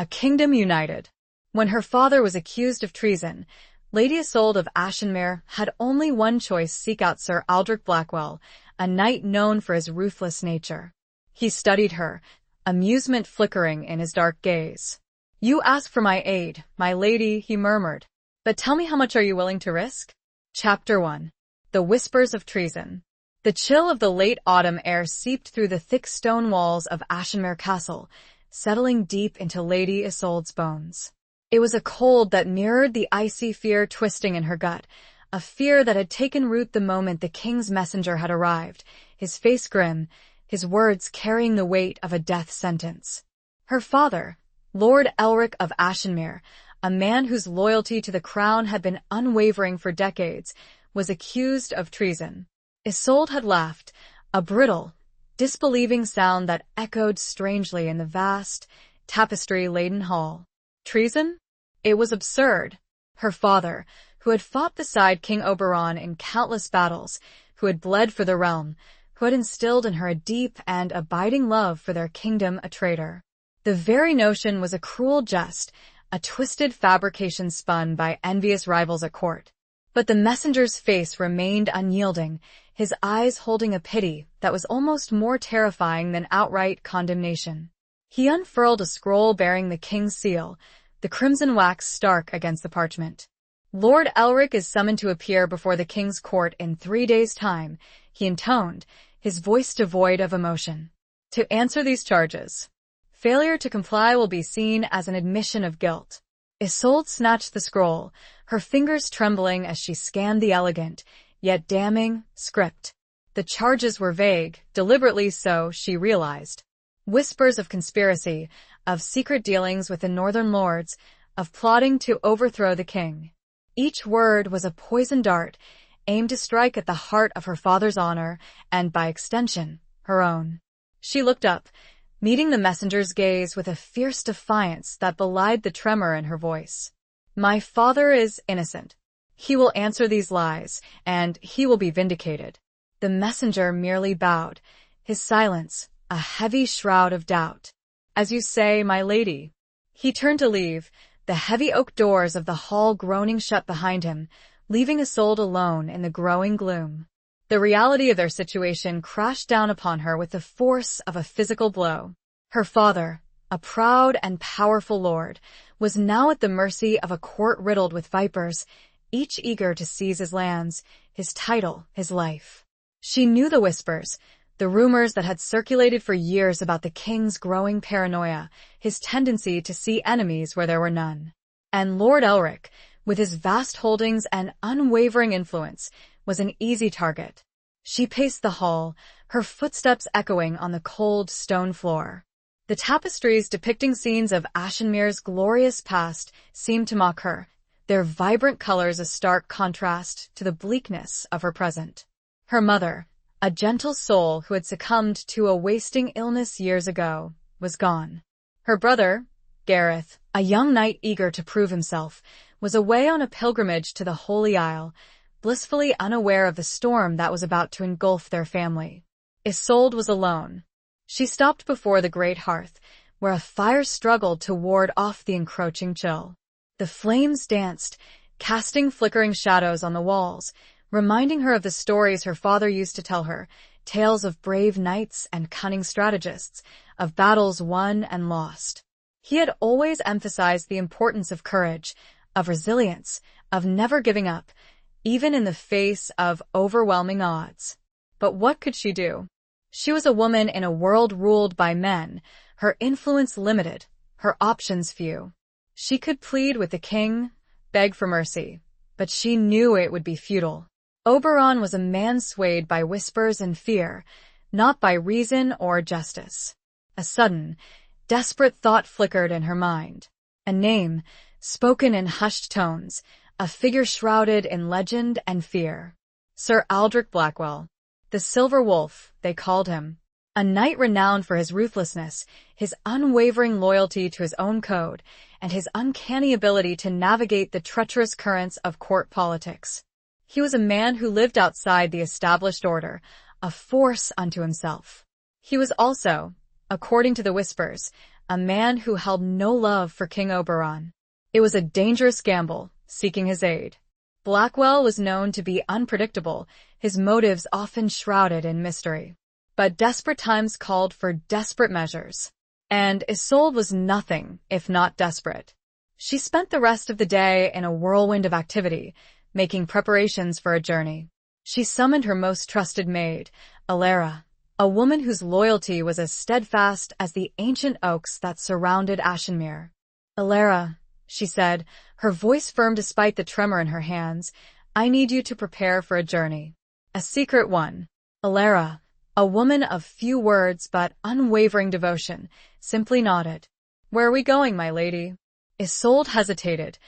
a kingdom united. When her father was accused of treason, Lady Isolde of Ashenmere had only one choice: seek out Sir Aldrich Blackwell, a knight known for his ruthless nature. He studied her, amusement flickering in his dark gaze. "You ask for my aid, my lady," he murmured. "But tell me, how much are you willing to risk?" Chapter 1. The Whispers of Treason. The chill of the late autumn air seeped through the thick stone walls of Ashenmere Castle, settling deep into Lady Isolde's bones. It was a cold that mirrored the icy fear twisting in her gut, a fear that had taken root the moment the king's messenger had arrived, his face grim, his words carrying the weight of a death sentence. Her father, Lord Elric of Ashenmere, a man whose loyalty to the crown had been unwavering for decades, was accused of treason. Isolde had laughed, a brittle, disbelieving sound that echoed strangely in the vast, tapestry-laden hall. Treason? It was absurd. Her father, who had fought beside King Oberon in countless battles, who had bled for the realm, who had instilled in her a deep and abiding love for their kingdom, a traitor. The very notion was a cruel jest, a twisted fabrication spun by envious rivals at court. But the messenger's face remained unyielding, his eyes holding a pity that was almost more terrifying than outright condemnation. He unfurled a scroll bearing the king's seal, the crimson wax stark against the parchment. "Lord Elric is summoned to appear before the king's court in 3 days' time," he intoned, his voice devoid of emotion. "To answer these charges. Failure to comply will be seen as an admission of guilt." Isolde snatched the scroll, her fingers trembling as she scanned the elegant, yet damning, script. The charges were vague, deliberately so, she realized. Whispers of conspiracy, of secret dealings with the northern lords, of plotting to overthrow the king. Each word was a poisoned dart, aimed to strike at the heart of her father's honor, and by extension, her own. She looked up, meeting the messenger's gaze with a fierce defiance that belied the tremor in her voice. "My father is innocent. He will answer these lies, and he will be vindicated." The messenger merely bowed, his silence a heavy shroud of doubt. "As you say, my lady." He turned to leave, the heavy oak doors of the hall groaning shut behind him, leaving Isolde alone in the growing gloom. The reality of their situation crashed down upon her with the force of a physical blow. Her father, a proud and powerful lord, was now at the mercy of a court riddled with vipers, each eager to seize his lands, his title, his life. She knew the whispers, the rumors that had circulated for years about the king's growing paranoia, his tendency to see enemies where there were none. And Lord Elric, with his vast holdings and unwavering influence, was an easy target. She paced the hall, her footsteps echoing on the cold stone floor. The tapestries depicting scenes of Ashenmere's glorious past seemed to mock her, their vibrant colors a stark contrast to the bleakness of her present. Her mother, a gentle soul who had succumbed to a wasting illness years ago, was gone. Her brother, Gareth, a young knight eager to prove himself, was away on a pilgrimage to the Holy Isle, blissfully unaware of the storm that was about to engulf their family. Isolde was alone. She stopped before the great hearth, where a fire struggled to ward off the encroaching chill. The flames danced, casting flickering shadows on the walls, reminding her of the stories her father used to tell her, tales of brave knights and cunning strategists, of battles won and lost. He had always emphasized the importance of courage, of resilience, of never giving up, even in the face of overwhelming odds. But what could she do? She was a woman in a world ruled by men, her influence limited, her options few. She could plead with the king, beg for mercy, but she knew it would be futile. Oberon was a man swayed by whispers and fear, not by reason or justice. A sudden, desperate thought flickered in her mind. A name, spoken in hushed tones, a figure shrouded in legend and fear. Sir Aldrich Blackwell. The Silver Wolf, they called him. A knight renowned for his ruthlessness, his unwavering loyalty to his own code, and his uncanny ability to navigate the treacherous currents of court politics. He was a man who lived outside the established order, a force unto himself. He was also, according to the whispers, a man who held no love for King Oberon. It was a dangerous gamble, seeking his aid. Blackwell was known to be unpredictable, his motives often shrouded in mystery. But desperate times called for desperate measures. And Isolde was nothing if not desperate. She spent the rest of the day in a whirlwind of activity, making preparations for a journey. She summoned her most trusted maid, Alara, a woman whose loyalty was as steadfast as the ancient oaks that surrounded Ashenmere. "Alara," she said, her voice firm despite the tremor in her hands, "I need you to prepare for a journey. A secret one." Alara, a woman of few words but unwavering devotion, simply nodded. "Where are we going, my lady?" Isolde hesitated,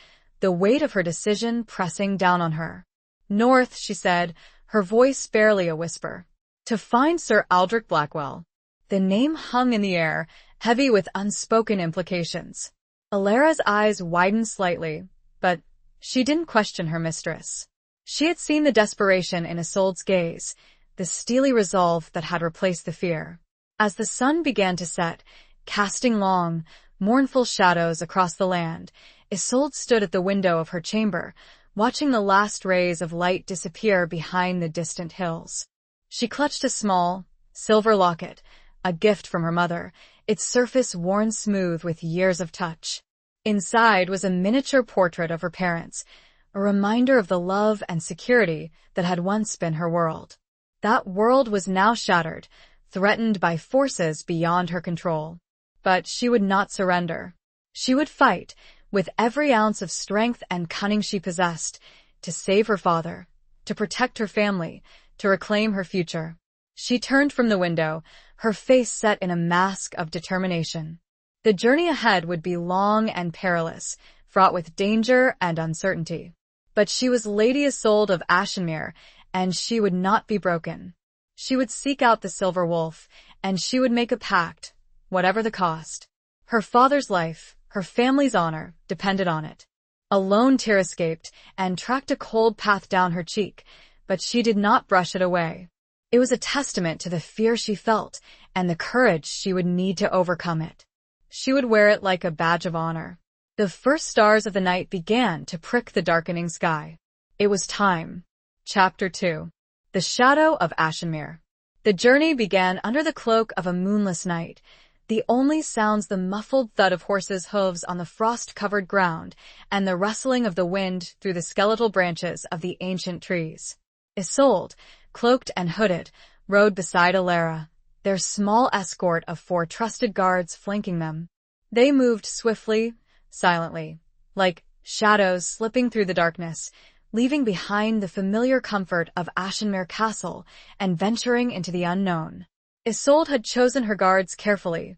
the weight of her decision pressing down on her. "North," she said, her voice barely a whisper. "To find Sir Aldrich Blackwell." The name hung in the air, heavy with unspoken implications. Alara's eyes widened slightly, but she didn't question her mistress. She had seen the desperation in Isolde's gaze, the steely resolve that had replaced the fear. As the sun began to set, casting long, mournful shadows across the land, Isolde stood at the window of her chamber, watching the last rays of light disappear behind the distant hills. She clutched a small, silver locket, a gift from her mother, its surface worn smooth with years of touch. Inside was a miniature portrait of her parents, a reminder of the love and security that had once been her world. That world was now shattered, threatened by forces beyond her control. But she would not surrender. She would fight, with every ounce of strength and cunning she possessed, to save her father, to protect her family, to reclaim her future. She turned from the window, her face set in a mask of determination. The journey ahead would be long and perilous, fraught with danger and uncertainty. But she was Lady Isolde of Ashenmere, and she would not be broken. She would seek out the Silver Wolf, and she would make a pact, whatever the cost. Her father's life, her family's honor, depended on it. A lone tear escaped and tracked a cold path down her cheek, but she did not brush it away. It was a testament to the fear she felt and the courage she would need to overcome it. She would wear it like a badge of honor. The first stars of the night began to prick the darkening sky. It was time. Chapter 2. The Shadow of Ashenmere. The journey began under the cloak of a moonless night, the only sounds the muffled thud of horses' hooves on the frost-covered ground and the rustling of the wind through the skeletal branches of the ancient trees. Isolde, cloaked and hooded, rode beside Alara, their small escort of 4 trusted guards flanking them. They moved swiftly, silently, like shadows slipping through the darkness, leaving behind the familiar comfort of Ashenmere Castle and venturing into the unknown. Isolde had chosen her guards carefully.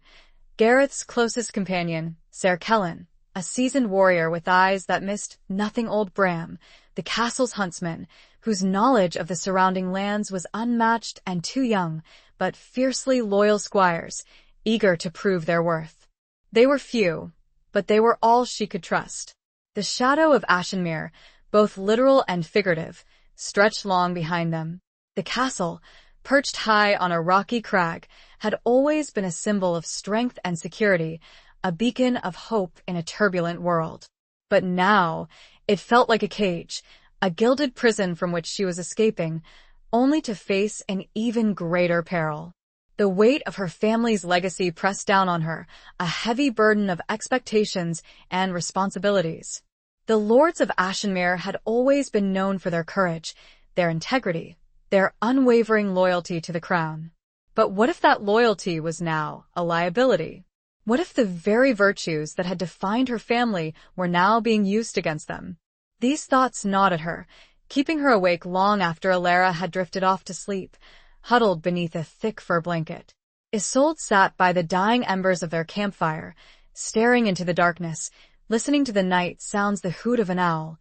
Gareth's closest companion, Ser Kellen, a seasoned warrior with eyes that missed nothing old Bram, the castle's huntsman, whose knowledge of the surrounding lands was unmatched, and 2 young, but fiercely loyal squires, eager to prove their worth. They were few, but they were all she could trust. The shadow of Ashenmere, both literal and figurative, stretched long behind them. The castle, perched high on a rocky crag, had always been a symbol of strength and security, a beacon of hope in a turbulent world. But now, it felt like a cage, a gilded prison from which she was escaping, only to face an even greater peril. The weight of her family's legacy pressed down on her, a heavy burden of expectations and responsibilities. The lords of Ashenmere had always been known for their courage, their integrity, their unwavering loyalty to the crown. But what if that loyalty was now a liability? What if the very virtues that had defined her family were now being used against them? These thoughts gnawed at her, keeping her awake long after Alara had drifted off to sleep, huddled beneath a thick fur blanket. Isolde sat by the dying embers of their campfire, staring into the darkness, listening to the night sounds, the hoot of an owl,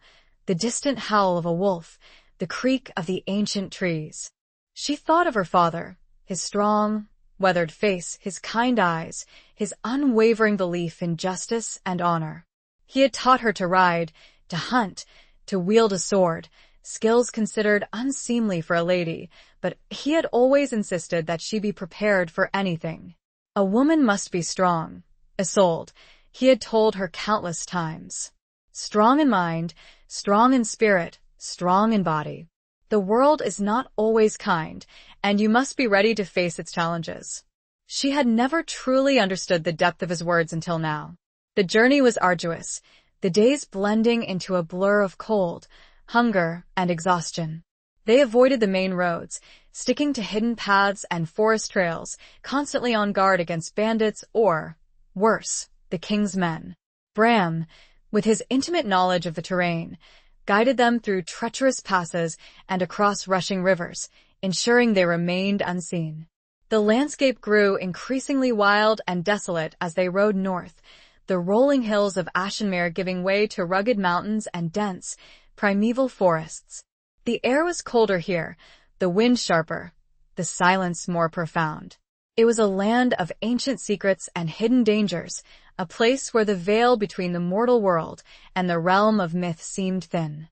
the distant howl of a wolf, the creak of the ancient trees. She thought of her father, his strong, weathered face, his kind eyes, his unwavering belief in justice and honor. He had taught her to ride, to hunt, to wield a sword, skills considered unseemly for a lady, but he had always insisted that she be prepared for anything. A woman must be strong, Isolde, he had told her countless times. Strong in mind, strong in spirit, strong in body. The world is not always kind, and you must be ready to face its challenges. She had never truly understood the depth of his words until now. The journey was arduous, the days blending into a blur of cold, hunger, and exhaustion. They avoided the main roads, sticking to hidden paths and forest trails, constantly on guard against bandits or, worse, the king's men. Bram, with his intimate knowledge of the terrain, guided them through treacherous passes and across rushing rivers, ensuring they remained unseen. The landscape grew increasingly wild and desolate as they rode north, the rolling hills of Ashenmere giving way to rugged mountains and dense, primeval forests. The air was colder here, the wind sharper, the silence more profound. It was a land of ancient secrets and hidden dangers, a place where the veil between the mortal world and the realm of myth seemed thin.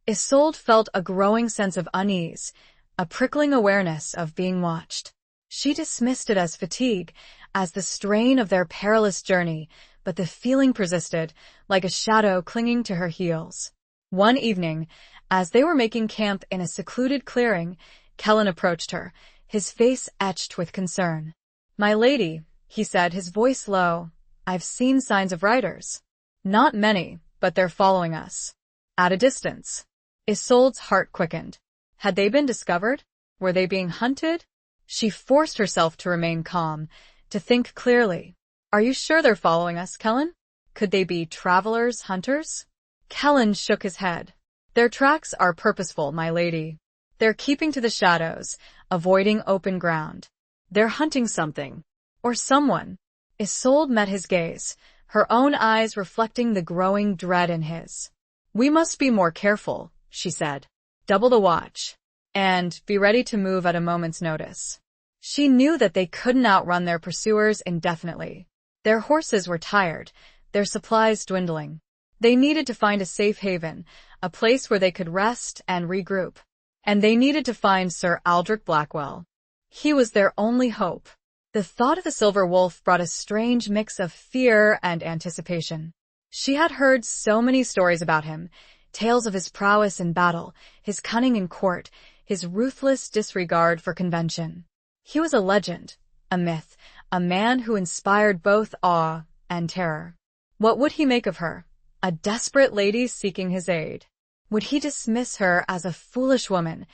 Isolde felt a growing sense of unease, a prickling awareness of being watched. She dismissed it as fatigue, as the strain of their perilous journey, but the feeling persisted, like a shadow clinging to her heels. One evening, as they were making camp in a secluded clearing, Kellen approached her, his face etched with concern. "My lady," he said, his voice low, "I've seen signs of riders. Not many, but they're following us. At a distance." Isolde's heart quickened. Had they been discovered? Were they being hunted? She forced herself to remain calm, to think clearly. "Are you sure they're following us, Kellen? Could they be travelers, hunters?" Kellen shook his head. "Their tracks are purposeful, my lady. They're keeping to the shadows, avoiding open ground. They're hunting something. Or someone." Isolde met his gaze, her own eyes reflecting the growing dread in his. "We must be more careful," she said. "Double the watch. And be ready to move at a moment's notice." She knew that they couldn't outrun their pursuers indefinitely. Their horses were tired, their supplies dwindling. They needed to find a safe haven, a place where they could rest and regroup. And they needed to find Sir Aldrich Blackwell. He was their only hope. The thought of the Silver Wolf brought a strange mix of fear and anticipation. She had heard so many stories about him, tales of his prowess in battle, his cunning in court, his ruthless disregard for convention. He was a legend, a myth, a man who inspired both awe and terror. What would he make of her? A desperate lady seeking his aid. Would he dismiss her as a foolish woman,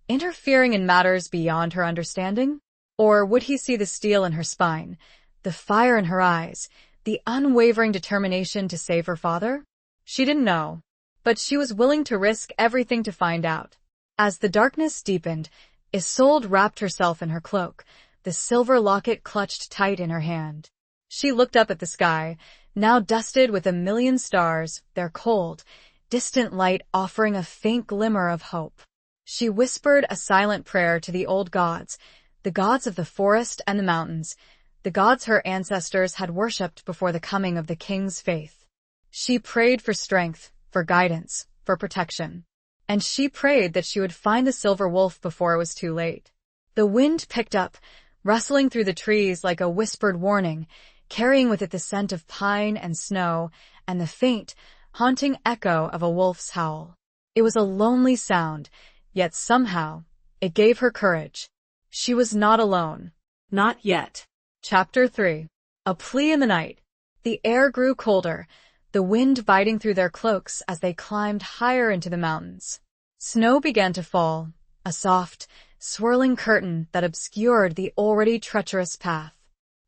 interfering in matters beyond her understanding? Or would he see the steel in her spine, the fire in her eyes, the unwavering determination to save her father? She didn't know, but she was willing to risk everything to find out. As the darkness deepened, Isolde wrapped herself in her cloak, the silver locket clutched tight in her hand. She looked up at the sky, now dusted with a million stars, their cold, distant light offering a faint glimmer of hope. She whispered a silent prayer to the old gods, the gods of the forest and the mountains, the gods her ancestors had worshipped before the coming of the king's faith. She prayed for strength, for guidance, for protection. And she prayed that she would find the Silver Wolf before it was too late. The wind picked up, rustling through the trees like a whispered warning, carrying with it the scent of pine and snow, and the faint, haunting echo of a wolf's howl. It was a lonely sound, yet somehow, it gave her courage. She was not alone. Not yet. Chapter 3. A Plea in the Night. The air grew colder, the wind biting through their cloaks as they climbed higher into the mountains. Snow began to fall, a soft, swirling curtain that obscured the already treacherous path.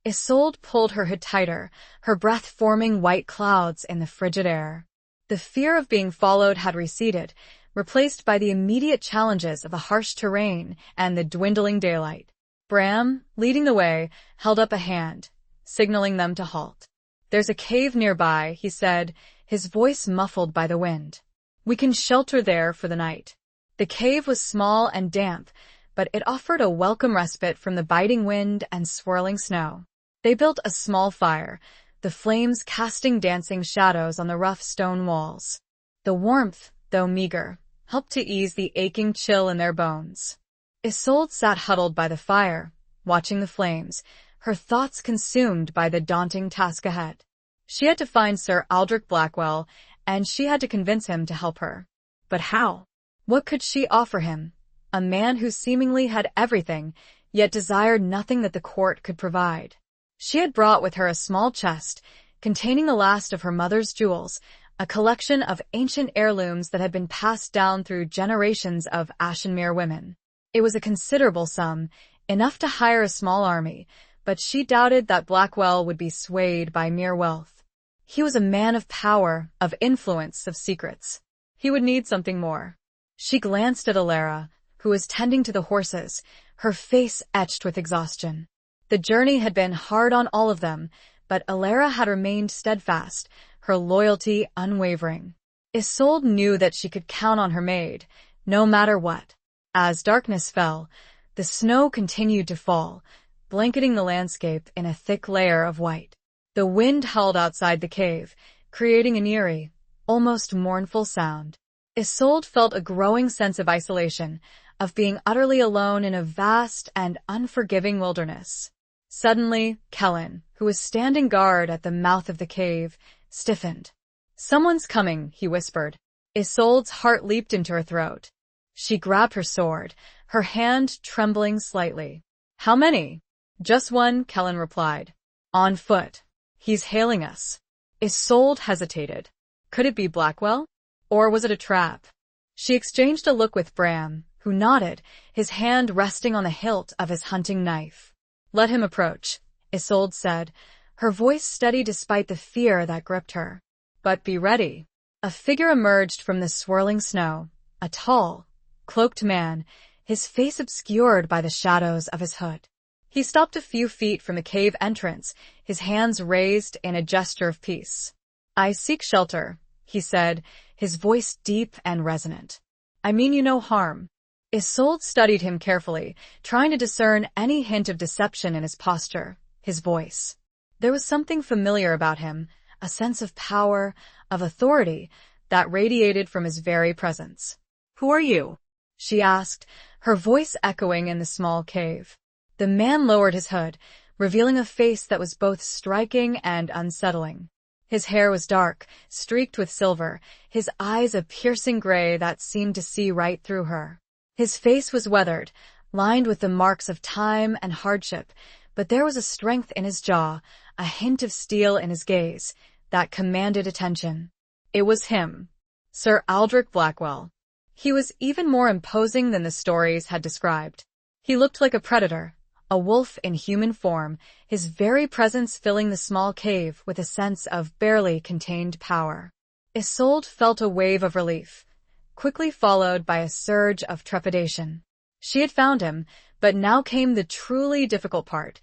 Isolde pulled her hood tighter, her breath forming white clouds in the frigid air. The fear of being followed had receded, replaced by the immediate challenges of a harsh terrain and the dwindling daylight. Bram, leading the way, held up a hand, signaling them to halt. "There's a cave nearby," he said, his voice muffled by the wind. "We can shelter there for the night." The cave was small and damp, but it offered a welcome respite from the biting wind and swirling snow. They built a small fire, the flames casting dancing shadows on the rough stone walls. The warmth, though meager, helped to ease the aching chill in their bones. Isolde sat huddled by the fire, watching the flames, her thoughts consumed by the daunting task ahead. She had to find Sir Aldrich Blackwell, and she had to convince him to help her. But how? What could she offer him? A man who seemingly had everything, yet desired nothing that the court could provide. She had brought with her a small chest, containing the last of her mother's jewels, a collection of ancient heirlooms that had been passed down through generations of Ashenmere women. It was a considerable sum, enough to hire a small army, but she doubted that Blackwell would be swayed by mere wealth. He was a man of power, of influence, of secrets. He would need something more. She glanced at Alara, who was tending to the horses, her face etched with exhaustion. The journey had been hard on all of them, but Alara had remained steadfast, her loyalty unwavering. Isolde knew that she could count on her maid, no matter what. As darkness fell, the snow continued to fall, blanketing the landscape in a thick layer of white. The wind howled outside the cave, creating an eerie, almost mournful sound. Isolde felt a growing sense of isolation, of being utterly alone in a vast and unforgiving wilderness. Suddenly, Kellen, who was standing guard at the mouth of the cave, stiffened. "Someone's coming," he whispered. Isolde's heart leaped into her throat. She grabbed her sword, her hand trembling slightly. "How many?" "Just one," Kellen replied. "On foot. He's hailing us." Isolde hesitated. Could it be Blackwell? Or was it a trap? She exchanged a look with Bram, who nodded, his hand resting on the hilt of his hunting knife. "Let him approach," Isolde said, her voice steady despite the fear that gripped her. "But be ready." A figure emerged from the swirling snow, a tall, cloaked man, his face obscured by the shadows of his hood. He stopped a few feet from the cave entrance, his hands raised in a gesture of peace. "I seek shelter," he said, his voice deep and resonant. "I mean you no harm." Isolde studied him carefully, trying to discern any hint of deception in his posture, his voice. There was something familiar about him, a sense of power, of authority, that radiated from his very presence. "Who are you?" she asked, her voice echoing in the small cave. The man lowered his hood, revealing a face that was both striking and unsettling. His hair was dark, streaked with silver, his eyes a piercing gray that seemed to see right through her. His face was weathered, lined with the marks of time and hardship, but there was a strength in his jaw, a hint of steel in his gaze, that commanded attention. It was him, Sir Aldrich Blackwell. He was even more imposing than the stories had described. He looked like a predator, a wolf in human form, his very presence filling the small cave with a sense of barely contained power. Isolde felt a wave of relief, quickly followed by a surge of trepidation. She had found him, but now came the truly difficult part,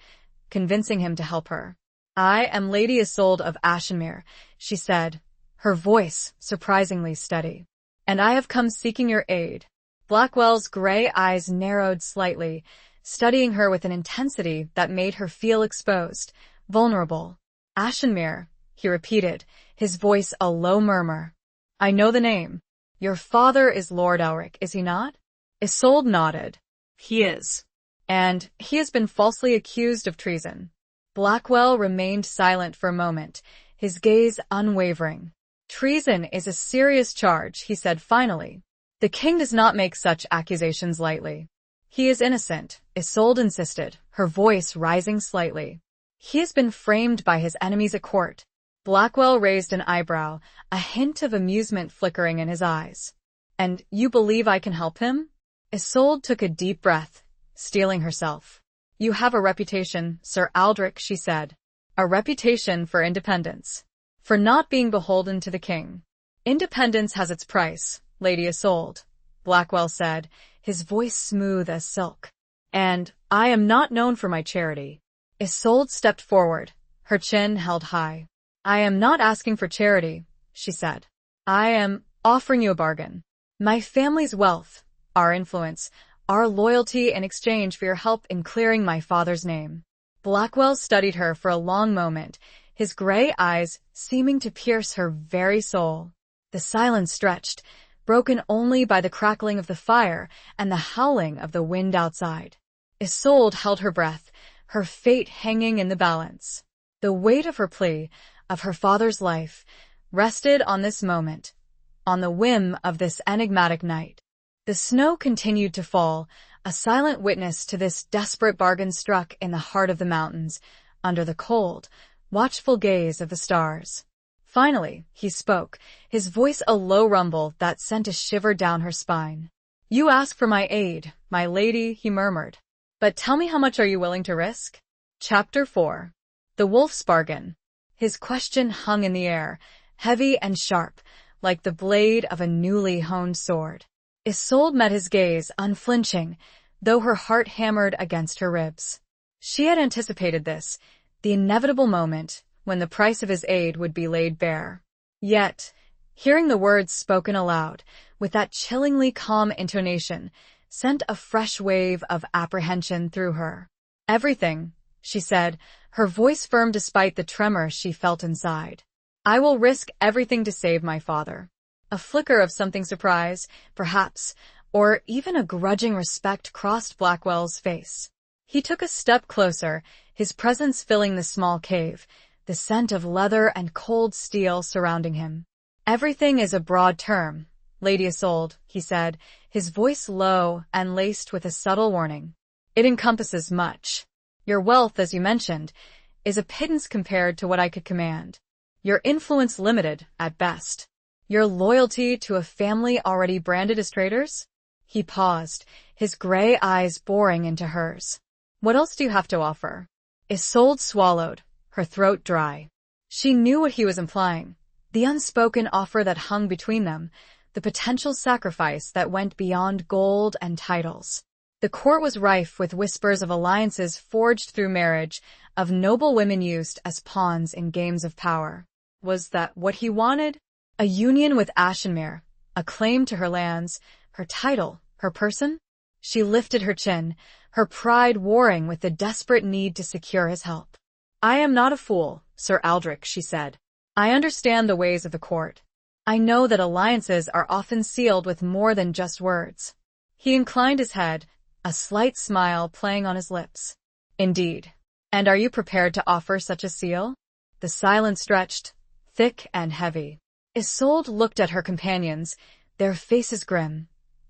convincing him to help her. "I am Lady Isolde of Ashenmere," she said, her voice surprisingly steady. "And I have come seeking your aid." Blackwell's gray eyes narrowed slightly, studying her with an intensity that made her feel exposed, vulnerable. "Ashenmere," he repeated, his voice a low murmur. "I know the name. Your father is Lord Elric, is he not?" Isolde nodded. "He is. And he has been falsely accused of treason." Blackwell remained silent for a moment, his gaze unwavering. "Treason is a serious charge," he said finally. "The king does not make such accusations lightly." "He is innocent," Isolde insisted, her voice rising slightly. "He has been framed by his enemies at court." Blackwell raised an eyebrow, a hint of amusement flickering in his eyes. "And you believe I can help him?" Isolde took a deep breath, steeling herself. "You have a reputation, Sir Aldrich," she said. "A reputation for independence. For not being beholden to the king." "Independence has its price, Lady Isolde," Blackwell said, his voice smooth as silk. "And I am not known for my charity." Isolde stepped forward, her chin held high. "I am not asking for charity," she said. "I am offering you a bargain. My family's wealth, our influence, our loyalty in exchange for your help in clearing my father's name." Blackwell studied her for a long moment, his gray eyes seeming to pierce her very soul. The silence stretched, broken only by the crackling of the fire and the howling of the wind outside. Isolde held her breath, her fate hanging in the balance. The weight of her plea, of her father's life, rested on this moment, on the whim of this enigmatic knight. The snow continued to fall, a silent witness to this desperate bargain struck in the heart of the mountains, under the cold, watchful gaze of the stars. Finally, he spoke, his voice a low rumble that sent a shiver down her spine. "You ask for my aid, my lady," he murmured. "But tell me, how much are you willing to risk?" Chapter 4. The Wolf's Bargain. His question hung in the air, heavy and sharp, like the blade of a newly honed sword. Isolde met his gaze, unflinching, though her heart hammered against her ribs. She had anticipated this, the inevitable moment when the price of his aid would be laid bare. Yet, hearing the words spoken aloud, with that chillingly calm intonation, sent a fresh wave of apprehension through her. "Everything," she said, her voice firm despite the tremor she felt inside. "I will risk everything to save my father." A flicker of something surprise, perhaps, or even a grudging respect crossed Blackwell's face. He took a step closer, his presence filling the small cave, the scent of leather and cold steel surrounding him. "Everything is a broad term, Lady Isolde," he said, his voice low and laced with a subtle warning. "It encompasses much. Your wealth, as you mentioned, is a pittance compared to what I could command. Your influence limited, at best. Your loyalty to a family already branded as traitors?" He paused, his gray eyes boring into hers. "What else do you have to offer?" Isolde swallowed, her throat dry. She knew what he was implying, the unspoken offer that hung between them, the potential sacrifice that went beyond gold and titles. The court was rife with whispers of alliances forged through marriage, of noble women used as pawns in games of power. Was that what he wanted? A union with Ashenmere, a claim to her lands, her title, her person? She lifted her chin, her pride warring with the desperate need to secure his help. "I am not a fool, Sir Aldrich," she said. "I understand the ways of the court. I know that alliances are often sealed with more than just words." He inclined his head, a slight smile playing on his lips. "Indeed. And are you prepared to offer such a seal?" The silence stretched, thick and heavy. Isolde looked at her companions, their faces grim,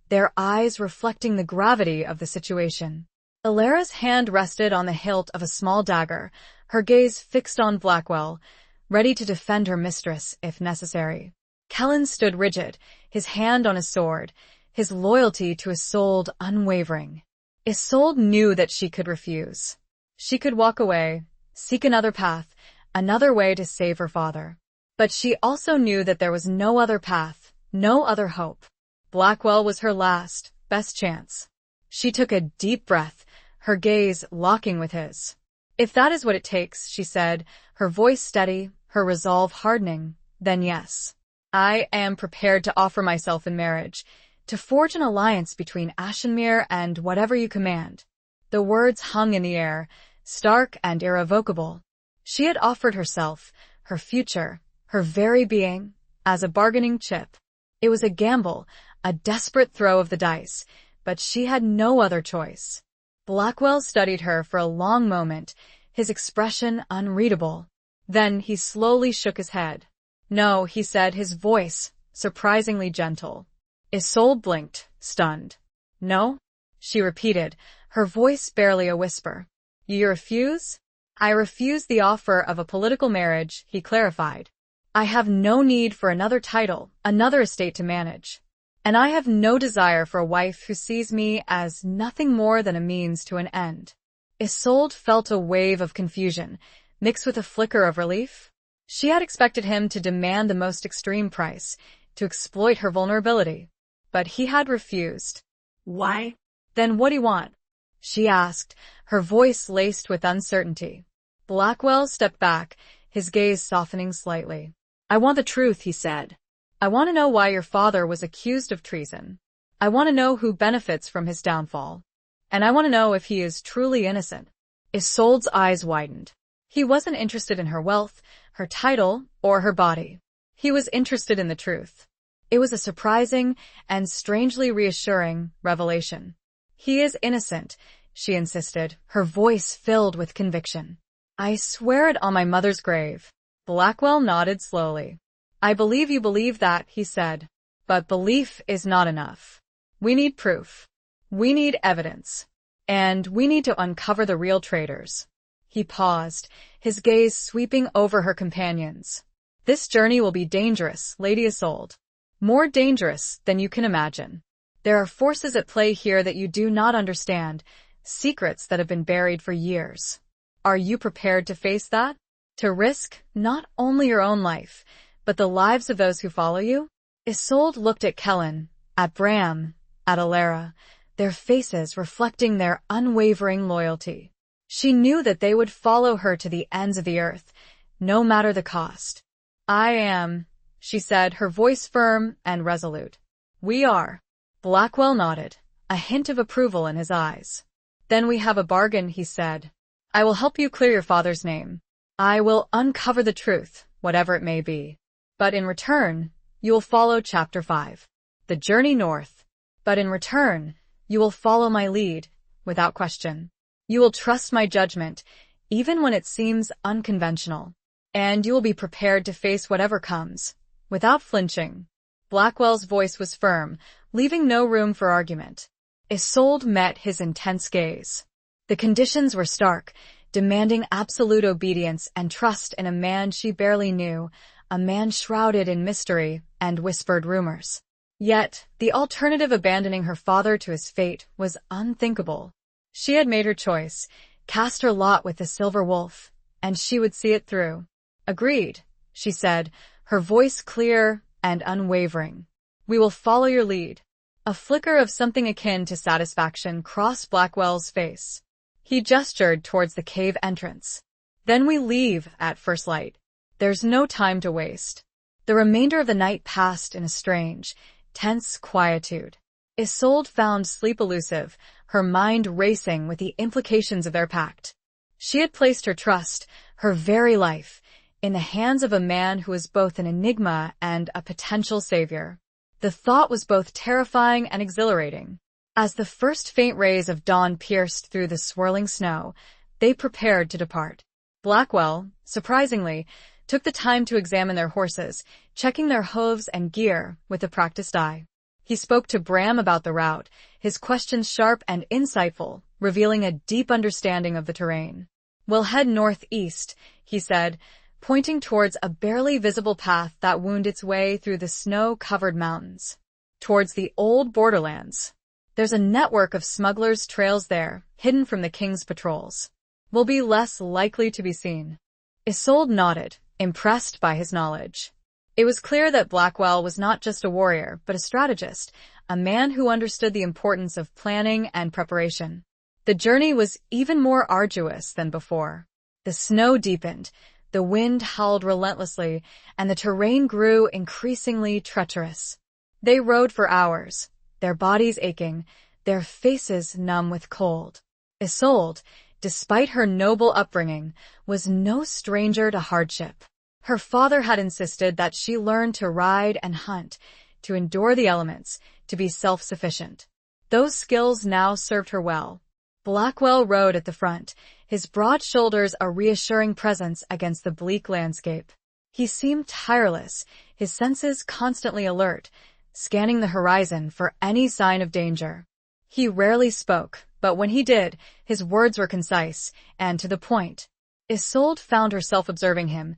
their eyes reflecting the gravity of the situation. Alara's hand rested on the hilt of a small dagger, her gaze fixed on Blackwell, ready to defend her mistress if necessary. Kellen stood rigid, his hand on his sword, his loyalty to Isolde unwavering. Isolde knew that she could refuse. She could walk away, seek another path, another way to save her father. But she also knew that there was no other path, no other hope. Blackwell was her last, best chance. She took a deep breath, her gaze locking with his. "If that is what it takes," she said, her voice steady, her resolve hardening, "then yes. I am prepared to offer myself in marriage, to forge an alliance between Ashenmere and whatever you command." The words hung in the air, stark and irrevocable. She had offered herself, her future, her very being, as a bargaining chip. It was a gamble, a desperate throw of the dice, but she had no other choice. Blackwell studied her for a long moment, his expression unreadable. Then he slowly shook his head. "No," he said, his voice surprisingly gentle. Isolde blinked, stunned. "No?" she repeated, her voice barely a whisper. "You refuse?" "I refuse the offer of a political marriage," he clarified. "I have no need for another title, another estate to manage. And I have no desire for a wife who sees me as nothing more than a means to an end." Isolde felt a wave of confusion, mixed with a flicker of relief. She had expected him to demand the most extreme price, to exploit her vulnerability. But he had refused. "Why?" "Then what do you want?" she asked, her voice laced with uncertainty. Blackwell stepped back, his gaze softening slightly. "I want the truth," he said. "I want to know why your father was accused of treason. I want to know who benefits from his downfall. And I want to know if he is truly innocent." Isolde's eyes widened. He wasn't interested in her wealth, her title, or her body. He was interested in the truth. It was a surprising and strangely reassuring revelation. "He is innocent," she insisted, her voice filled with conviction. I swear it on my mother's grave. Blackwell nodded slowly. I believe you believe that, he said. But belief is not enough. We need proof. We need evidence. And we need to uncover the real traitors. He paused, his gaze sweeping over her companions. This journey will be dangerous, Lady Isolde. More dangerous than you can imagine. There are forces at play here that you do not understand, secrets that have been buried for years. Are you prepared to face that? To risk not only your own life, but the lives of those who follow you? Isolde looked at Kellen, at Bram, at Alara, their faces reflecting their unwavering loyalty. She knew that they would follow her to the ends of the earth, no matter the cost. I am, she said, her voice firm and resolute. We are. Blackwell nodded, a hint of approval in his eyes. Then we have a bargain, he said. I will help you clear your father's name. I will uncover the truth, whatever it may be. But in return, you will follow Chapter 5, the journey north. But in return, you will follow my lead, without question. You will trust my judgment, even when it seems unconventional. And you will be prepared to face whatever comes, without flinching. Blackwell's voice was firm, leaving no room for argument. Isolde met his intense gaze. The conditions were stark, demanding absolute obedience and trust in a man she barely knew, a man shrouded in mystery and whispered rumors. Yet, the alternative, abandoning her father to his fate, was unthinkable. She had made her choice, cast her lot with the Silver Wolf, and she would see it through. Agreed, she said, her voice clear and unwavering. We will follow your lead. A flicker of something akin to satisfaction crossed Blackwell's face. He gestured towards the cave entrance. Then we leave at first light. There's no time to waste. The remainder of the night passed in a strange, tense quietude. Isolde found sleep elusive, her mind racing with the implications of their pact. She had placed her trust, her very life, in the hands of a man who was both an enigma and a potential savior. The thought was both terrifying and exhilarating. As the first faint rays of dawn pierced through the swirling snow, they prepared to depart. Blackwell, surprisingly, took the time to examine their horses, checking their hooves and gear with a practiced eye. He spoke to Bram about the route, his questions sharp and insightful, revealing a deep understanding of the terrain. We'll head northeast, he said, pointing towards a barely visible path that wound its way through the snow-covered mountains. Towards the old borderlands. There's a network of smugglers' trails there, hidden from the king's patrols. We'll be less likely to be seen. Isolde nodded, impressed by his knowledge. It was clear that Blackwell was not just a warrior, but a strategist, a man who understood the importance of planning and preparation. The journey was even more arduous than before. The snow deepened, the wind howled relentlessly, and the terrain grew increasingly treacherous. They rode for hours, their bodies aching, their faces numb with cold. Isolde, despite her noble upbringing, was no stranger to hardship. Her father had insisted that she learn to ride and hunt, to endure the elements, to be self-sufficient. Those skills now served her well. Blackwell rode at the front, his broad shoulders a reassuring presence against the bleak landscape. He seemed tireless, his senses constantly alert, scanning the horizon for any sign of danger. He rarely spoke, but when he did, his words were concise and to the point. Isolde found herself observing him,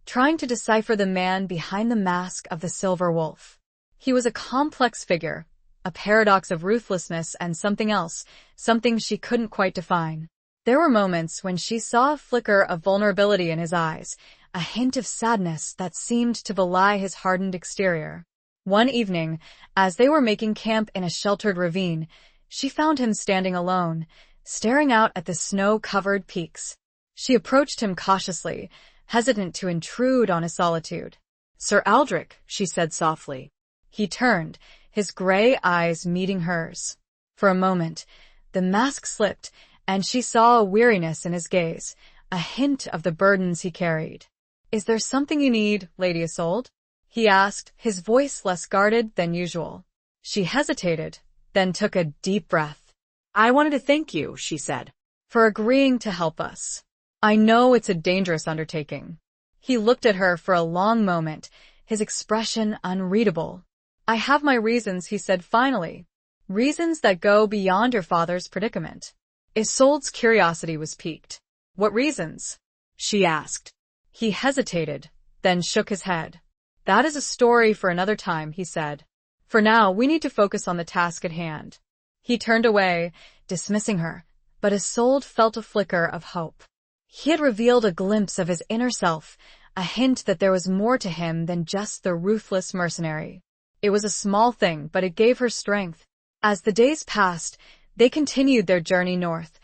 trying to decipher the man behind the mask of the Silver Wolf. He was a complex figure, a paradox of ruthlessness and something else, something she couldn't quite define. There were moments when she saw a flicker of vulnerability in his eyes, a hint of sadness that seemed to belie his hardened exterior. One evening, as they were making camp in a sheltered ravine, she found him standing alone, staring out at the snow-covered peaks. She approached him cautiously, hesitant to intrude on his solitude. "Sir Aldrich," she said softly. He turned, his gray eyes meeting hers. For a moment, the mask slipped, and she saw a weariness in his gaze, a hint of the burdens he carried. "Is there something you need, Lady Isolde?" he asked, his voice less guarded than usual. She hesitated, then took a deep breath. "I wanted to thank you," she said. "For agreeing to help us. I know it's a dangerous undertaking." He looked at her for a long moment, his expression unreadable. "I have my reasons," he said finally. "Reasons that go beyond your father's predicament." Isolde's curiosity was piqued. "What reasons?" she asked. He hesitated, then shook his head. "That is a story for another time," he said. "For now, we need to focus on the task at hand." He turned away, dismissing her, but Isolde felt a flicker of hope. He had revealed a glimpse of his inner self, a hint that there was more to him than just the ruthless mercenary. It was a small thing, but it gave her strength. As the days passed, they continued their journey north,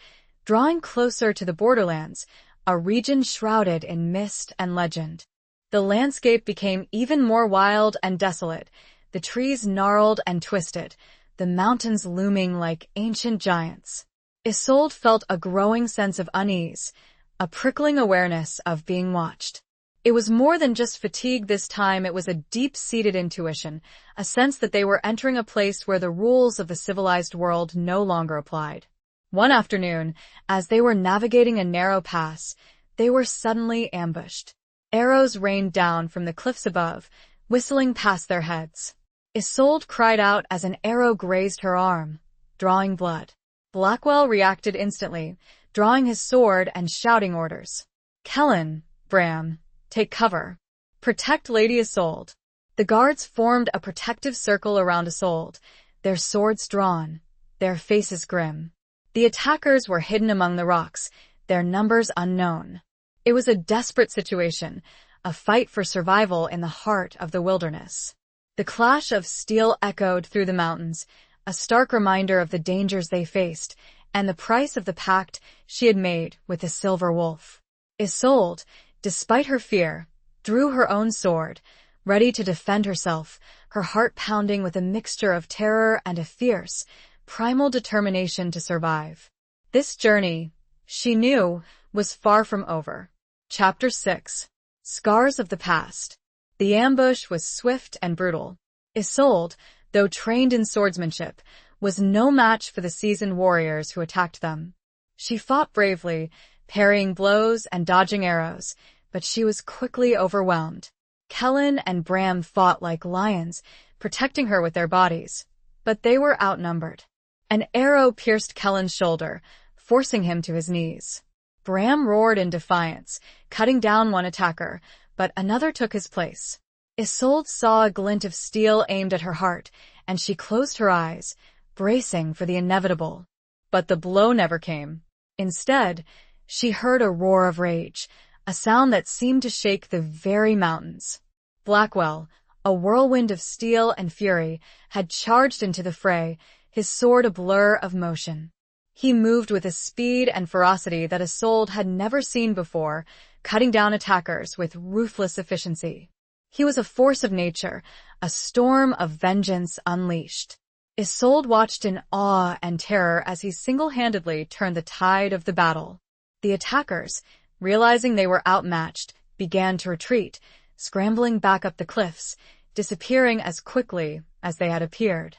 drawing closer to the borderlands, a region shrouded in mist and legend. The landscape became even more wild and desolate, the trees gnarled and twisted, the mountains looming like ancient giants. Isolde felt a growing sense of unease, a prickling awareness of being watched. It was more than just fatigue this time, it was a deep-seated intuition, a sense that they were entering a place where the rules of the civilized world no longer applied. One afternoon, as they were navigating a narrow pass, they were suddenly ambushed. Arrows rained down from the cliffs above, whistling past their heads. Isolde cried out as an arrow grazed her arm, drawing blood. Blackwell reacted instantly, drawing his sword and shouting orders. "Kellen, Bram, take cover. Protect Lady Isolde." The guards formed a protective circle around Isolde, their swords drawn, their faces grim. The attackers were hidden among the rocks, their numbers unknown. It was a desperate situation, a fight for survival in the heart of the wilderness. The clash of steel echoed through the mountains, a stark reminder of the dangers they faced, and the price of the pact she had made with the Silver Wolf. Isolde, despite her fear, drew her own sword, ready to defend herself, her heart pounding with a mixture of terror and a fierce, primal determination to survive. This journey, she knew, was far from over. Chapter 6. Scars of the Past. The ambush was swift and brutal. Isolde, though trained in swordsmanship, was no match for the seasoned warriors who attacked them. She fought bravely, parrying blows and dodging arrows, but she was quickly overwhelmed. Kellen and Bram fought like lions, protecting her with their bodies, but they were outnumbered. An arrow pierced Kellen's shoulder, forcing him to his knees. Bram roared in defiance, cutting down one attacker, but another took his place. Isolde saw a glint of steel aimed at her heart, and she closed her eyes, bracing for the inevitable. But the blow never came. Instead, she heard a roar of rage, a sound that seemed to shake the very mountains. Blackwell, a whirlwind of steel and fury, had charged into the fray, his sword a blur of motion. He moved with a speed and ferocity that Isolde had never seen before, cutting down attackers with ruthless efficiency. He was a force of nature, a storm of vengeance unleashed. Isolde watched in awe and terror as he single-handedly turned the tide of the battle. The attackers, realizing they were outmatched, began to retreat, scrambling back up the cliffs, disappearing as quickly as they had appeared.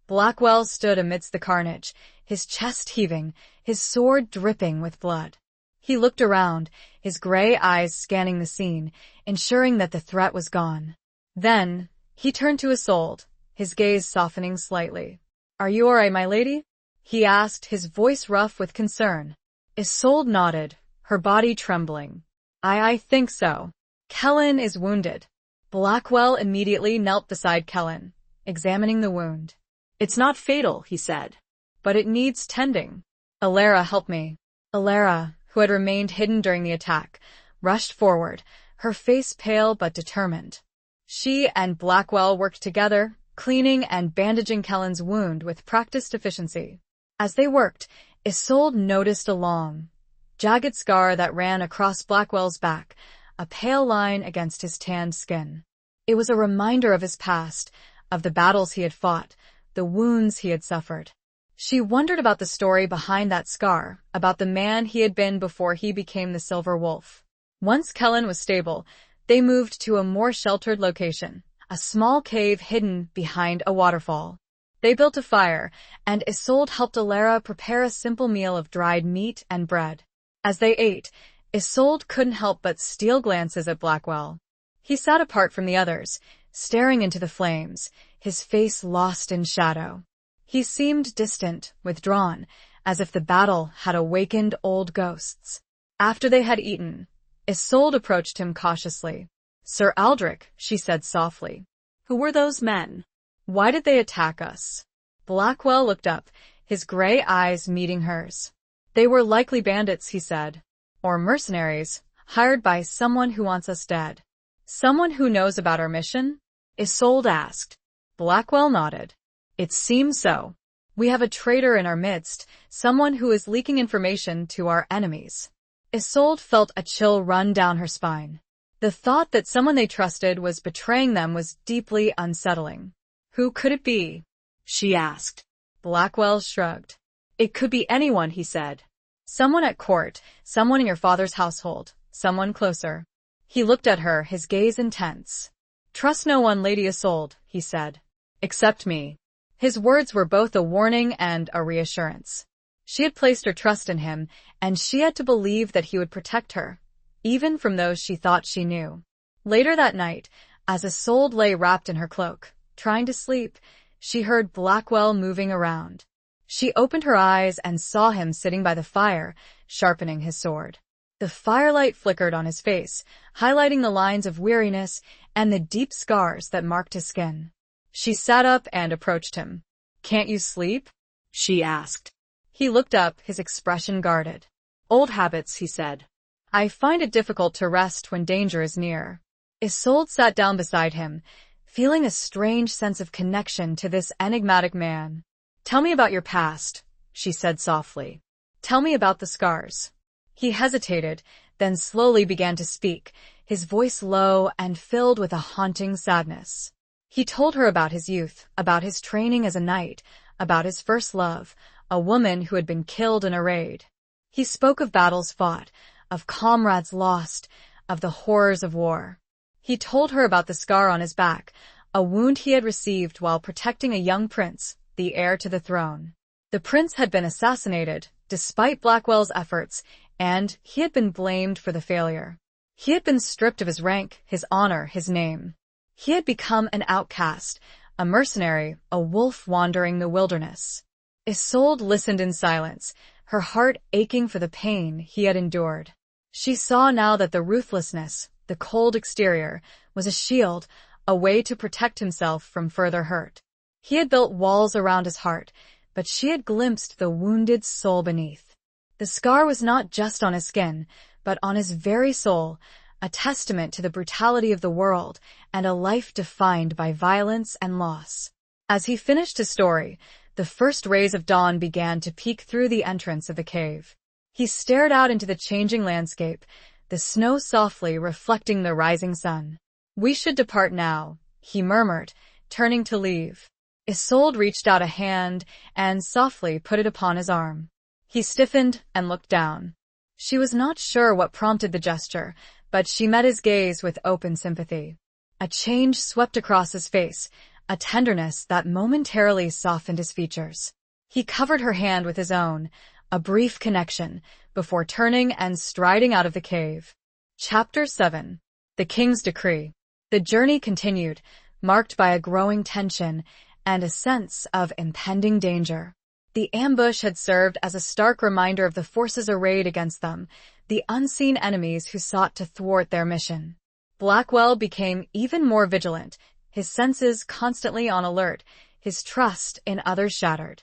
Blackwell stood amidst the carnage, his chest heaving, his sword dripping with blood. He looked around, his gray eyes scanning the scene, ensuring that the threat was gone. Then, he turned to Isolde, his gaze softening slightly. "Are you all right, my lady?" he asked, his voice rough with concern. Isolde nodded, her body trembling. I think so. Kellen is wounded." Blackwell immediately knelt beside Kellen, examining the wound. "It's not fatal," he said. "But it needs tending. Alara, help me." Alara, who had remained hidden during the attack, rushed forward, her face pale but determined. She and Blackwell worked together, cleaning and bandaging Kellen's wound with practiced efficiency. As they worked, Isolde noticed a long, jagged scar that ran across Blackwell's back, a pale line against his tanned skin. It was a reminder of his past, of the battles he had fought, the wounds he had suffered. She wondered about the story behind that scar, about the man he had been before he became the Silver Wolf. Once Kellen was stable, they moved to a more sheltered location, a small cave hidden behind a waterfall. They built a fire, and Isolde helped Alara prepare a simple meal of dried meat and bread. As they ate, Isolde couldn't help but steal glances at Blackwell. He sat apart from the others, staring into the flames, his face lost in shadow. He seemed distant, withdrawn, as if the battle had awakened old ghosts. After they had eaten, Isolde approached him cautiously. "Sir Aldrich," she said softly. "Who were those men?" "Why did they attack us?" Blackwell looked up, his gray eyes meeting hers. "They were likely bandits," he said. "Or mercenaries, hired by someone who wants us dead." "Someone who knows about our mission?" Isolde asked. Blackwell nodded. "It seems so. We have a traitor in our midst, someone who is leaking information to our enemies." Isolde felt a chill run down her spine. The thought that someone they trusted was betraying them was deeply unsettling. "Who could it be?" she asked. Blackwell shrugged. "It could be anyone," he said. "Someone at court, someone in your father's household, someone closer." He looked at her, his gaze intense. "Trust no one, Lady Isolde," he said. "Except me." His words were both a warning and a reassurance. She had placed her trust in him, and she had to believe that he would protect her, even from those she thought she knew. Later that night, as Isolde lay wrapped in her cloak, trying to sleep, she heard Blackwell moving around. She opened her eyes and saw him sitting by the fire, sharpening his sword. The firelight flickered on his face, highlighting the lines of weariness and the deep scars that marked his skin. She sat up and approached him. "Can't you sleep?" she asked. He looked up, his expression guarded. "Old habits," he said. "I find it difficult to rest when danger is near." Isolde sat down beside him, feeling a strange sense of connection to this enigmatic man. "Tell me about your past," she said softly. "Tell me about the scars." He hesitated, then slowly began to speak, his voice low and filled with a haunting sadness. He told her about his youth, about his training as a knight, about his first love, a woman who had been killed in a raid. He spoke of battles fought, of comrades lost, of the horrors of war. He told her about the scar on his back, a wound he had received while protecting a young prince, the heir to the throne. The prince had been assassinated, despite Blackwell's efforts, and he had been blamed for the failure. He had been stripped of his rank, his honor, his name. He had become an outcast, a mercenary, a wolf wandering the wilderness. Isolde listened in silence, her heart aching for the pain he had endured. She saw now that the ruthlessness, the cold exterior, was a shield, a way to protect himself from further hurt. He had built walls around his heart, but she had glimpsed the wounded soul beneath. The scar was not just on his skin, but on his very soul, a testament to the brutality of the world and a life defined by violence and loss. As he finished his story, the first rays of dawn began to peek through the entrance of the cave. He stared out into the changing landscape, the snow softly reflecting the rising sun. "We should depart now," he murmured, turning to leave. Isolde reached out a hand and softly put it upon his arm. He stiffened and looked down. She was not sure what prompted the gesture, but she met his gaze with open sympathy. A change swept across his face, a tenderness that momentarily softened his features. He covered her hand with his own, a brief connection, before turning and striding out of the cave. Chapter 7. The King's Decree. The journey continued, marked by a growing tension and a sense of impending danger. The ambush had served as a stark reminder of the forces arrayed against them, the unseen enemies who sought to thwart their mission. Blackwell became even more vigilant, his senses constantly on alert, his trust in others shattered.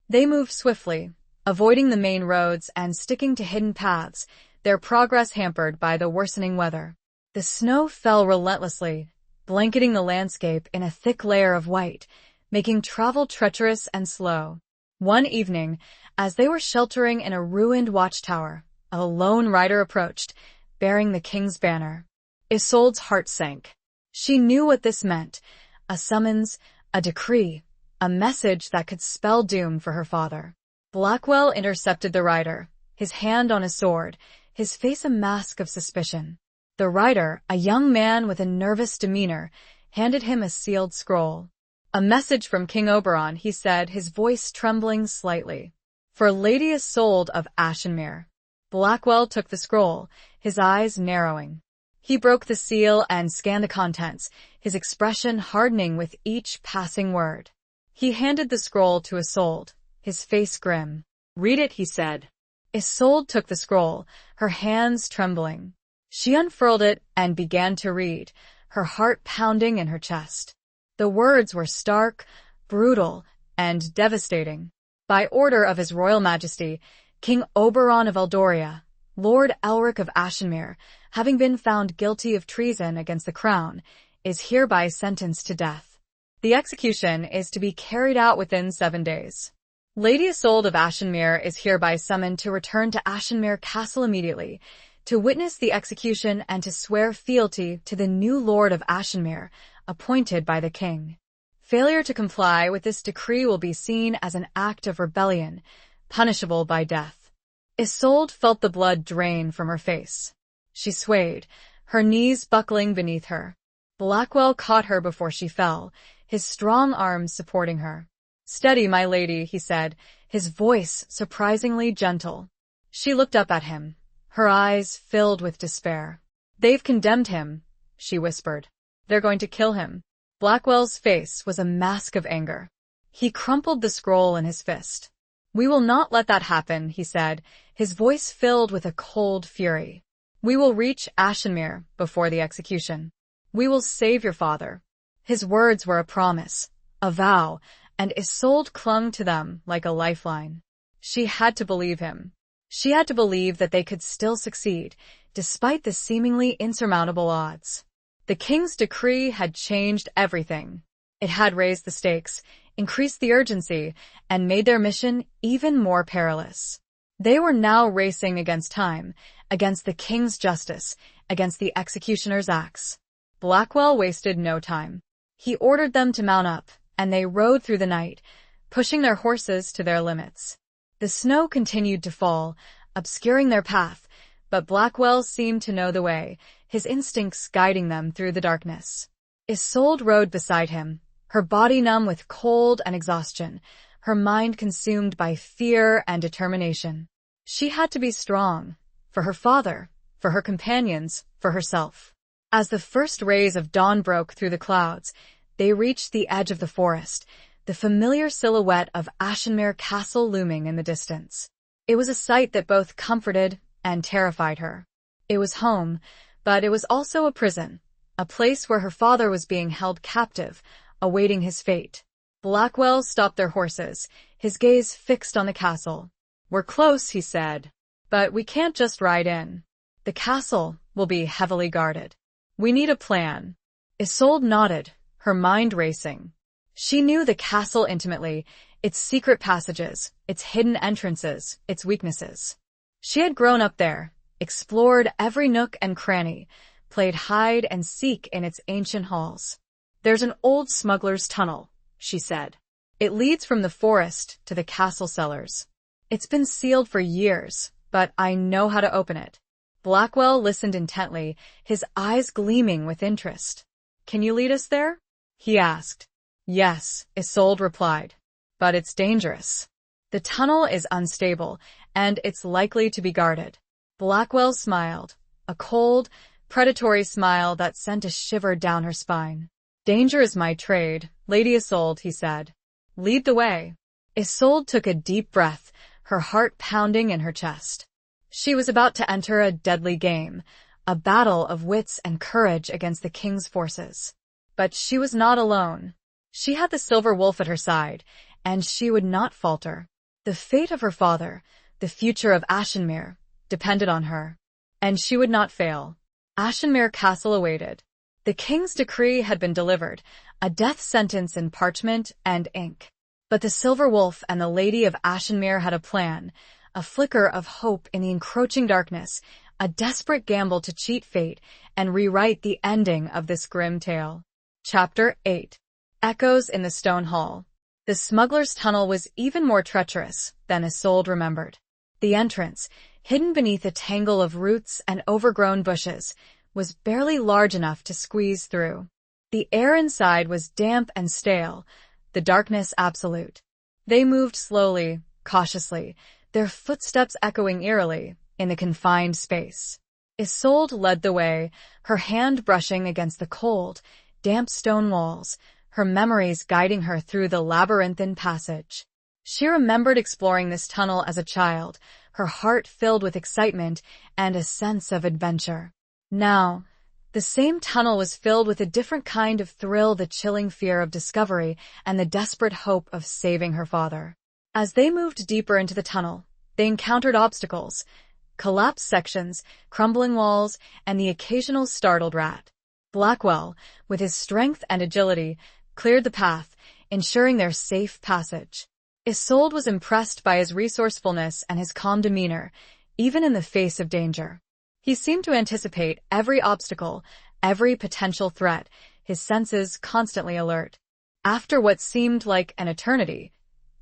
They moved swiftly, avoiding the main roads and sticking to hidden paths, their progress hampered by the worsening weather. The snow fell relentlessly, blanketing the landscape in a thick layer of white, making travel treacherous and slow. One evening, as they were sheltering in a ruined watchtower, a lone rider approached, bearing the king's banner. Isolde's heart sank. She knew what this meant, a summons, a decree, a message that could spell doom for her father. Blackwell intercepted the rider, his hand on his sword, his face a mask of suspicion. The rider, a young man with a nervous demeanor, handed him a sealed scroll. "A message from King Oberon," he said, his voice trembling slightly. "For Lady Isolde of Ashenmere." Blackwell took the scroll, his eyes narrowing. He broke the seal and scanned the contents, his expression hardening with each passing word. He handed the scroll to Isolde, his face grim. "Read it," he said. Isolde took the scroll, her hands trembling. She unfurled it and began to read, her heart pounding in her chest. The words were stark, brutal, and devastating. By order of His Royal Majesty, King Oberon of Eldoria, Lord Elric of Ashenmere, having been found guilty of treason against the crown, is hereby sentenced to death. The execution is to be carried out within 7 days. Lady Isolde of Ashenmere is hereby summoned to return to Ashenmere Castle immediately, to witness the execution and to swear fealty to the new Lord of Ashenmere, appointed by the king. Failure to comply with this decree will be seen as an act of rebellion, punishable by death. Isolde felt the blood drain from her face. She swayed, her knees buckling beneath her. Blackwell caught her before she fell, his strong arms supporting her. "Steady, my lady," he said, his voice surprisingly gentle. She looked up at him, her eyes filled with despair. "They've condemned him," she whispered. "They're going to kill him." Blackwell's face was a mask of anger. He crumpled the scroll in his fist. "We will not let that happen," he said, his voice filled with a cold fury. "We will reach Ashenmere before the execution. We will save your father." His words were a promise, a vow, and Isolde clung to them like a lifeline. She had to believe him. She had to believe that they could still succeed, despite the seemingly insurmountable odds. The king's decree had changed everything. It had raised the stakes, increased the urgency, and made their mission even more perilous. They were now racing against time, against the king's justice, against the executioner's axe. Blackwell wasted no time. He ordered them to mount up, and they rode through the night, pushing their horses to their limits. The snow continued to fall, obscuring their path, but Blackwell seemed to know the way, his instincts guiding them through the darkness. Isolde rode beside him, her body numb with cold and exhaustion, her mind consumed by fear and determination. She had to be strong, for her father, for her companions, for herself. As the first rays of dawn broke through the clouds, they reached the edge of the forest, the familiar silhouette of Ashenmere Castle looming in the distance. It was a sight that both comforted and terrified her. It was home, but it was also a prison, a place where her father was being held captive, awaiting his fate. Blackwell stopped their horses, his gaze fixed on the castle. "We're close," he said, "but we can't just ride in. The castle will be heavily guarded. We need a plan." Isolde nodded, her mind racing. She knew the castle intimately, its secret passages, its hidden entrances, its weaknesses. She had grown up there, explored every nook and cranny, played hide and seek in its ancient halls. "There's an old smuggler's tunnel," she said. "It leads from the forest to the castle cellars. It's been sealed for years, but I know how to open it." Blackwell listened intently, his eyes gleaming with interest. "Can you lead us there?" he asked. "Yes," Isolde replied, "but it's dangerous. The tunnel is unstable, and it's likely to be guarded." Blackwell smiled, a cold, predatory smile that sent a shiver down her spine. "Danger is my trade, Lady Isolde," he said. "Lead the way." Isolde took a deep breath, her heart pounding in her chest. She was about to enter a deadly game, a battle of wits and courage against the king's forces. But she was not alone. She had the Silver Wolf at her side, and she would not falter. The fate of her father, the future of Ashenmere, depended on her. And she would not fail. Ashenmere Castle awaited. The king's decree had been delivered, a death sentence in parchment and ink. But the Silver Wolf and the Lady of Ashenmere had a plan, a flicker of hope in the encroaching darkness, a desperate gamble to cheat fate and rewrite the ending of this grim tale. Chapter 8. Echoes in the Stone Hall. The smuggler's tunnel was even more treacherous than Isolde remembered. The entrance, hidden beneath a tangle of roots and overgrown bushes, was barely large enough to squeeze through. The air inside was damp and stale, the darkness absolute. They moved slowly, cautiously, their footsteps echoing eerily in the confined space. Isolde led the way, her hand brushing against the cold, damp stone walls, her memories guiding her through the labyrinthine passage. She remembered exploring this tunnel as a child, her heart filled with excitement and a sense of adventure. Now, the same tunnel was filled with a different kind of thrill, the chilling fear of discovery and the desperate hope of saving her father. As they moved deeper into the tunnel, they encountered obstacles, collapsed sections, crumbling walls, and the occasional startled rat. Blackwell, with his strength and agility, cleared the path, ensuring their safe passage. Isolde was impressed by his resourcefulness and his calm demeanor, even in the face of danger. He seemed to anticipate every obstacle, every potential threat, his senses constantly alert. After what seemed like an eternity,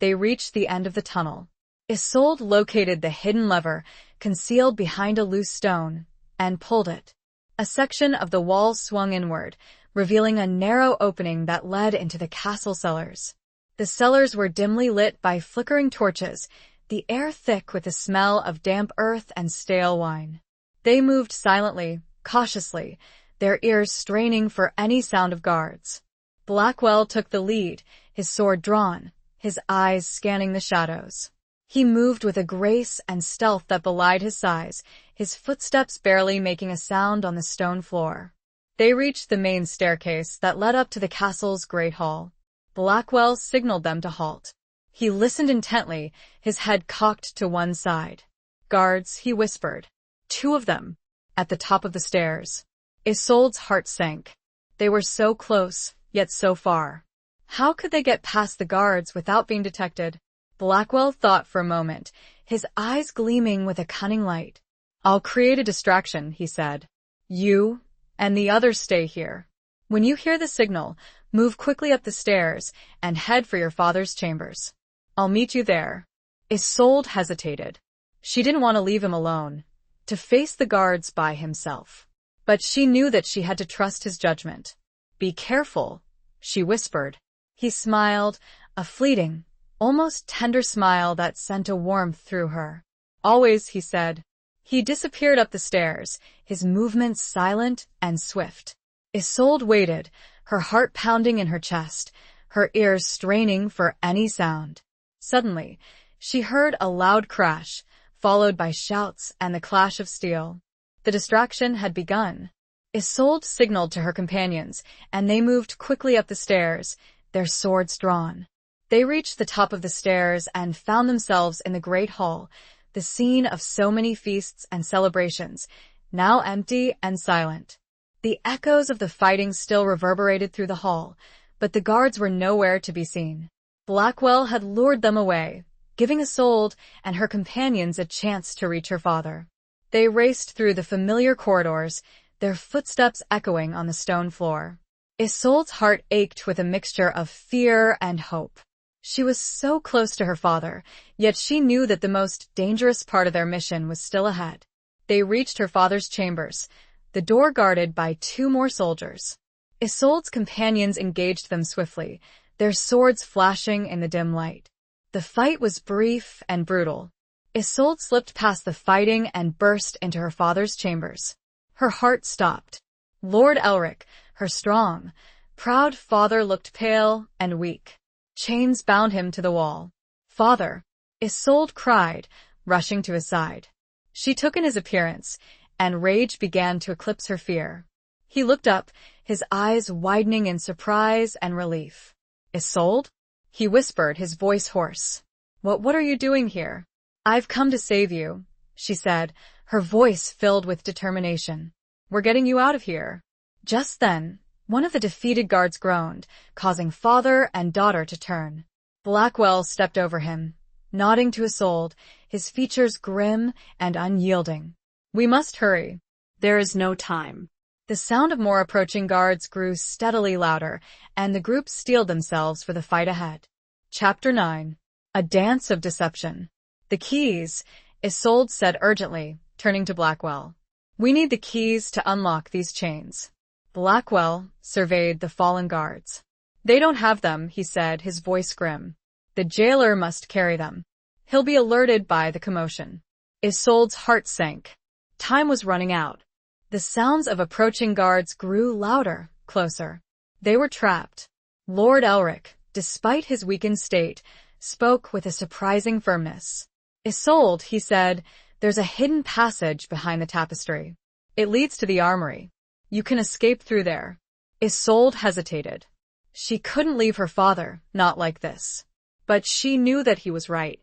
they reached the end of the tunnel. Isolde located the hidden lever, concealed behind a loose stone, and pulled it. A section of the wall swung inward, revealing a narrow opening that led into the castle cellars. The cellars were dimly lit by flickering torches, the air thick with the smell of damp earth and stale wine. They moved silently, cautiously, their ears straining for any sound of guards. Blackwell took the lead, his sword drawn, his eyes scanning the shadows. He moved with a grace and stealth that belied his size, his footsteps barely making a sound on the stone floor. They reached the main staircase that led up to the castle's great hall. Blackwell signaled them to halt. He listened intently, his head cocked to one side. "Guards," he whispered. "2 of them, at the top of the stairs." Isolde's heart sank. They were so close, yet so far. How could they get past the guards without being detected? Blackwell thought for a moment, his eyes gleaming with a cunning light. "I'll create a distraction," he said. "You and the others stay here. When you hear the signal, move quickly up the stairs and head for your father's chambers. I'll meet you there." Isolde hesitated. She didn't want to leave him alone, to face the guards by himself. But she knew that she had to trust his judgment. "Be careful," she whispered. He smiled, a fleeting, almost tender smile that sent a warmth through her. "Always," he said. He disappeared up the stairs, his movements silent and swift. Isolde waited, her heart pounding in her chest, her ears straining for any sound. Suddenly, she heard a loud crash, followed by shouts and the clash of steel. The distraction had begun. Isolde signaled to her companions, and they moved quickly up the stairs, their swords drawn. They reached the top of the stairs and found themselves in the great hall, the scene of so many feasts and celebrations, now empty and silent. The echoes of the fighting still reverberated through the hall, but the guards were nowhere to be seen. Blackwell had lured them away, giving Isolde and her companions a chance to reach her father. They raced through the familiar corridors, their footsteps echoing on the stone floor. Isolde's heart ached with a mixture of fear and hope. She was so close to her father, yet she knew that the most dangerous part of their mission was still ahead. They reached her father's chambers, the door guarded by 2 more soldiers. Isolde's companions engaged them swiftly, their swords flashing in the dim light. The fight was brief and brutal. Isolde slipped past the fighting and burst into her father's chambers. Her heart stopped. Lord Elric, her strong, proud father, looked pale and weak. Chains bound him to the wall. "Father!" Isolde cried, rushing to his side. She took in his appearance, and rage began to eclipse her fear. He looked up, his eyes widening in surprise and relief. "Isolde?" he whispered, his voice hoarse. What are you doing here?" "I've come to save you," she said, her voice filled with determination. "We're getting you out of here." Just then, one of the defeated guards groaned, causing father and daughter to turn. Blackwell stepped over him, nodding to Isolde, his features grim and unyielding. "We must hurry. There is no time." The sound of more approaching guards grew steadily louder, and the group steeled themselves for the fight ahead. Chapter 9. A Dance of Deception. "The keys," Isolde said urgently, turning to Blackwell. "We need the keys to unlock these chains." Blackwell surveyed the fallen guards. They don't have them, he said, his voice grim. The jailer must carry them. He'll be alerted by the commotion. Isolde's heart sank. Time was running out. The sounds of approaching guards grew louder, closer. They were trapped. Lord Elric, despite his weakened state, spoke with a surprising firmness. Isolde, he said, there's a hidden passage behind the tapestry. It leads to the armory. You can escape through there. Isolde hesitated. She couldn't leave her father, not like this. But she knew that he was right.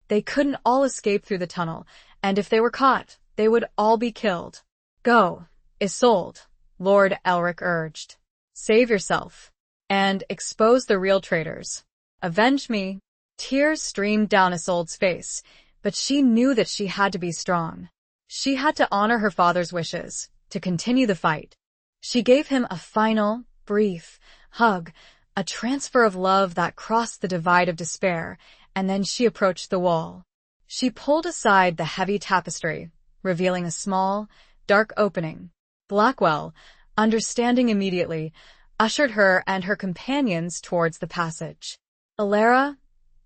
They couldn't all escape through the tunnel, and if they were caught, they would all be killed. Go, Isolde, Lord Elric urged. Save yourself. And expose the real traitors. Avenge me. Tears streamed down Isolde's face, but she knew that she had to be strong. She had to honor her father's wishes, to continue the fight. She gave him a final, brief hug, a transfer of love that crossed the divide of despair, and then she approached the wall. She pulled aside the heavy tapestry, revealing a small, dark opening. Blackwell, understanding immediately, ushered her and her companions towards the passage. Alara,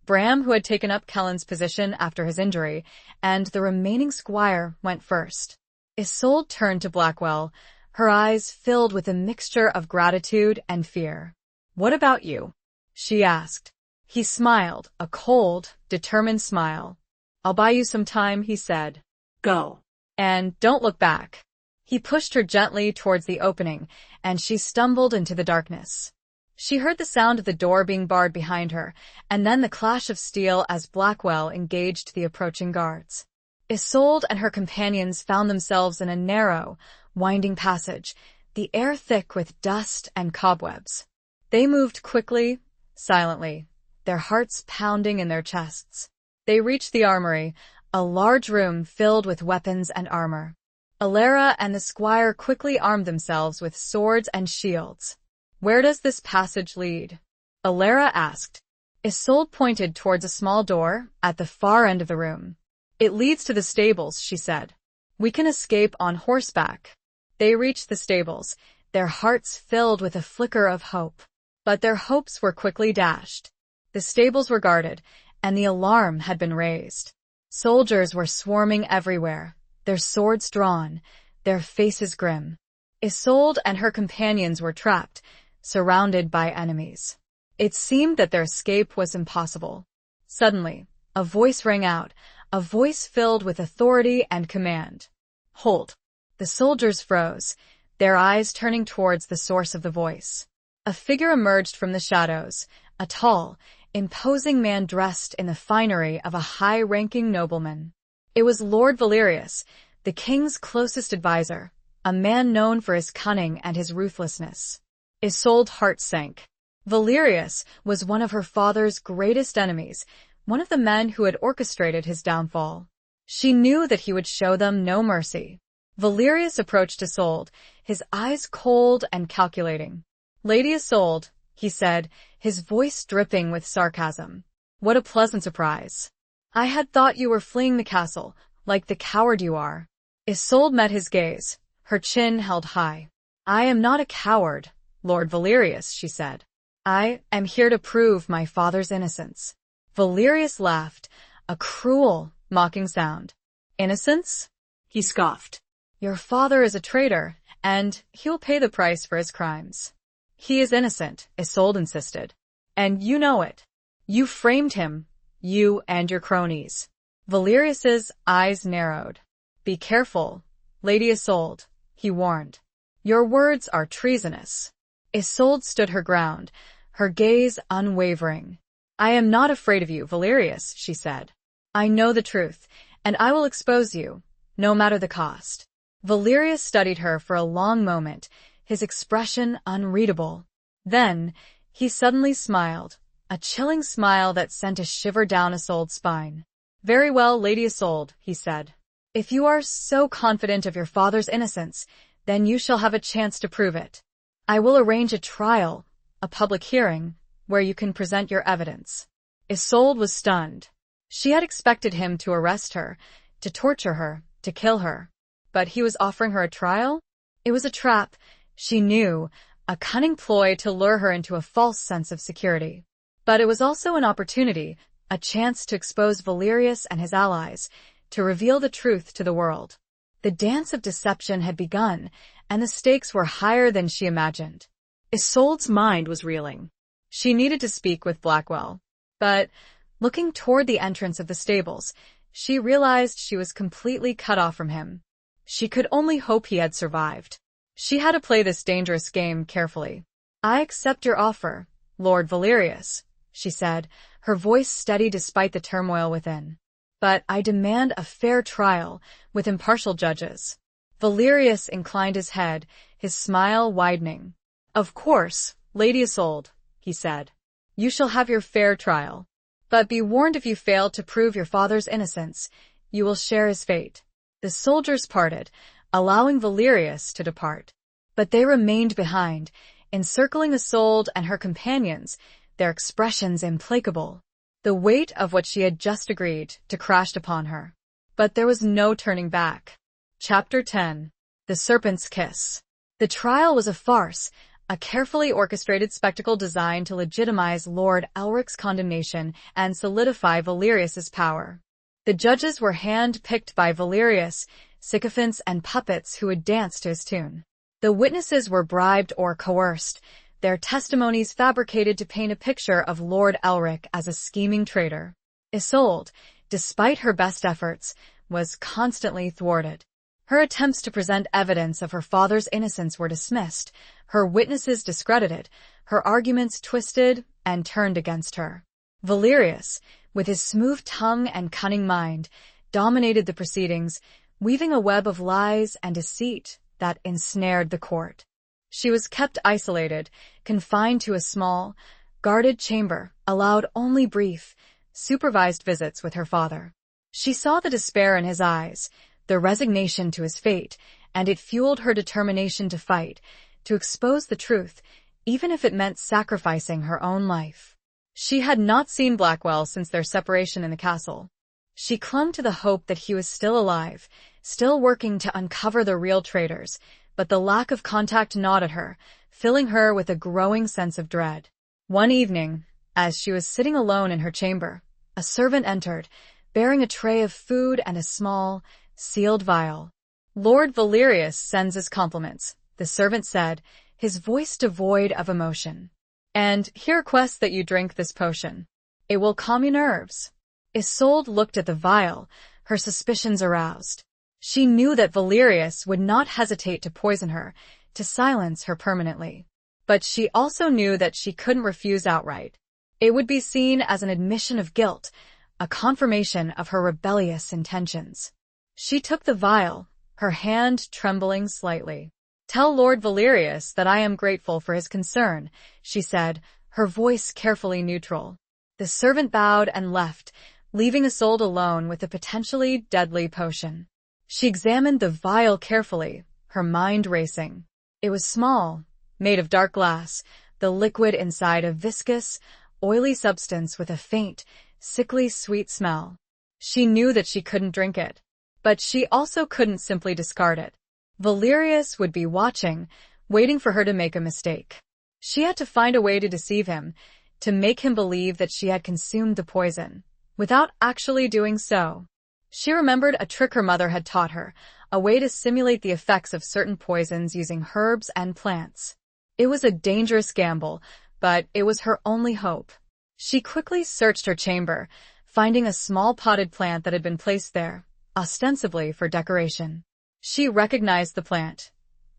Bram, who had taken up Kellen's position after his injury, and the remaining squire went first. Isolde turned to Blackwell, her eyes filled with a mixture of gratitude and fear. What about you? She asked. He smiled, a cold, determined smile. I'll buy you some time, he said. Go. And don't look back. He pushed her gently towards the opening, and she stumbled into the darkness. She heard the sound of the door being barred behind her, and then the clash of steel as Blackwell engaged the approaching guards. Isolde and her companions found themselves in a narrow, winding passage, the air thick with dust and cobwebs. They moved quickly, silently, their hearts pounding in their chests. They reached the armory, a large room filled with weapons and armor. Alara and the squire quickly armed themselves with swords and shields. Where does this passage lead? Alara asked. Isolde pointed towards a small door at the far end of the room. It leads to the stables, she said. We can escape on horseback. They reached the stables, their hearts filled with a flicker of hope. But their hopes were quickly dashed. The stables were guarded, and the alarm had been raised. Soldiers were swarming everywhere, their swords drawn, their faces grim. Isolde and her companions were trapped, surrounded by enemies. It seemed that their escape was impossible. Suddenly, a voice rang out, a voice filled with authority and command. Halt! The soldiers froze, their eyes turning towards the source of the voice. A figure emerged from the shadows, a tall, imposing man dressed in the finery of a high-ranking nobleman. It was Lord Valerius, the king's closest advisor, a man known for his cunning and his ruthlessness. Isolde's heart sank. Valerius was one of her father's greatest enemies, one of the men who had orchestrated his downfall. She knew that he would show them no mercy. Valerius approached Isolde, his eyes cold and calculating. Lady Isolde, he said, his voice dripping with sarcasm. What a pleasant surprise. I had thought you were fleeing the castle, like the coward you are. Isolde met his gaze, her chin held high. I am not a coward, Lord Valerius, she said. I am here to prove my father's innocence. Valerius laughed, a cruel, mocking sound. Innocence? He scoffed. Your father is a traitor, and he'll pay the price for his crimes. He is innocent, Isolde insisted. And you know it. You framed him, you and your cronies. Valerius's eyes narrowed. Be careful, Lady Isolde, he warned. Your words are treasonous. Isolde stood her ground, her gaze unwavering. I am not afraid of you, Valerius, she said. I know the truth, and I will expose you, no matter the cost. Valerius studied her for a long moment, his expression unreadable. Then, he suddenly smiled, a chilling smile that sent a shiver down Isolde's spine. Very well, Lady Isolde, he said. If you are so confident of your father's innocence, then you shall have a chance to prove it. I will arrange a trial, a public hearing, where you can present your evidence. Isolde was stunned. She had expected him to arrest her, to torture her, to kill her. But he was offering her a trial? It was a trap. She knew, a cunning ploy to lure her into a false sense of security. But it was also an opportunity, a chance to expose Valerius and his allies, to reveal the truth to the world. The dance of deception had begun, and the stakes were higher than she imagined. Isolde's mind was reeling. She needed to speak with Blackwell. But, looking toward the entrance of the stables, she realized she was completely cut off from him. She could only hope he had survived. She had to play this dangerous game carefully. "I accept your offer, Lord Valerius," she said, her voice steady despite the turmoil within. "But I demand a fair trial, with impartial judges." Valerius inclined his head, his smile widening. "Of course, Lady Isolde," he said. "You shall have your fair trial. But be warned, if you fail to prove your father's innocence, you will share his fate." The soldiers parted, allowing Valerius to depart. But they remained behind, encircling Isolde and her companions, their expressions implacable. The weight of what she had just agreed to crashed upon her. But there was no turning back. Chapter 10. The Serpent's Kiss. The trial was a farce, a carefully orchestrated spectacle designed to legitimize Lord Elric's condemnation and solidify Valerius's power. The judges were hand-picked by Valerius, sycophants and puppets who would dance to his tune. The witnesses were bribed or coerced, their testimonies fabricated to paint a picture of Lord Elric as a scheming traitor. Isolde, despite her best efforts, was constantly thwarted. Her attempts to present evidence of her father's innocence were dismissed, her witnesses discredited, her arguments twisted and turned against her. Valerius, with his smooth tongue and cunning mind, dominated the proceedings, weaving a web of lies and deceit that ensnared the court. She was kept isolated, confined to a small, guarded chamber, allowed only brief, supervised visits with her father. She saw the despair in his eyes, the resignation to his fate, and it fueled her determination to fight, to expose the truth, even if it meant sacrificing her own life. She had not seen Blackwell since their separation in the castle. She clung to the hope that he was still alive, still working to uncover the real traitors, but the lack of contact gnawed at her, filling her with a growing sense of dread. One evening, as she was sitting alone in her chamber, a servant entered, bearing a tray of food and a small, sealed vial. "Lord Valerius sends his compliments," the servant said, his voice devoid of emotion. "And he requests that you drink this potion. It will calm your nerves." Isolde looked at the vial, her suspicions aroused. She knew that Valerius would not hesitate to poison her, to silence her permanently. But she also knew that she couldn't refuse outright. It would be seen as an admission of guilt, a confirmation of her rebellious intentions. She took the vial, her hand trembling slightly. "Tell Lord Valerius that I am grateful for his concern," she said, her voice carefully neutral. The servant bowed and left, leaving Isolde alone with the potentially deadly potion. She examined the vial carefully, her mind racing. It was small, made of dark glass, the liquid inside a viscous, oily substance with a faint, sickly sweet smell. She knew that she couldn't drink it, but she also couldn't simply discard it. Valerius would be watching, waiting for her to make a mistake. She had to find a way to deceive him, to make him believe that she had consumed the poison, without actually doing so. She remembered a trick her mother had taught her, a way to simulate the effects of certain poisons using herbs and plants. It was a dangerous gamble, but it was her only hope. She quickly searched her chamber, finding a small potted plant that had been placed there, ostensibly for decoration. She recognized the plant.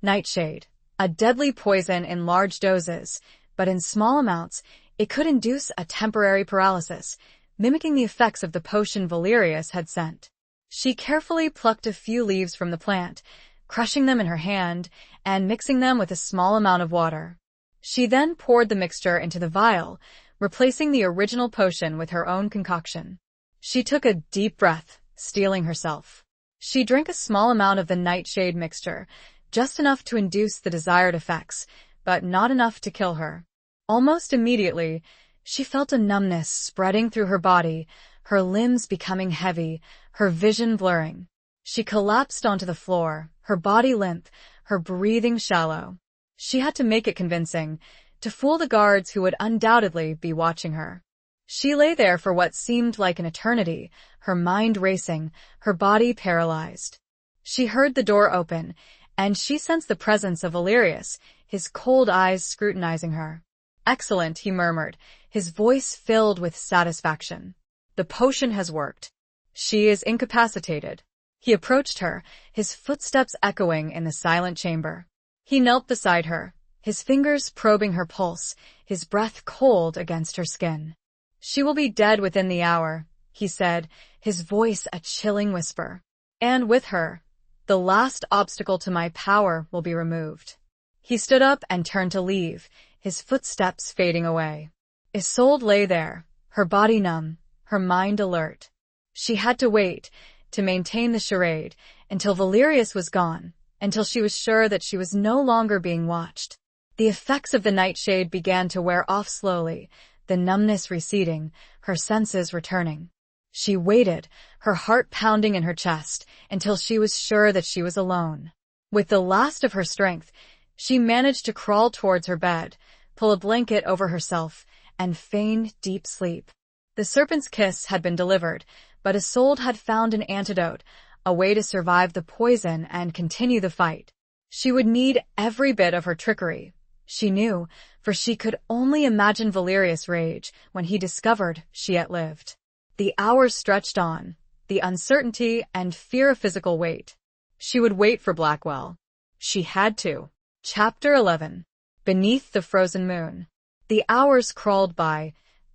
Nightshade, a deadly poison in large doses, but in small amounts, it could induce a temporary paralysis, mimicking the effects of the potion Valerius had sent. She carefully plucked a few leaves from the plant, crushing them in her hand and mixing them with a small amount of water. She then poured the mixture into the vial, replacing the original potion with her own concoction. She took a deep breath, steeling herself. She drank a small amount of the nightshade mixture, just enough to induce the desired effects, but not enough to kill her. Almost immediately, she felt a numbness spreading through her body, her limbs becoming heavy, her vision blurring. She collapsed onto the floor, her body limp, her breathing shallow. She had to make it convincing, to fool the guards who would undoubtedly be watching her. She lay there for what seemed like an eternity, her mind racing, her body paralyzed. She heard the door open, and she sensed the presence of Valerius, his cold eyes scrutinizing her. "Excellent," he murmured, his voice filled with satisfaction. "The potion has worked. She is incapacitated." He approached her, his footsteps echoing in the silent chamber. He knelt beside her, his fingers probing her pulse, his breath cold against her skin. "She will be dead within the hour," he said, his voice a chilling whisper. "And with her, the last obstacle to my power will be removed." He stood up and turned to leave, his footsteps fading away. Isolde lay there, her body numb, her mind alert. She had to wait, to maintain the charade, until Valerius was gone, until she was sure that she was no longer being watched. The effects of the nightshade began to wear off slowly, the numbness receding, her senses returning. She waited, her heart pounding in her chest, until she was sure that she was alone. With the last of her strength, she managed to crawl towards her bed, pull a blanket over herself, and feign deep sleep. The serpent's kiss had been delivered, but Isolde had found an antidote, a way to survive the poison and continue the fight. She would need every bit of her trickery. She knew, for she could only imagine Valerius' rage when he discovered she yet lived. The hours stretched on, the uncertainty and fear of physical weight. She would wait for Blackwell. She had to. Chapter 11. Beneath the Frozen Moon. The hours crawled by,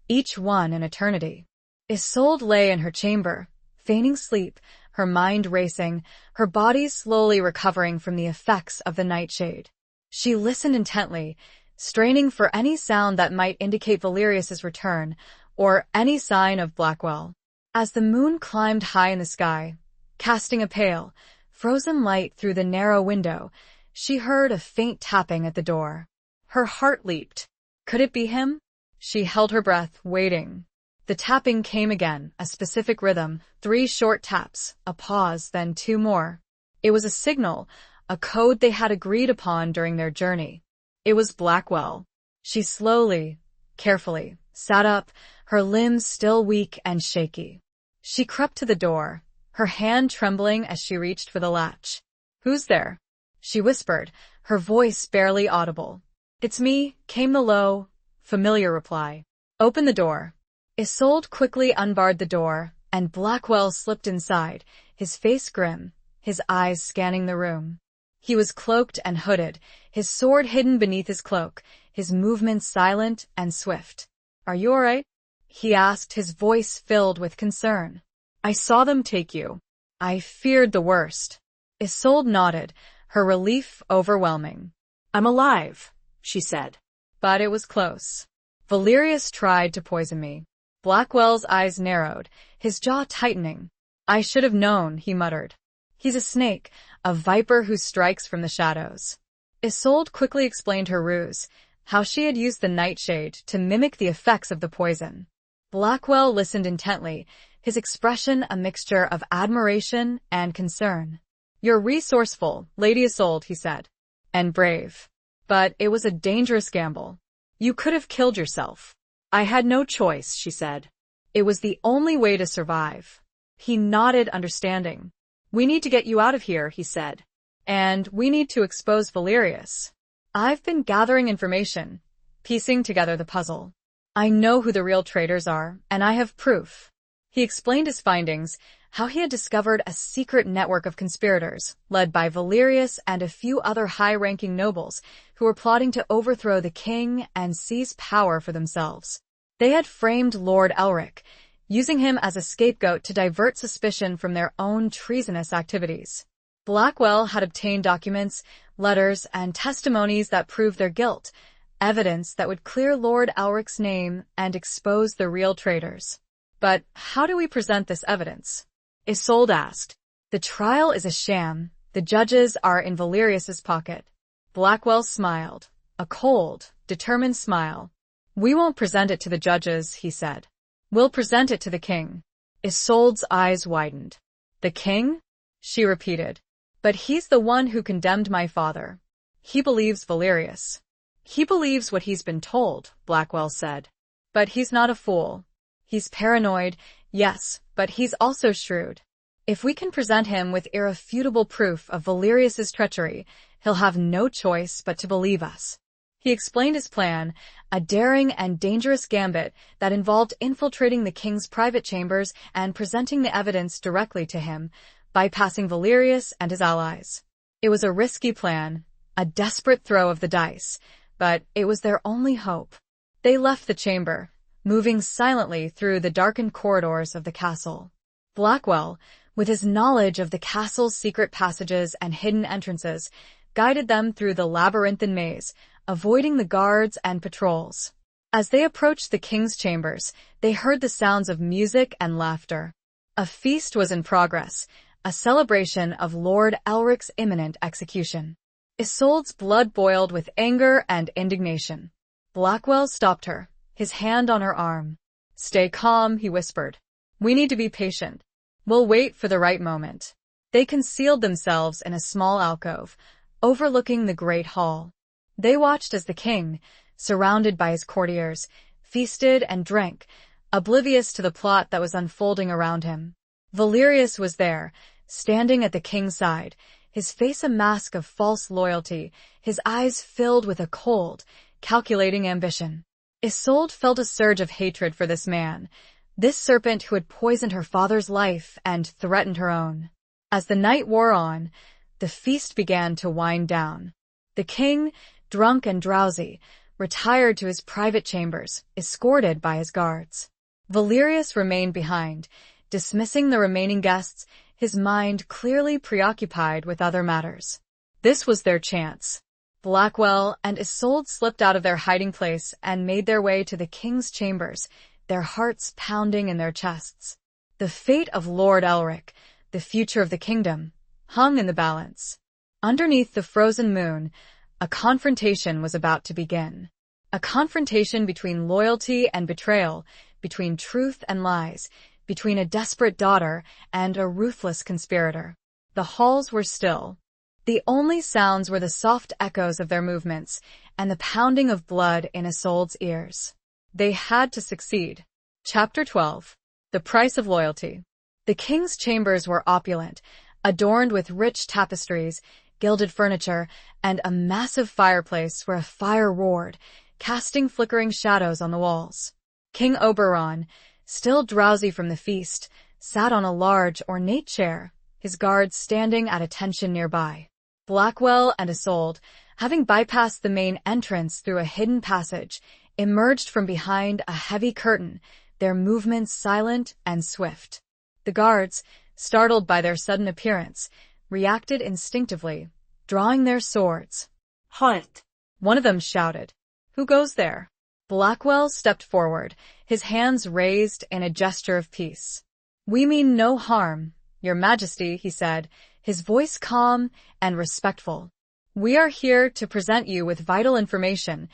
each one an eternity. Isolde lay in her chamber, feigning sleep, her mind racing, her body slowly recovering from the effects of the nightshade. She listened intently, straining for any sound that might indicate Valerius's return, or any sign of Blackwell. As the moon climbed high in the sky, casting a pale, frozen light through the narrow window, she heard a faint tapping at the door. Her heart leaped. Could it be him? She held her breath, waiting. The tapping came again, a specific rhythm, 3 short taps, a pause, then 2 more. It was a signal, a code they had agreed upon during their journey. It was Blackwell. She slowly, carefully, sat up, her limbs still weak and shaky. She crept to the door, her hand trembling as she reached for the latch. "Who's there?" she whispered, her voice barely audible. "It's me," came the low, familiar reply. "Open the door." Isolde quickly unbarred the door, and Blackwell slipped inside, his face grim, his eyes scanning the room. He was cloaked and hooded, his sword hidden beneath his cloak, his movements silent and swift. "Are you all right?" he asked, his voice filled with concern. "I saw them take you. I feared the worst." Isolde nodded, her relief overwhelming. "I'm alive," she said. "But it was close. Valerius tried to poison me." Blackwell's eyes narrowed, his jaw tightening. "I should have known," he muttered. "He's a snake, a viper who strikes from the shadows." Isolde quickly explained her ruse, how she had used the nightshade to mimic the effects of the poison. Blackwell listened intently, his expression a mixture of admiration and concern. "You're resourceful, Lady Isolde," he said, "and brave. But it was a dangerous gamble. You could have killed yourself." "I had no choice," she said. "It was the only way to survive." He nodded, understanding. "We need to get you out of here," he said. "And we need to expose Valerius. I've been gathering information, piecing together the puzzle. I know who the real traitors are, and I have proof." He explained his findings, how he had discovered a secret network of conspirators, led by Valerius and a few other high-ranking nobles, who were plotting to overthrow the king and seize power for themselves. They had framed Lord Elric, using him as a scapegoat to divert suspicion from their own treasonous activities. Blackwell had obtained documents, letters, and testimonies that proved their guilt, evidence that would clear Lord Elric's name and expose the real traitors. "But how do we present this evidence?" Isolde asked. "The trial is a sham. The judges are in Valerius's pocket." Blackwell smiled, a cold, determined smile. "We won't present it to the judges," he said. "We'll present it to the king." Isolde's eyes widened. "The king?" she repeated. "But he's the one who condemned my father. He believes Valerius. He believes what he's been told, Blackwell said. But he's not a fool. He's paranoid, yes, but he's also shrewd. If we can present him with irrefutable proof of Valerius's treachery, he'll have no choice but to believe us. He explained his plan, a daring and dangerous gambit that involved infiltrating the king's private chambers and presenting the evidence directly to him, bypassing Valerius and his allies. It was a risky plan, a desperate throw of the dice, but it was their only hope. They left the chamber, moving silently through the darkened corridors of the castle. Blackwell, with his knowledge of the castle's secret passages and hidden entrances, guided them through the labyrinthine maze, avoiding the guards and patrols. As they approached the king's chambers, they heard the sounds of music and laughter. A feast was in progress, a celebration of Lord Elric's imminent execution. Isolde's blood boiled with anger and indignation. Blackwell stopped her, his hand on her arm. "Stay calm," he whispered. "We need to be patient. We'll wait for the right moment." They concealed themselves in a small alcove, overlooking the great hall. They watched as the king, surrounded by his courtiers, feasted and drank, oblivious to the plot that was unfolding around him. Valerius was there, standing at the king's side, his face a mask of false loyalty, his eyes filled with a cold, calculating ambition. Isolde felt a surge of hatred for this man, this serpent who had poisoned her father's life and threatened her own. As the night wore on, the feast began to wind down. The king, drunk and drowsy, retired to his private chambers, escorted by his guards. Valerius remained behind, dismissing the remaining guests, his mind clearly preoccupied with other matters. This was their chance. Blackwell and Isolde slipped out of their hiding place and made their way to the king's chambers, their hearts pounding in their chests. The fate of Lord Elric, the future of the kingdom, hung in the balance. Underneath the frozen moon, a confrontation was about to begin. A confrontation between loyalty and betrayal, between truth and lies, between a desperate daughter and a ruthless conspirator. The halls were still. The only sounds were the soft echoes of their movements and the pounding of blood in Isolde's ears. They had to succeed. Chapter 12. The Price of Loyalty. The king's chambers were opulent, adorned with rich tapestries, gilded furniture, and a massive fireplace where a fire roared, casting flickering shadows on the walls. King Oberon, still drowsy from the feast, sat on a large, ornate chair, his guards standing at attention nearby. Blackwell and Isolde, having bypassed the main entrance through a hidden passage, emerged from behind a heavy curtain, their movements silent and swift. The guards, startled by their sudden appearance, reacted instinctively, drawing their swords. "Halt!" One of them shouted. "Who goes there?" Blackwell stepped forward, his hands raised in a gesture of peace. "We mean no harm, Your Majesty," he said, his voice calm and respectful. "We are here to present you with vital information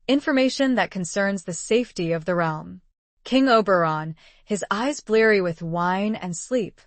that concerns the safety of the realm." King Oberon, his eyes bleary with wine and sleep,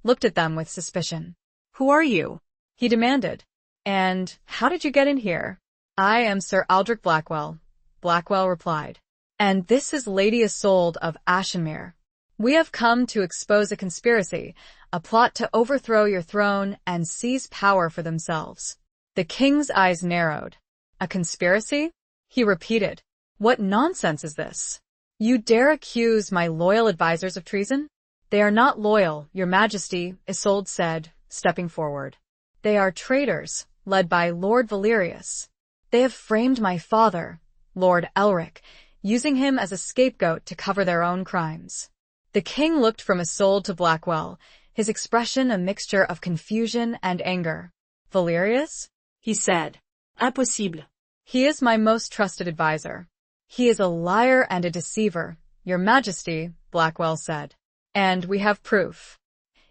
looked at them with suspicion. "Who are you?" he demanded. "And how did you get in here?" "I am Sir Aldrich Blackwell," Blackwell replied. "And this is Lady Isolde of Ashenmere. We have come to expose a conspiracy, a plot to overthrow your throne and seize power for themselves." The king's eyes narrowed. "A conspiracy?" he repeated. "What nonsense is this? You dare accuse my loyal advisors of treason?" "They are not loyal, Your Majesty," Isolde said, stepping forward. "They are traitors, led by Lord Valerius. They have framed my father, Lord Elric, using him as a scapegoat to cover their own crimes." The king looked from Isolde to Blackwell, his expression a mixture of confusion and anger. "Valerius?" he said. "Impossible." "He is my most trusted advisor." "He is a liar and a deceiver, Your Majesty," Blackwell said. "And we have proof."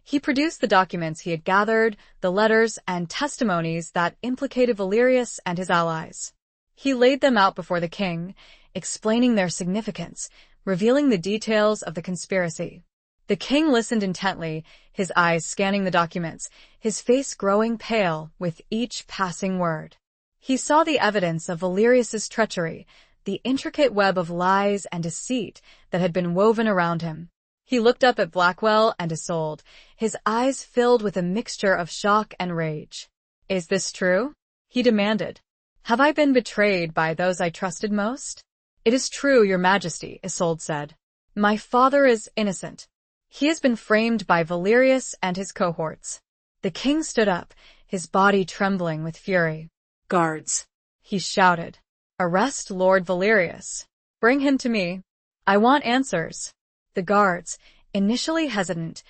He produced the documents he had gathered, the letters and testimonies that implicated Valerius and his allies. He laid them out before the king, explaining their significance, revealing the details of the conspiracy. The king listened intently, his eyes scanning the documents, his face growing pale with each passing word. He saw the evidence of Valerius's treachery, the intricate web of lies and deceit that had been woven around him. He looked up at Blackwell and Isolde, his eyes filled with a mixture of shock and rage. "Is this true?" he demanded. "Have I been betrayed by those I trusted most?" "It is true, Your Majesty," Isolde said. "My father is innocent. He has been framed by Valerius and his cohorts." The king stood up, his body trembling with fury. "Guards," he shouted. "Arrest Lord Valerius. Bring him to me. I want answers." The guards, initially hesitant,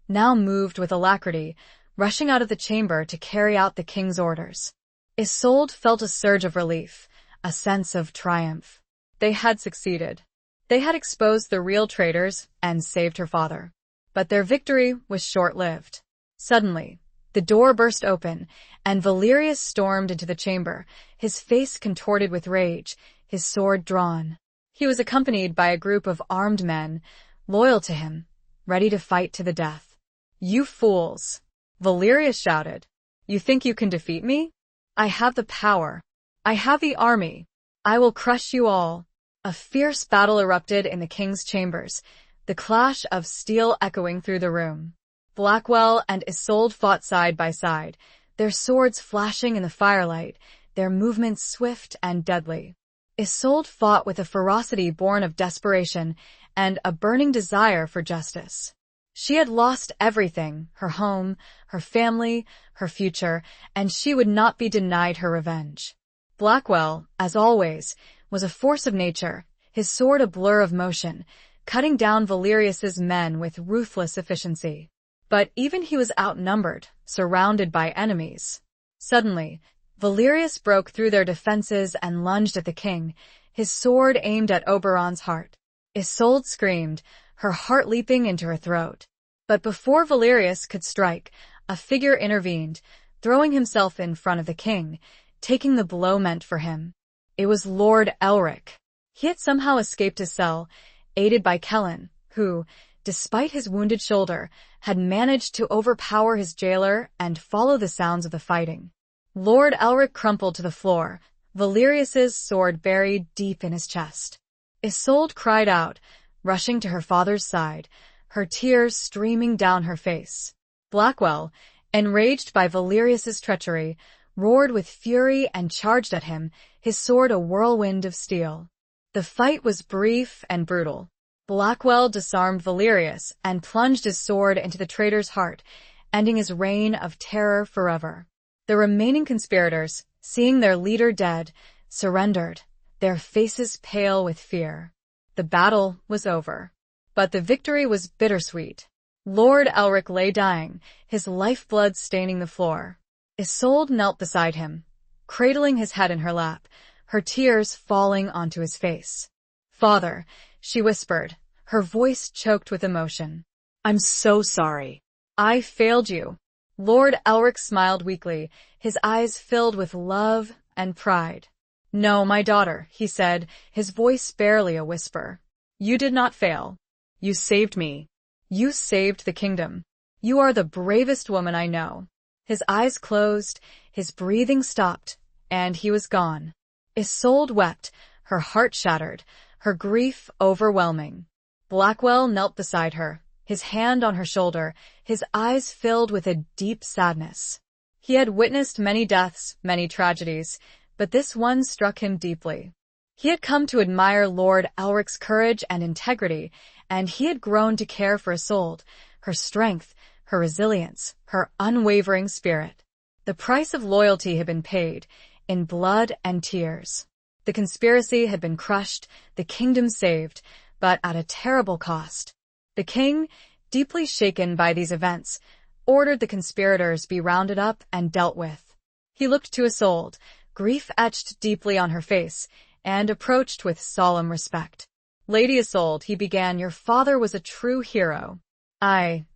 now moved with alacrity, rushing out of the chamber to carry out the king's orders. Isolde felt a surge of relief, a sense of triumph. They had succeeded. They had exposed the real traitors and saved her father. But their victory was short-lived. Suddenly, the door burst open, and Valerius stormed into the chamber, his face contorted with rage, his sword drawn. He was accompanied by a group of armed men, loyal to him, ready to fight to the death. "You fools!" Valerius shouted. "You think you can defeat me? I have the power. I have the army. I will crush you all." A fierce battle erupted in the king's chambers, the clash of steel echoing through the room. Blackwell and Isolde fought side by side, their swords flashing in the firelight, their movements swift and deadly. Isolde fought with a ferocity born of desperation and a burning desire for justice. She had lost everything, her home, her family, her future, and she would not be denied her revenge. Blackwell, as always, was a force of nature, his sword a blur of motion, cutting down Valerius's men with ruthless efficiency. But even he was outnumbered, surrounded by enemies. Suddenly, Valerius broke through their defenses and lunged at the king, his sword aimed at Oberon's heart. Isolde screamed, her heart leaping into her throat. But before Valerius could strike, a figure intervened, throwing himself in front of the king, taking the blow meant for him. It was Lord Elric. He had somehow escaped his cell, aided by Kellen, who, despite his wounded shoulder, had managed to overpower his jailer and follow the sounds of the fighting. Lord Elric crumpled to the floor, Valerius's sword buried deep in his chest. Isolde cried out, rushing to her father's side, her tears streaming down her face. Blackwell, enraged by Valerius's treachery, roared with fury and charged at him, his sword a whirlwind of steel. The fight was brief and brutal. Blackwell disarmed Valerius and plunged his sword into the traitor's heart, ending his reign of terror forever. The remaining conspirators, seeing their leader dead, surrendered, their faces pale with fear. The battle was over. But the victory was bittersweet. Lord Elric lay dying, his lifeblood staining the floor. Isolde knelt beside him, cradling his head in her lap, her tears falling onto his face. "Father," she whispered, her voice choked with emotion. "I'm so sorry. "I failed you." Lord Elric smiled weakly, his eyes filled with love and pride. "No, my daughter," he said, his voice barely a whisper. "You did not fail. You saved me. You saved the kingdom. You are the bravest woman I know." His eyes closed, his breathing stopped, and he was gone. Isolde wept, her heart shattered, her grief overwhelming. Blackwell knelt beside her, his hand on her shoulder, his eyes filled with a deep sadness. He had witnessed many deaths, many tragedies, but this one struck him deeply. He had come to admire Lord Elric's courage and integrity, and he had grown to care for Isolde, her strength, her resilience, her unwavering spirit. The price of loyalty had been paid, in blood and tears. The conspiracy had been crushed, the kingdom saved, but at a terrible cost. The king, deeply shaken by these events, ordered the conspirators be rounded up and dealt with. He looked to Isolde, grief etched deeply on her face, and approached with solemn respect. "Lady Isolde," he began, "your father was a true hero."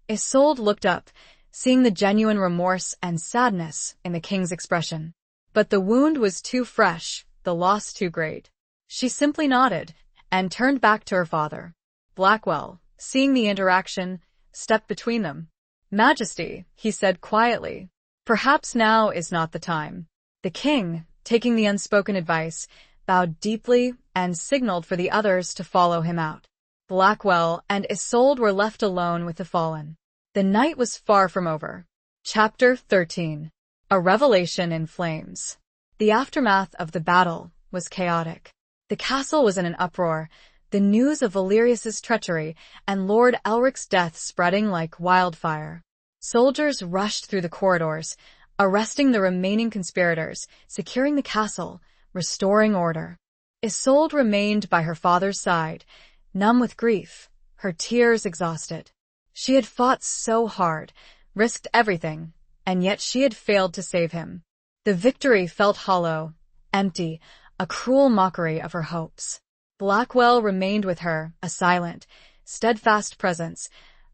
Isolde looked up, seeing the genuine remorse and sadness in the king's expression. But the wound was too fresh, the loss too great. She simply nodded and turned back to her father. Blackwell, seeing the interaction, stepped between them. "Majesty," he said quietly, "perhaps now is not the time." The king, taking the unspoken advice, bowed deeply and signaled for the others to follow him out. Blackwell and Isolde were left alone with the fallen. The night was far from over. Chapter 13. A Revelation in Flames. The aftermath of the battle was chaotic. The castle was in an uproar, the news of Valerius's treachery and Lord Elric's death spreading like wildfire. Soldiers rushed through the corridors, arresting the remaining conspirators, securing the castle, restoring order. Isolde remained by her father's side, numb with grief, her tears exhausted. She had fought so hard, risked everything, and yet she had failed to save him. The victory felt hollow, empty, a cruel mockery of her hopes. Blackwell remained with her, a silent, steadfast presence,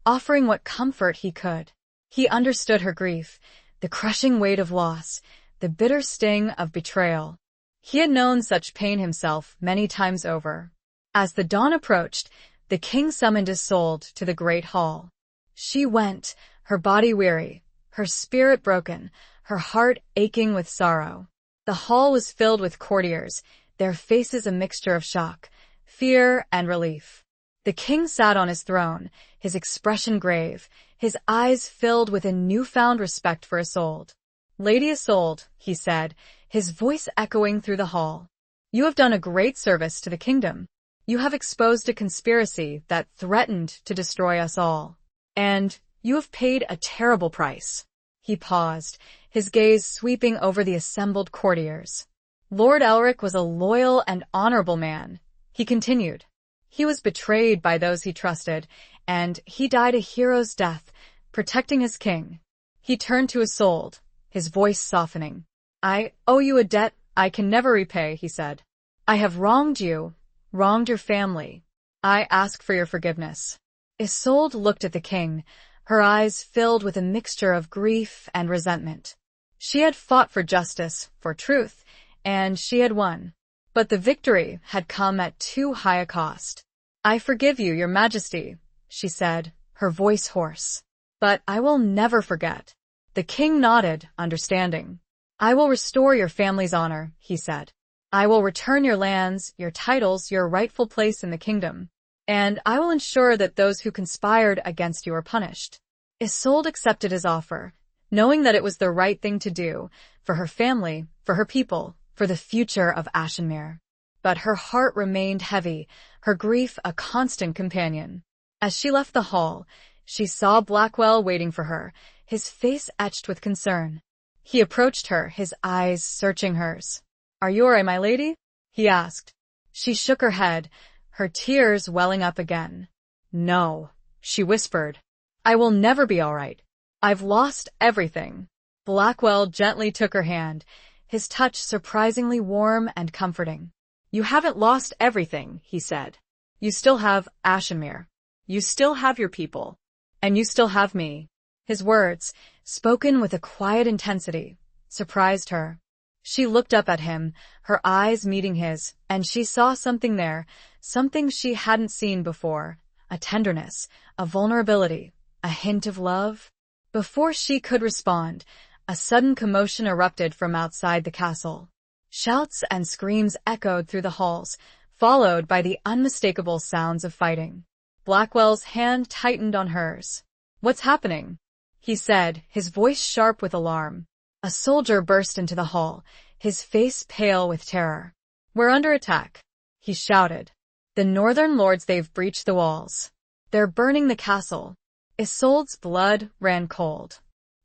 offering what comfort he could. He understood her grief, the crushing weight of loss, the bitter sting of betrayal. He had known such pain himself many times over. As the dawn approached, the king summoned Isolde to the great hall. She went, her body weary, her spirit broken, her heart aching with sorrow. The hall was filled with courtiers, their faces a mixture of shock, fear, and relief. The king sat on his throne, his expression grave, his eyes filled with a newfound respect for Isolde. "Lady Isolde," he said, his voice echoing through the hall, "you have done a great service to the kingdom. You have exposed a conspiracy that threatened to destroy us all. And you have paid a terrible price." He paused, his gaze sweeping over the assembled courtiers. "Lord Elric was a loyal and honorable man," he continued. "He was betrayed by those he trusted, and he died a hero's death, protecting his king." He turned to Isolde, his voice softening. "I owe you a debt I can never repay," he said. "I have wronged you, wronged your family. I ask for your forgiveness." Isolde looked at the king, her eyes filled with a mixture of grief and resentment. She had fought for justice, for truth, and she had won. But the victory had come at too high a cost. "I forgive you, your majesty," she said, her voice hoarse. "But I will never forget." The king nodded, understanding. "I will restore your family's honor," he said. "I will return your lands, your titles, your rightful place in the kingdom. And I will ensure that those who conspired against you are punished." Isolde accepted his offer, knowing that it was the right thing to do, for her family, for her people, for the future of Ashenmere. But her heart remained heavy, her grief a constant companion. As she left the hall, she saw Blackwell waiting for her, his face etched with concern. He approached her, his eyes searching hers. "Are you all right, my lady?" he asked. She shook her head, her tears welling up again. "No," she whispered. "I will never be all right. I've lost everything." Blackwell gently took her hand, his touch surprisingly warm and comforting. "You haven't lost everything," he said. "You still have Ashenmere. You still have your people. And you still have me." His words, spoken with a quiet intensity, surprised her. She looked up at him, her eyes meeting his, and she saw something there, something she hadn't seen before, a tenderness, a vulnerability, a hint of love. Before she could respond, a sudden commotion erupted from outside the castle. Shouts and screams echoed through the halls, followed by the unmistakable sounds of fighting. Blackwell's hand tightened on hers. "What's happening?" he said, his voice sharp with alarm. A soldier burst into the hall, his face pale with terror. "We're under attack," he shouted. "The northern lords, they've breached the walls. They're burning the castle." Isolde's blood ran cold.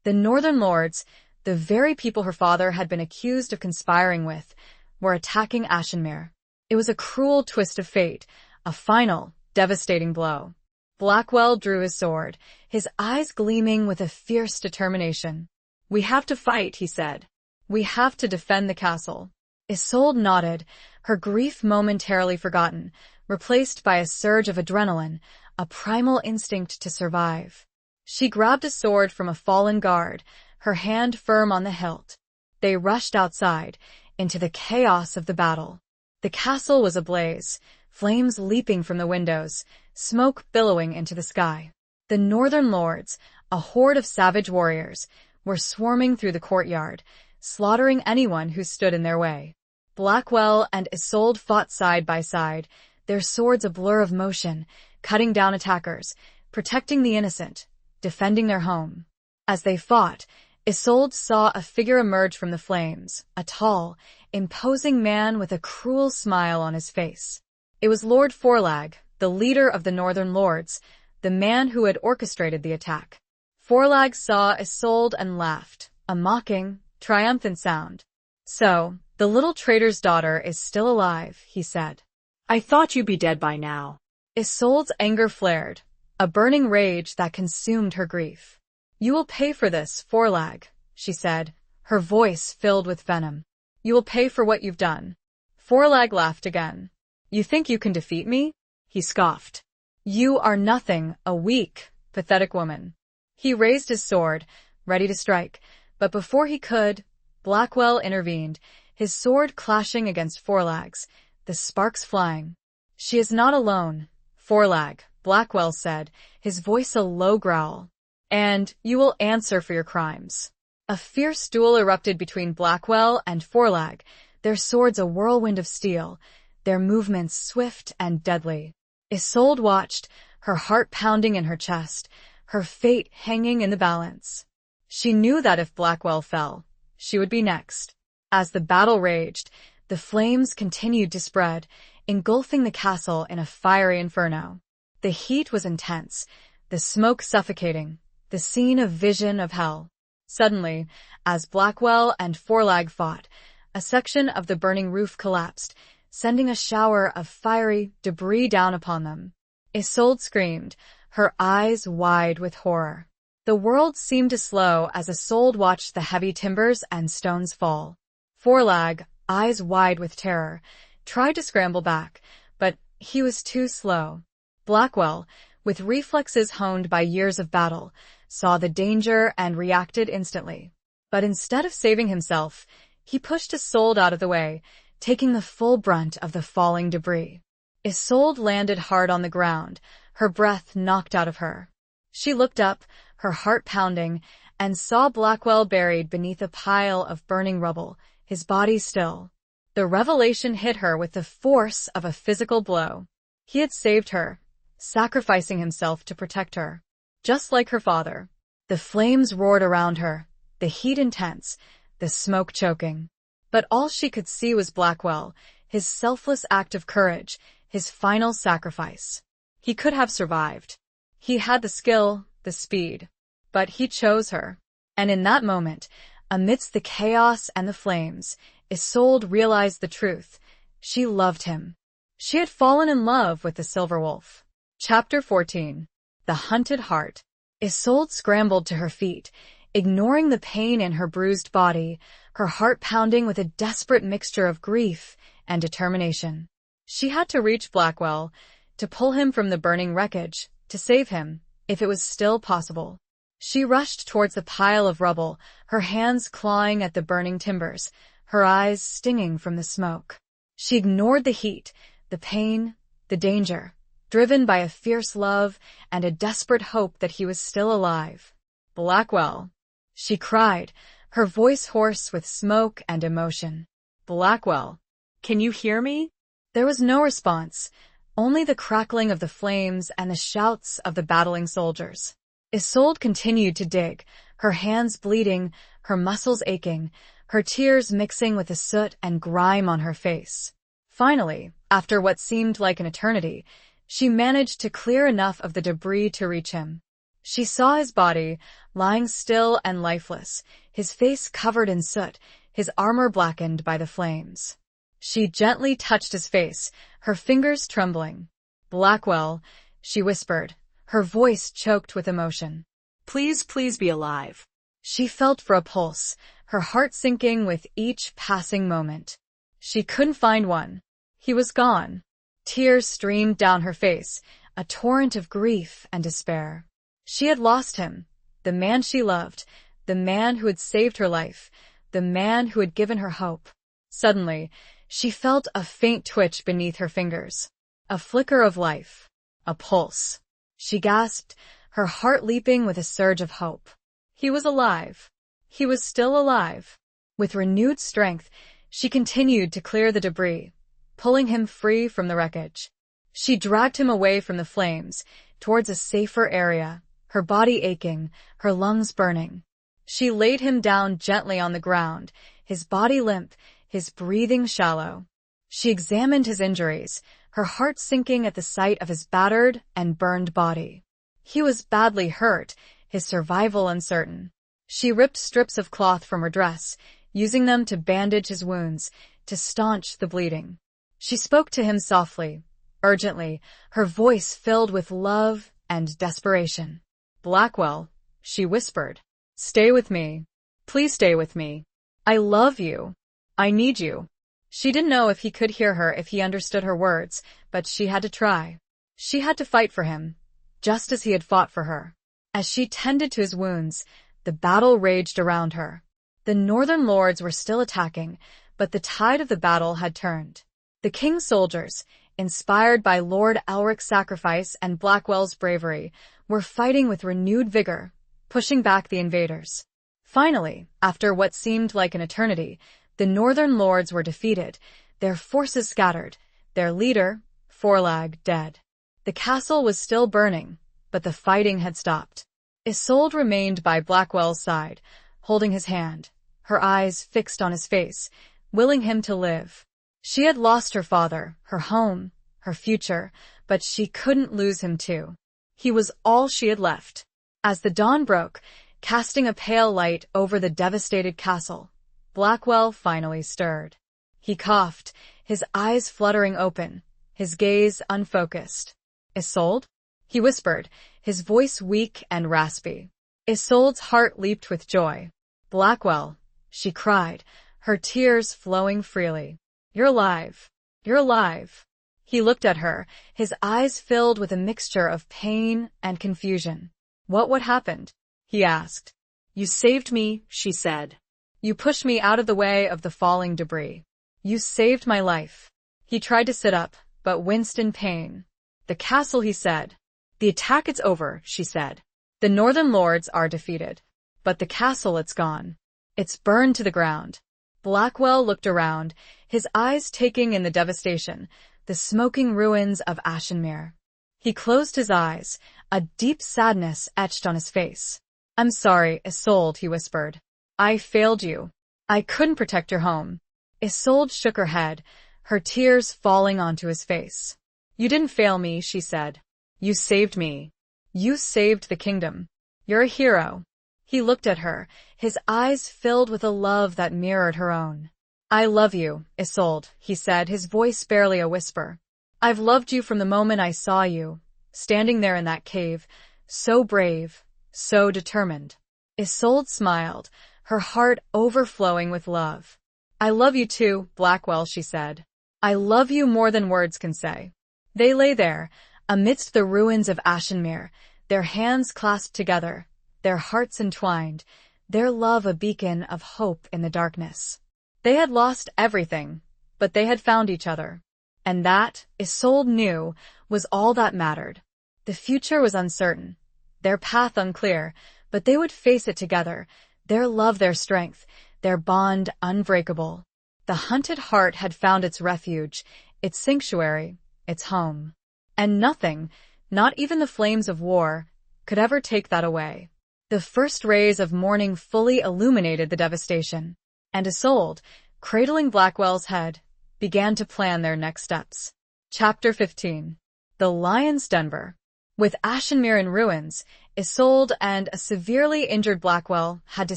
The northern lords, the very people her father had been accused of conspiring with, were attacking Ashenmere. It was a cruel twist of fate, a final, devastating blow. Blackwell drew his sword, his eyes gleaming with a fierce determination. "We have to fight," he said. "We have to defend the castle." Isolde nodded, her grief momentarily forgotten, replaced by a surge of adrenaline, a primal instinct to survive. She grabbed a sword from a fallen guard, her hand firm on the hilt. They rushed outside, into the chaos of the battle. The castle was ablaze, flames leaping from the windows, smoke billowing into the sky. The northern lords, a horde of savage warriors, were swarming through the courtyard, slaughtering anyone who stood in their way. Blackwell and Isolde fought side by side, their swords a blur of motion, cutting down attackers, protecting the innocent, defending their home. As they fought, Isolde saw a figure emerge from the flames, a tall, imposing man with a cruel smile on his face. It was Lord Forlag, the leader of the Northern Lords, the man who had orchestrated the attack. Forlag saw Isolde and laughed, a mocking, triumphant sound. "So, the little trader's daughter is still alive," he said. "I thought you'd be dead by now." Isolde's anger flared, a burning rage that consumed her grief. "You will pay for this, Forlag," she said, her voice filled with venom. "You will pay for what you've done." Forlag laughed again. "You think you can defeat me?" he scoffed. "You are nothing, a weak, pathetic woman." He raised his sword, ready to strike, but before he could, Blackwell intervened, his sword clashing against Forlag's, the sparks flying. "She is not alone, Forlag," Blackwell said, his voice a low growl. "And you will answer for your crimes." A fierce duel erupted between Blackwell and Forlag, their swords a whirlwind of steel, their movements swift and deadly. Isolde watched, her heart pounding in her chest, her fate hanging in the balance. She knew that if Blackwell fell, she would be next. As the battle raged, the flames continued to spread, engulfing the castle in a fiery inferno. The heat was intense, the smoke suffocating, the scene a vision of hell. Suddenly, as Blackwell and Forlag fought, a section of the burning roof collapsed, sending a shower of fiery debris down upon them. Isolde screamed, her eyes wide with horror. The world seemed to slow as Isolde watched the heavy timbers and stones fall. Forlag, eyes wide with terror, tried to scramble back, but he was too slow. Blackwell, with reflexes honed by years of battle, saw the danger and reacted instantly. But instead of saving himself, he pushed Isolde out of the way, taking the full brunt of the falling debris. Isolde landed hard on the ground, her breath knocked out of her. She looked up, her heart pounding, and saw Blackwell buried beneath a pile of burning rubble, his body still. The revelation hit her with the force of a physical blow. He had saved her, sacrificing himself to protect her. Just like her father. The flames roared around her, the heat intense, the smoke choking. But all she could see was Blackwell, his selfless act of courage, his final sacrifice. He could have survived. He had the skill, the speed. But he chose her. And in that moment, amidst the chaos and the flames, Isolde realized the truth. She loved him. She had fallen in love with the Silver Wolf. Chapter 14. The Hunted Heart. Isolde scrambled to her feet, ignoring the pain in her bruised body, her heart pounding with a desperate mixture of grief and determination. She had to reach Blackwell, to pull him from the burning wreckage, to save him, if it was still possible. She rushed towards the pile of rubble, her hands clawing at the burning timbers, her eyes stinging from the smoke. She ignored the heat, the pain, the danger, driven by a fierce love and a desperate hope that he was still alive. "Blackwell," she cried, her voice hoarse with smoke and emotion. "Blackwell, can you hear me?" There was no response, only the crackling of the flames and the shouts of the battling soldiers. Isolde continued to dig, her hands bleeding, her muscles aching, her tears mixing with the soot and grime on her face. Finally, after what seemed like an eternity, she managed to clear enough of the debris to reach him. She saw his body, lying still and lifeless, his face covered in soot, his armor blackened by the flames. She gently touched his face, her fingers trembling. "Blackwell," she whispered, her voice choked with emotion. "Please, please be alive." She felt for a pulse, her heart sinking with each passing moment. She couldn't find one. He was gone. Tears streamed down her face, a torrent of grief and despair. She had lost him, the man she loved, the man who had saved her life, the man who had given her hope. Suddenly, she felt a faint twitch beneath her fingers. A flicker of life. A pulse. She gasped, her heart leaping with a surge of hope. He was alive. He was still alive. With renewed strength, she continued to clear the debris, pulling him free from the wreckage. She dragged him away from the flames, towards a safer area, her body aching, her lungs burning. She laid him down gently on the ground, his body limp, his breathing shallow. She examined his injuries, her heart sinking at the sight of his battered and burned body. He was badly hurt, his survival uncertain. She ripped strips of cloth from her dress, using them to bandage his wounds, to staunch the bleeding. She spoke to him softly, urgently, her voice filled with love and desperation. "Blackwell," she whispered. "Stay with me. Please stay with me. I love you. I need you." She didn't know if he could hear her, if he understood her words, but she had to try. She had to fight for him, just as he had fought for her. As she tended to his wounds, the battle raged around her. The northern lords were still attacking, but the tide of the battle had turned. The king's soldiers, inspired by Lord Elric's sacrifice and Blackwell's bravery, were fighting with renewed vigor, pushing back the invaders. Finally, after what seemed like an eternity, the northern lords were defeated, their forces scattered, their leader, Forlag, dead. The castle was still burning, but the fighting had stopped. Isolde remained by Blackwell's side, holding his hand, her eyes fixed on his face, willing him to live. She had lost her father, her home, her future, but she couldn't lose him too. He was all she had left. As the dawn broke, casting a pale light over the devastated castle, Blackwell finally stirred. He coughed, his eyes fluttering open, his gaze unfocused. "Isolde?" he whispered, his voice weak and raspy. Isolde's heart leaped with joy. "Blackwell," she cried, her tears flowing freely. "You're alive. You're alive." He looked at her, his eyes filled with a mixture of pain and confusion. What happened?" he asked. "You saved me," she said. "You pushed me out of the way of the falling debris. You saved my life." He tried to sit up, but winced in pain. "The castle," he said. "The attack, it's over," she said. "The northern lords are defeated. But the castle, it's gone. It's burned to the ground." Blackwell looked around, his eyes taking in the devastation, the smoking ruins of Ashenmere. He closed his eyes, a deep sadness etched on his face. "I'm sorry, Isolde," he whispered. "I failed you. I couldn't protect your home." Isolde shook her head, her tears falling onto his face. "You didn't fail me," she said. "You saved me. You saved the kingdom. You're a hero." He looked at her, his eyes filled with a love that mirrored her own. "I love you, Isolde," he said, his voice barely a whisper. "I've loved you from the moment I saw you, standing there in that cave, so brave, so determined." Isolde smiled, her heart overflowing with love. "I love you too, Blackwell," she said. "I love you more than words can say." They lay there, amidst the ruins of Ashenmere, their hands clasped together, their hearts entwined, their love a beacon of hope in the darkness. They had lost everything, but they had found each other. And that, Isolde knew, was all that mattered. The future was uncertain, their path unclear, but they would face it together, their love their strength, their bond unbreakable. The hunted heart had found its refuge, its sanctuary, its home. And nothing, not even the flames of war, could ever take that away. The first rays of morning fully illuminated the devastation, and Isolde, cradling Blackwell's head, began to plan their next steps. Chapter 15. The Lion's Denver. With Ashenmere in ruins, Isolde and a severely injured Blackwell had to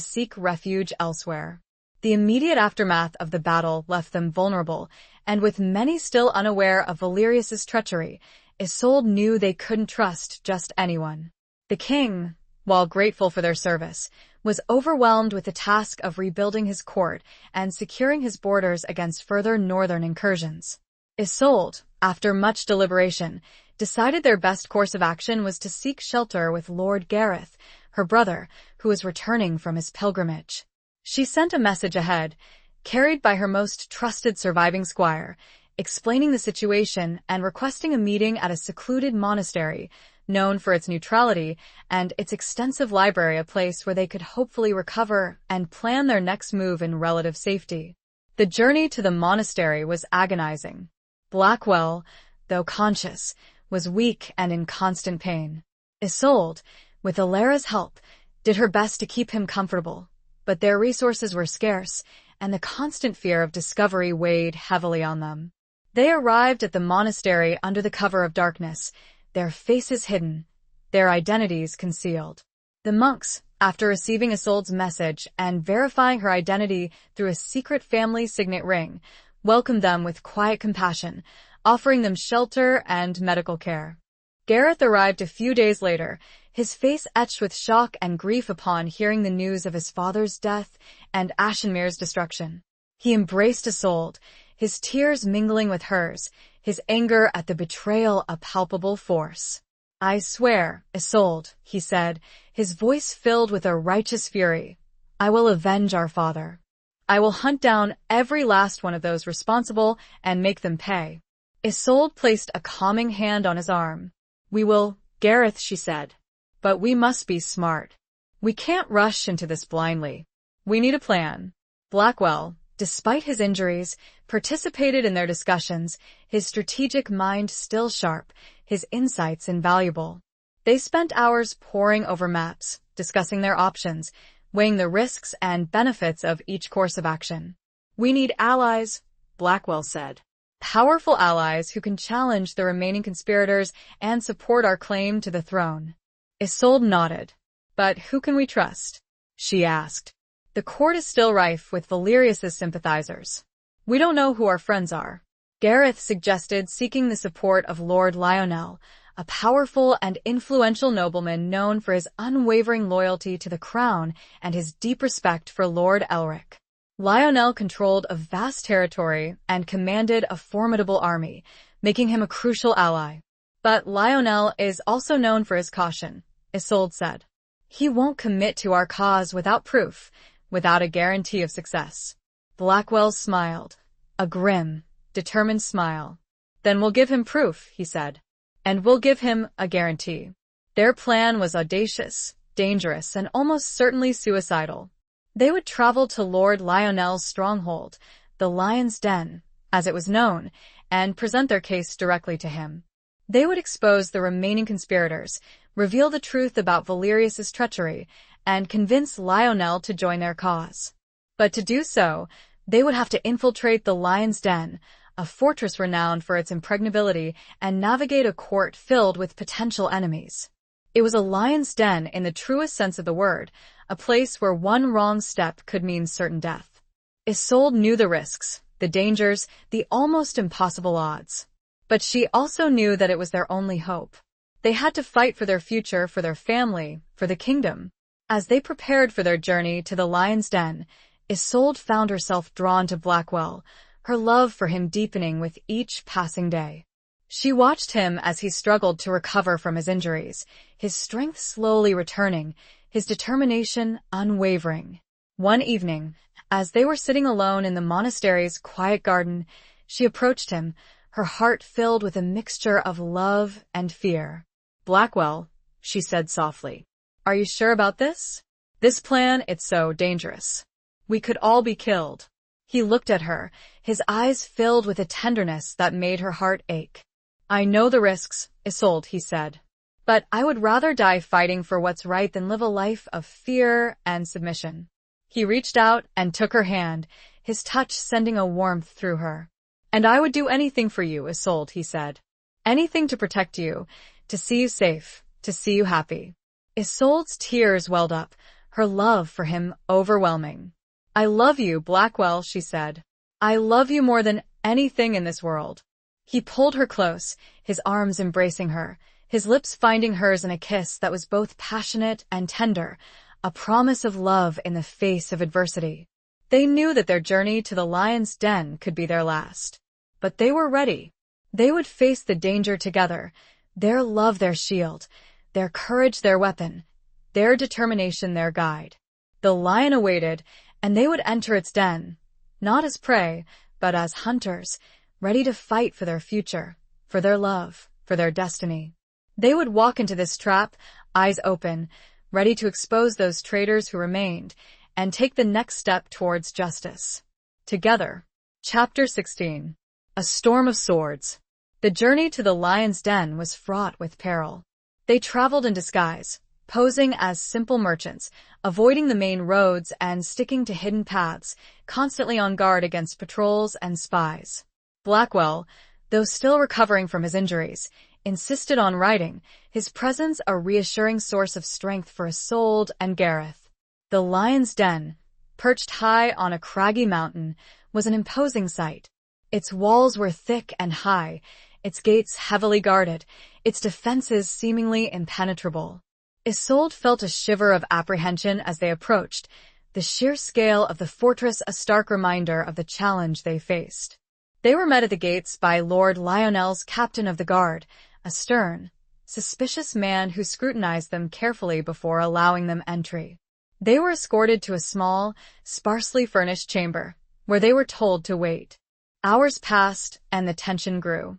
seek refuge elsewhere. The immediate aftermath of the battle left them vulnerable, and with many still unaware of Valerius's treachery, Isolde knew they couldn't trust just anyone. The king, while grateful for their service, was overwhelmed with the task of rebuilding his court and securing his borders against further northern incursions. Isolde, after much deliberation, decided their best course of action was to seek shelter with Lord Gareth, her brother, who was returning from his pilgrimage. She sent a message ahead, carried by her most trusted surviving squire, explaining the situation and requesting a meeting at a secluded monastery, known for its neutrality and its extensive library, a place where they could hopefully recover and plan their next move in relative safety. The journey to the monastery was agonizing. Blackwell, though conscious, was weak and in constant pain. Isolde, with Alara's help, did her best to keep him comfortable, but their resources were scarce, and the constant fear of discovery weighed heavily on them. They arrived at the monastery under the cover of darkness, their faces hidden, their identities concealed. The monks, after receiving Isolde's message and verifying her identity through a secret family signet ring, welcomed them with quiet compassion, offering them shelter and medical care. Gareth arrived a few days later, his face etched with shock and grief upon hearing the news of his father's death and Ashenmere's destruction. He embraced Isolde, his tears mingling with hers, his anger at the betrayal a palpable force. "I swear, Isolde," he said, his voice filled with a righteous fury, "I will avenge our father. I will hunt down every last one of those responsible and make them pay." Isolde placed a calming hand on his arm. "We will, Gareth," she said. "But we must be smart. We can't rush into this blindly. We need a plan." Blackwell, despite his injuries, participated in their discussions, his strategic mind still sharp, his insights invaluable. They spent hours poring over maps, discussing their options, weighing the risks and benefits of each course of action. "We need allies," Blackwell said. "Powerful allies who can challenge the remaining conspirators and support our claim to the throne." Isolde nodded. "But who can we trust?" she asked. "The court is still rife with Valerius's sympathizers. We don't know who our friends are." Gareth suggested seeking the support of Lord Lionel, a powerful and influential nobleman known for his unwavering loyalty to the crown and his deep respect for Lord Elric. Lionel controlled a vast territory and commanded a formidable army, making him a crucial ally. "But Lionel is also known for his caution," Isolde said. "He won't commit to our cause without proof, without a guarantee of success." Blackwell smiled, a grim, determined smile. "Then we'll give him proof," he said. "And we'll give him a guarantee." Their plan was audacious, dangerous, and almost certainly suicidal. They would travel to Lord Lionel's stronghold, the Lion's Den, as it was known, and present their case directly to him. They would expose the remaining conspirators, reveal the truth about Valerius's treachery, and convince Lionel to join their cause. But to do so, they would have to infiltrate the Lion's Den, a fortress renowned for its impregnability, and navigate a court filled with potential enemies. It was a lion's den in the truest sense of the word, a place where one wrong step could mean certain death. Isolde knew the risks, the dangers, the almost impossible odds. But she also knew that it was their only hope. They had to fight for their future, for their family, for the kingdom. As they prepared for their journey to the Lion's Den, Isolde found herself drawn to Blackwell, her love for him deepening with each passing day. She watched him as he struggled to recover from his injuries, his strength slowly returning, his determination unwavering. One evening, as they were sitting alone in the monastery's quiet garden, she approached him, her heart filled with a mixture of love and fear. "Blackwell," she said softly, "are you sure about this? This plan, it's so dangerous. We could all be killed." He looked at her, his eyes filled with a tenderness that made her heart ache. "I know the risks, Isolde," he said. "But I would rather die fighting for what's right than live a life of fear and submission." He reached out and took her hand, his touch sending a warmth through her. "And I would do anything for you, Isolde," he said. "Anything to protect you, to see you safe, to see you happy." Isolde's tears welled up, her love for him overwhelming. "I love you, Blackwell," she said. "I love you more than anything in this world." He pulled her close, his arms embracing her, his lips finding hers in a kiss that was both passionate and tender, a promise of love in the face of adversity. They knew that their journey to the Lion's Den could be their last. But they were ready. They would face the danger together, their love their shield, their courage their weapon, their determination their guide. The lion awaited, and they would enter its den, not as prey, but as hunters, ready to fight for their future, for their love, for their destiny. They would walk into this trap, eyes open, ready to expose those traitors who remained, and take the next step towards justice. Together. Chapter 16. A Storm of Swords. The journey to the lion's den was fraught with peril. They traveled in disguise, posing as simple merchants, avoiding the main roads and sticking to hidden paths, constantly on guard against patrols and spies. Blackwell, though still recovering from his injuries, insisted on riding, his presence a reassuring source of strength for Isolde and Gareth. The lion's den, perched high on a craggy mountain, was an imposing sight. Its walls were thick and high, its gates heavily guarded, its defenses seemingly impenetrable. Isolde felt a shiver of apprehension as they approached, the sheer scale of the fortress a stark reminder of the challenge they faced. They were met at the gates by Lord Lionel's captain of the guard, a stern, suspicious man who scrutinized them carefully before allowing them entry. They were escorted to a small, sparsely furnished chamber, where they were told to wait. Hours passed, and the tension grew.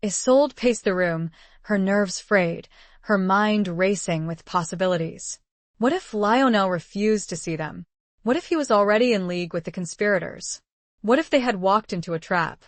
Isolde paced the room, her nerves frayed, her mind racing with possibilities. What if Lionel refused to see them? What if he was already in league with the conspirators? What if they had walked into a trap?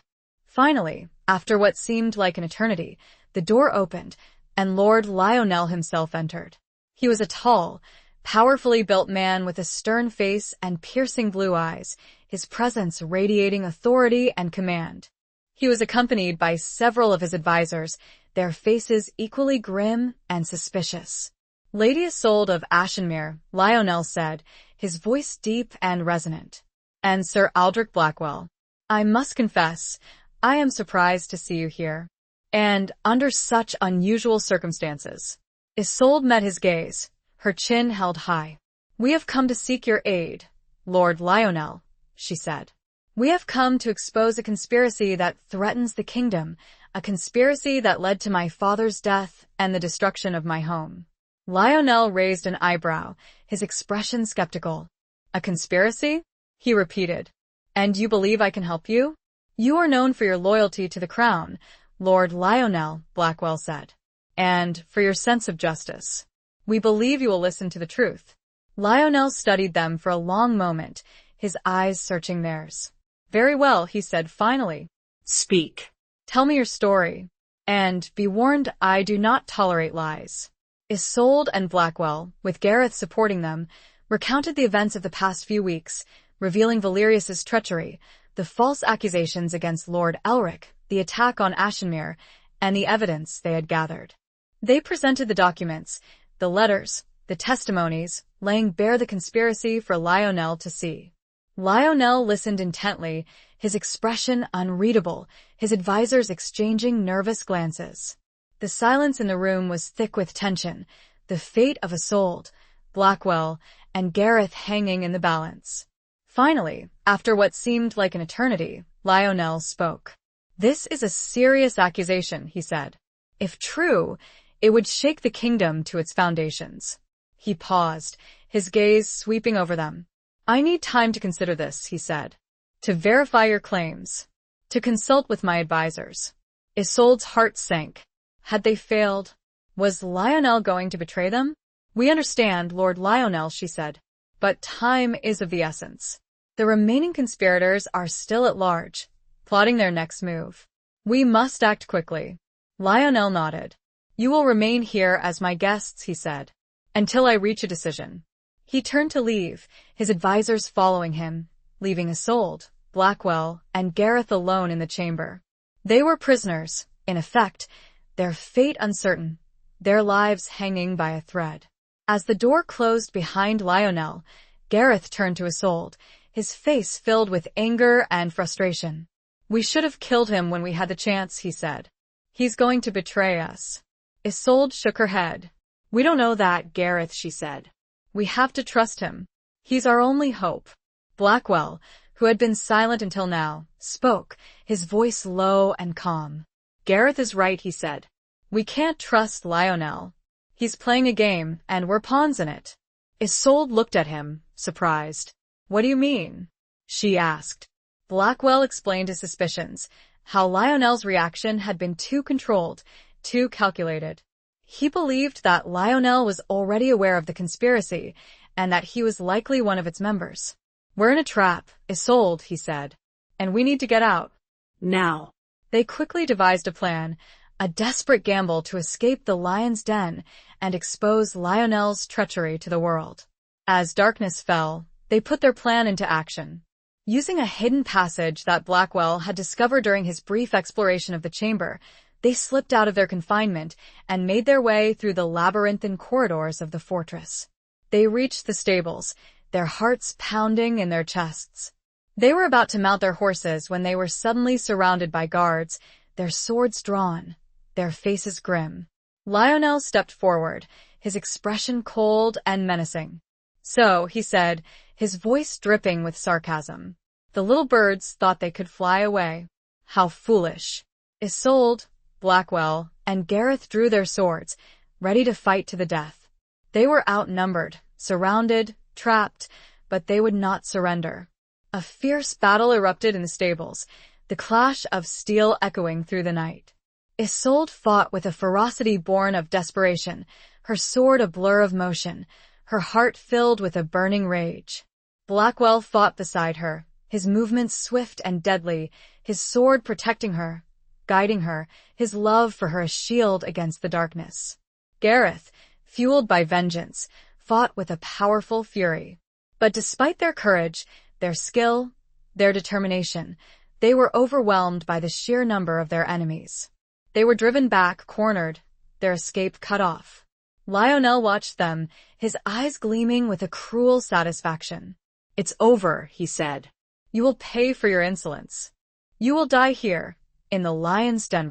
Finally, after what seemed like an eternity, the door opened, and Lord Lionel himself entered. He was a tall, powerfully built man with a stern face and piercing blue eyes, his presence radiating authority and command. He was accompanied by several of his advisors, their faces equally grim and suspicious. Lady Isolde of Ashenmere, Lionel said, his voice deep and resonant. And Sir Aldrich Blackwell, I must confess, I am surprised to see you here. And under such unusual circumstances. Isolde met his gaze, her chin held high. We have come to seek your aid, Lord Lionel, she said. We have come to expose a conspiracy that threatens the kingdom, a conspiracy that led to my father's death and the destruction of my home. Lionel raised an eyebrow, his expression skeptical. A conspiracy? He repeated. And you believe I can help you? You are known for your loyalty to the crown, Lord Lionel, Blackwell said. And for your sense of justice. We believe you will listen to the truth. Lionel studied them for a long moment, his eyes searching theirs. Very well, he said finally. Speak. Tell me your story. And be warned, I do not tolerate lies. Isolde and Blackwell, with Gareth supporting them, recounted the events of the past few weeks, revealing Valerius's treachery, the false accusations against Lord Elric, the attack on Ashenmere, and the evidence they had gathered. They presented the documents, the letters, the testimonies, laying bare the conspiracy for Lionel to see. Lionel listened intently, his expression unreadable, his advisors exchanging nervous glances. The silence in the room was thick with tension, the fate of Isolde, Blackwell, and Gareth hanging in the balance. Finally, after what seemed like an eternity, Lionel spoke. This is a serious accusation, he said. If true, it would shake the kingdom to its foundations. He paused, his gaze sweeping over them. I need time to consider this, he said. To verify your claims. To consult with my advisors. Isolde's heart sank. Had they failed? Was Lionel going to betray them? We understand, Lord Lionel, she said. But time is of the essence. The remaining conspirators are still at large, plotting their next move. We must act quickly. Lionel nodded. You will remain here as my guests, he said, until I reach a decision. He turned to leave, his advisors following him, leaving Isolde, Blackwell, and Gareth alone in the chamber. They were prisoners, in effect, their fate uncertain, their lives hanging by a thread. As the door closed behind Lionel, Gareth turned to Isolde, his face filled with anger and frustration. We should have killed him when we had the chance, he said. He's going to betray us. Isolde shook her head. We don't know that, Gareth, she said. We have to trust him. He's our only hope. Blackwell, who had been silent until now, spoke, his voice low and calm. Gareth is right, he said. We can't trust Lionel. He's playing a game, and we're pawns in it. Isolde looked at him, surprised. What do you mean? She asked. Blackwell explained his suspicions, how Lionel's reaction had been too controlled, too calculated. He believed that Lionel was already aware of the conspiracy, and that he was likely one of its members. "We're in a trap, Isolde," he said, "and we need to get out. Now." They quickly devised a plan, a desperate gamble to escape the lion's den and expose Lionel's treachery to the world. As darkness fell, they put their plan into action. Using a hidden passage that Blackwell had discovered during his brief exploration of the chamber, they slipped out of their confinement and made their way through the labyrinthine corridors of the fortress. They reached the stables, their hearts pounding in their chests. They were about to mount their horses when they were suddenly surrounded by guards, their swords drawn, their faces grim. Lionel stepped forward, his expression cold and menacing. "So," he said, his voice dripping with sarcasm, "the little birds thought they could fly away. How foolish." Isolde, Blackwell, and Gareth drew their swords, ready to fight to the death. They were outnumbered, surrounded, trapped, but they would not surrender. A fierce battle erupted in the stables, the clash of steel echoing through the night. Isolde fought with a ferocity born of desperation, her sword a blur of motion, her heart filled with a burning rage. Blackwell fought beside her, his movements swift and deadly, his sword protecting her, guiding her, his love for her a shield against the darkness. Gareth, fueled by vengeance, fought with a powerful fury. But despite their courage, their skill, their determination, they were overwhelmed by the sheer number of their enemies. They were driven back, cornered, their escape cut off. Lionel watched them, his eyes gleaming with a cruel satisfaction. "It's over," he said. "You will pay for your insolence. You will die here, in the lion's den."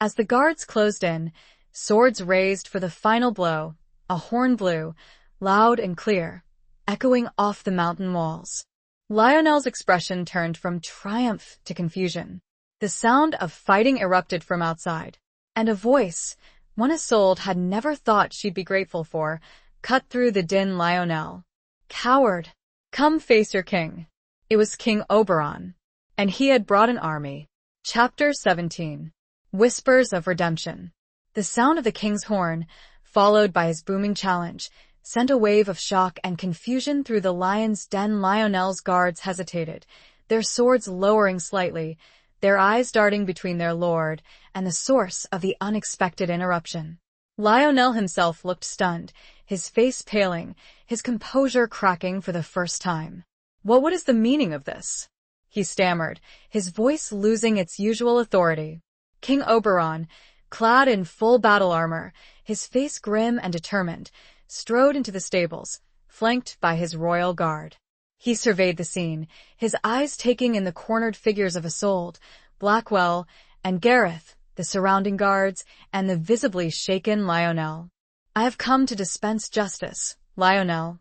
As the guards closed in, swords raised for the final blow, a horn blew, loud and clear, echoing off the mountain walls. Lionel's expression turned from triumph to confusion. The sound of fighting erupted from outside, and a voice, one Isolde had never thought she'd be grateful for, cut through the din. "Lionel, coward, come face your king." It was King Oberon, and he had brought an army. Chapter 17. Whispers of Redemption. The sound of the king's horn, followed by his booming challenge, sent a wave of shock and confusion through the lion's den. Lionel's guards hesitated, their swords lowering slightly, their eyes darting between their lord and the source of the unexpected interruption. Lionel himself looked stunned, his face paling, his composure cracking for the first time. What is the meaning of this?" he stammered, his voice losing its usual authority. King Oberon, clad in full battle armor, his face grim and determined, strode into the stables, flanked by his royal guard. He surveyed the scene, his eyes taking in the cornered figures of Isolde, Blackwell, and Gareth, the surrounding guards, and the visibly shaken Lionel. "I have come to dispense justice, Lionel,"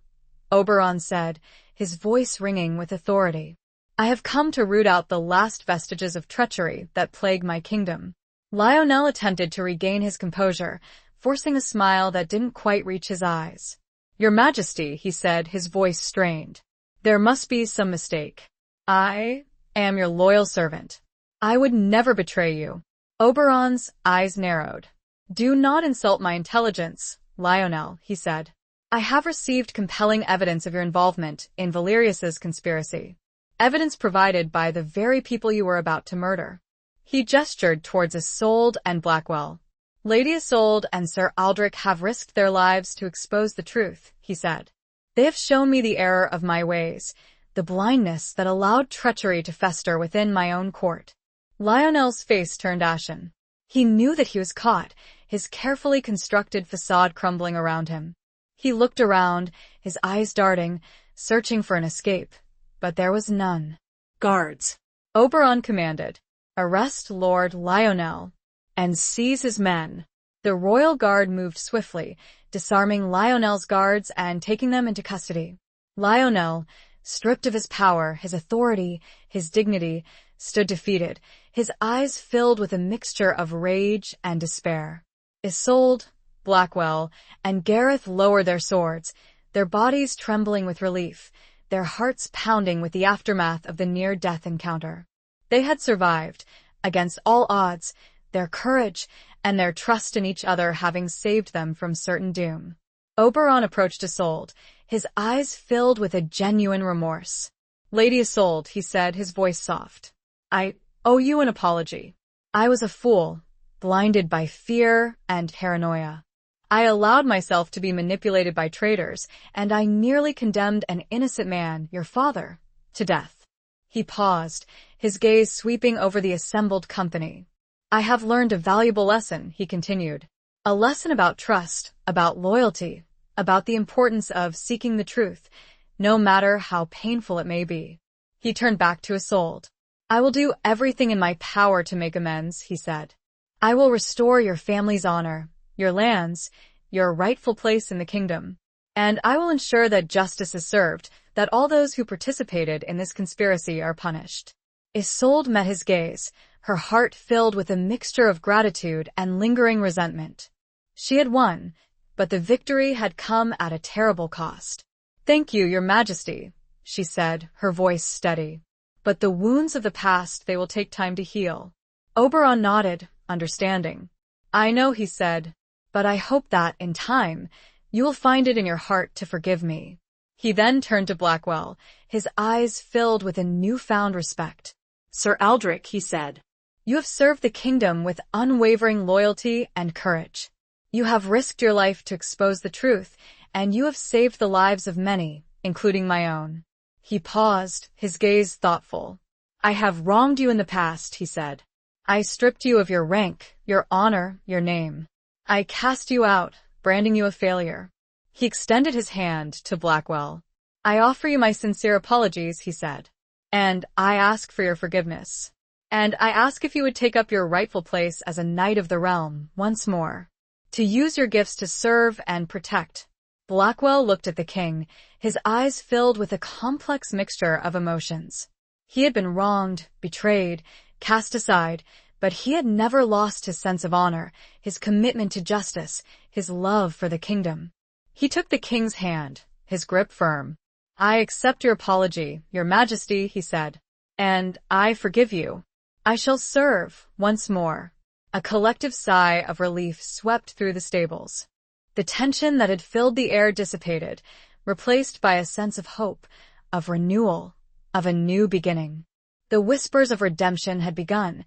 Oberon said, his voice ringing with authority. "I have come to root out the last vestiges of treachery that plague my kingdom." Lionel attempted to regain his composure, forcing a smile that didn't quite reach his eyes. "Your Majesty," he said, his voice strained. "There must be some mistake. I am your loyal servant. I would never betray you." Oberon's eyes narrowed. "Do not insult my intelligence, Lionel," he said. "I have received compelling evidence of your involvement in Valerius's conspiracy. Evidence provided by the very people you were about to murder." He gestured towards Isolde and Blackwell. "Lady Isolde and Sir Aldrich have risked their lives to expose the truth," he said. "They have shown me the error of my ways, the blindness that allowed treachery to fester within my own court." Lionel's face turned ashen. He knew that he was caught, his carefully constructed facade crumbling around him. He looked around, his eyes darting, searching for an escape, but there was none. "Guards," Oberon commanded, "arrest Lord Lionel and seize his men." The royal guard moved swiftly, disarming Lionel's guards and taking them into custody. Lionel, stripped of his power, his authority, his dignity, stood defeated, his eyes filled with a mixture of rage and despair. Isolde, Blackwell, and Gareth lowered their swords, their bodies trembling with relief, their hearts pounding with the aftermath of the near-death encounter. They had survived, against all odds, their courage and their trust in each other having saved them from certain doom. Oberon approached Isolde, his eyes filled with a genuine remorse. "Lady Isolde," he said, his voice soft. "I owe you an apology. I was a fool, blinded by fear and paranoia. I allowed myself to be manipulated by traitors, and I nearly condemned an innocent man, your father, to death." He paused, his gaze sweeping over the assembled company. "I have learned a valuable lesson," he continued. "A lesson about trust, about loyalty, about the importance of seeking the truth, no matter how painful it may be." He turned back to Isolde. "I will do everything in my power to make amends," he said. "I will restore your family's honor, your lands, your rightful place in the kingdom. And I will ensure that justice is served, that all those who participated in this conspiracy are punished." Isolde met his gaze, her heart filled with a mixture of gratitude and lingering resentment. She had won, but the victory had come at a terrible cost. "Thank you, your majesty," she said, her voice steady. "But the wounds of the past, they will take time to heal." Oberon nodded, understanding. "I know," he said, "but I hope that, in time, you will find it in your heart to forgive me." He then turned to Blackwell, his eyes filled with a newfound respect. "Sir Aldrich," he said, "you have served the kingdom with unwavering loyalty and courage. You have risked your life to expose the truth, and you have saved the lives of many, including my own." He paused, his gaze thoughtful. "I have wronged you in the past," he said. "I stripped you of your rank, your honor, your name. I cast you out, branding you a failure." He extended his hand to Blackwell. "I offer you my sincere apologies," he said. "And I ask for your forgiveness. And I ask if you would take up your rightful place as a knight of the realm once more, to use your gifts to serve and protect." Blackwell looked at the king, his eyes filled with a complex mixture of emotions. He had been wronged, betrayed, cast aside, but he had never lost his sense of honor, his commitment to justice, his love for the kingdom. He took the king's hand, his grip firm. "I accept your apology, your majesty," he said, "and I forgive you. I shall serve once more." A collective sigh of relief swept through the stables. The tension that had filled the air dissipated, replaced by a sense of hope, of renewal, of a new beginning. The whispers of redemption had begun,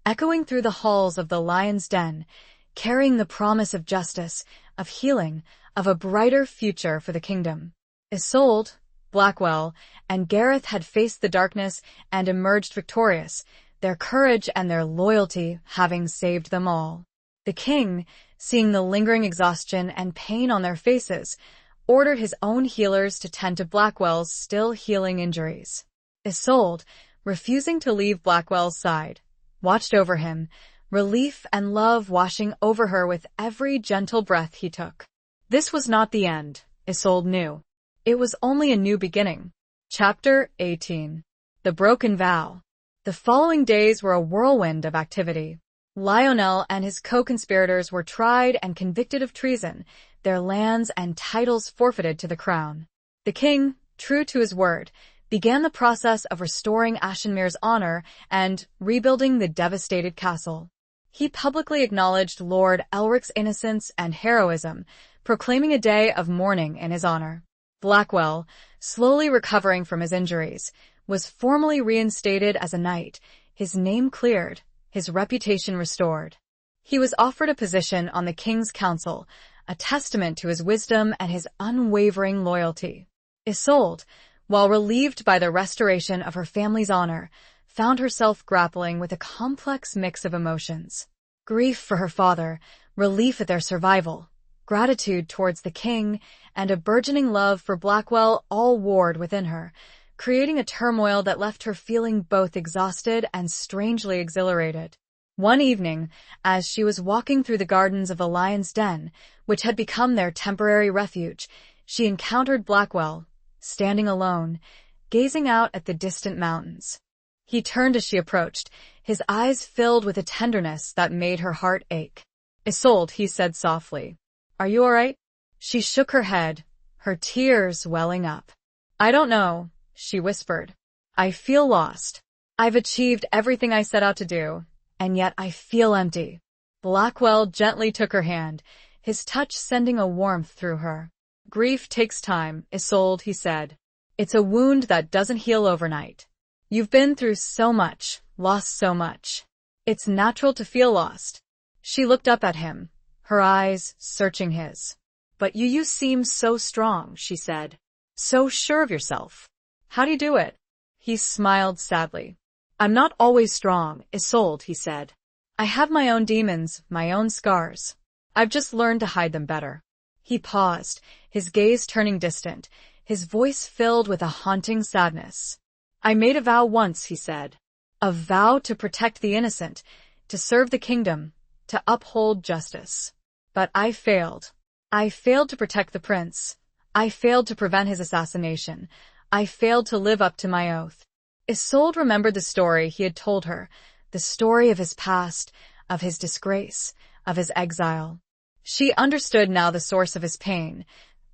echoing through the halls of the Lion's Den, carrying the promise of justice, of healing, of a brighter future for the kingdom. Isolde, Blackwell, and Gareth had faced the darkness and emerged victorious, their courage and their loyalty having saved them all. The king, seeing the lingering exhaustion and pain on their faces, ordered his own healers to tend to Blackwell's still healing injuries. Isolde, refusing to leave Blackwell's side, watched over him, relief and love washing over her with every gentle breath he took. This was not the end, Isolde knew. It was only a new beginning. Chapter 18. The Broken Vow. The following days were a whirlwind of activity. Lionel and his co-conspirators were tried and convicted of treason, their lands and titles forfeited to the crown. The king, true to his word, began the process of restoring Ashenmere's honor and rebuilding the devastated castle. He publicly acknowledged Lord Elric's innocence and heroism, proclaiming a day of mourning in his honor. Blackwell, slowly recovering from his injuries, was formally reinstated as a knight, his name cleared, his reputation restored. He was offered a position on the king's council, a testament to his wisdom and his unwavering loyalty. Isolde, while relieved by the restoration of her family's honor, found herself grappling with a complex mix of emotions. Grief for her father, relief at their survival, gratitude towards the king, and a burgeoning love for Blackwell all warred within her, creating a turmoil that left her feeling both exhausted and strangely exhilarated. One evening, as she was walking through the gardens of the Lion's Den, which had become their temporary refuge, she encountered Blackwell, standing alone, gazing out at the distant mountains. He turned as she approached, his eyes filled with a tenderness that made her heart ache. "Isolde," he said softly, "are you all right?" She shook her head, her tears welling up. "I don't know," she whispered. "I feel lost. I've achieved everything I set out to do, and yet I feel empty." Blackwell gently took her hand, his touch sending a warmth through her. Grief takes time, Isolde, he said. It's a wound that doesn't heal overnight. You've been through so much, lost so much. It's natural to feel lost. She looked up at him, her eyes searching his. But you seem so strong, she said. So sure of yourself. How do you do it? He smiled sadly. I'm not always strong, Isolde, he said. I have my own demons, my own scars. I've just learned to hide them better. He paused, his gaze turning distant, his voice filled with a haunting sadness. I made a vow once, he said. A vow to protect the innocent, to serve the kingdom, to uphold justice. But I failed. I failed to protect the prince. I failed to prevent his assassination. I failed to live up to my oath. Isolde remembered the story he had told her, the story of his past, of his disgrace, of his exile. She understood now the source of his pain,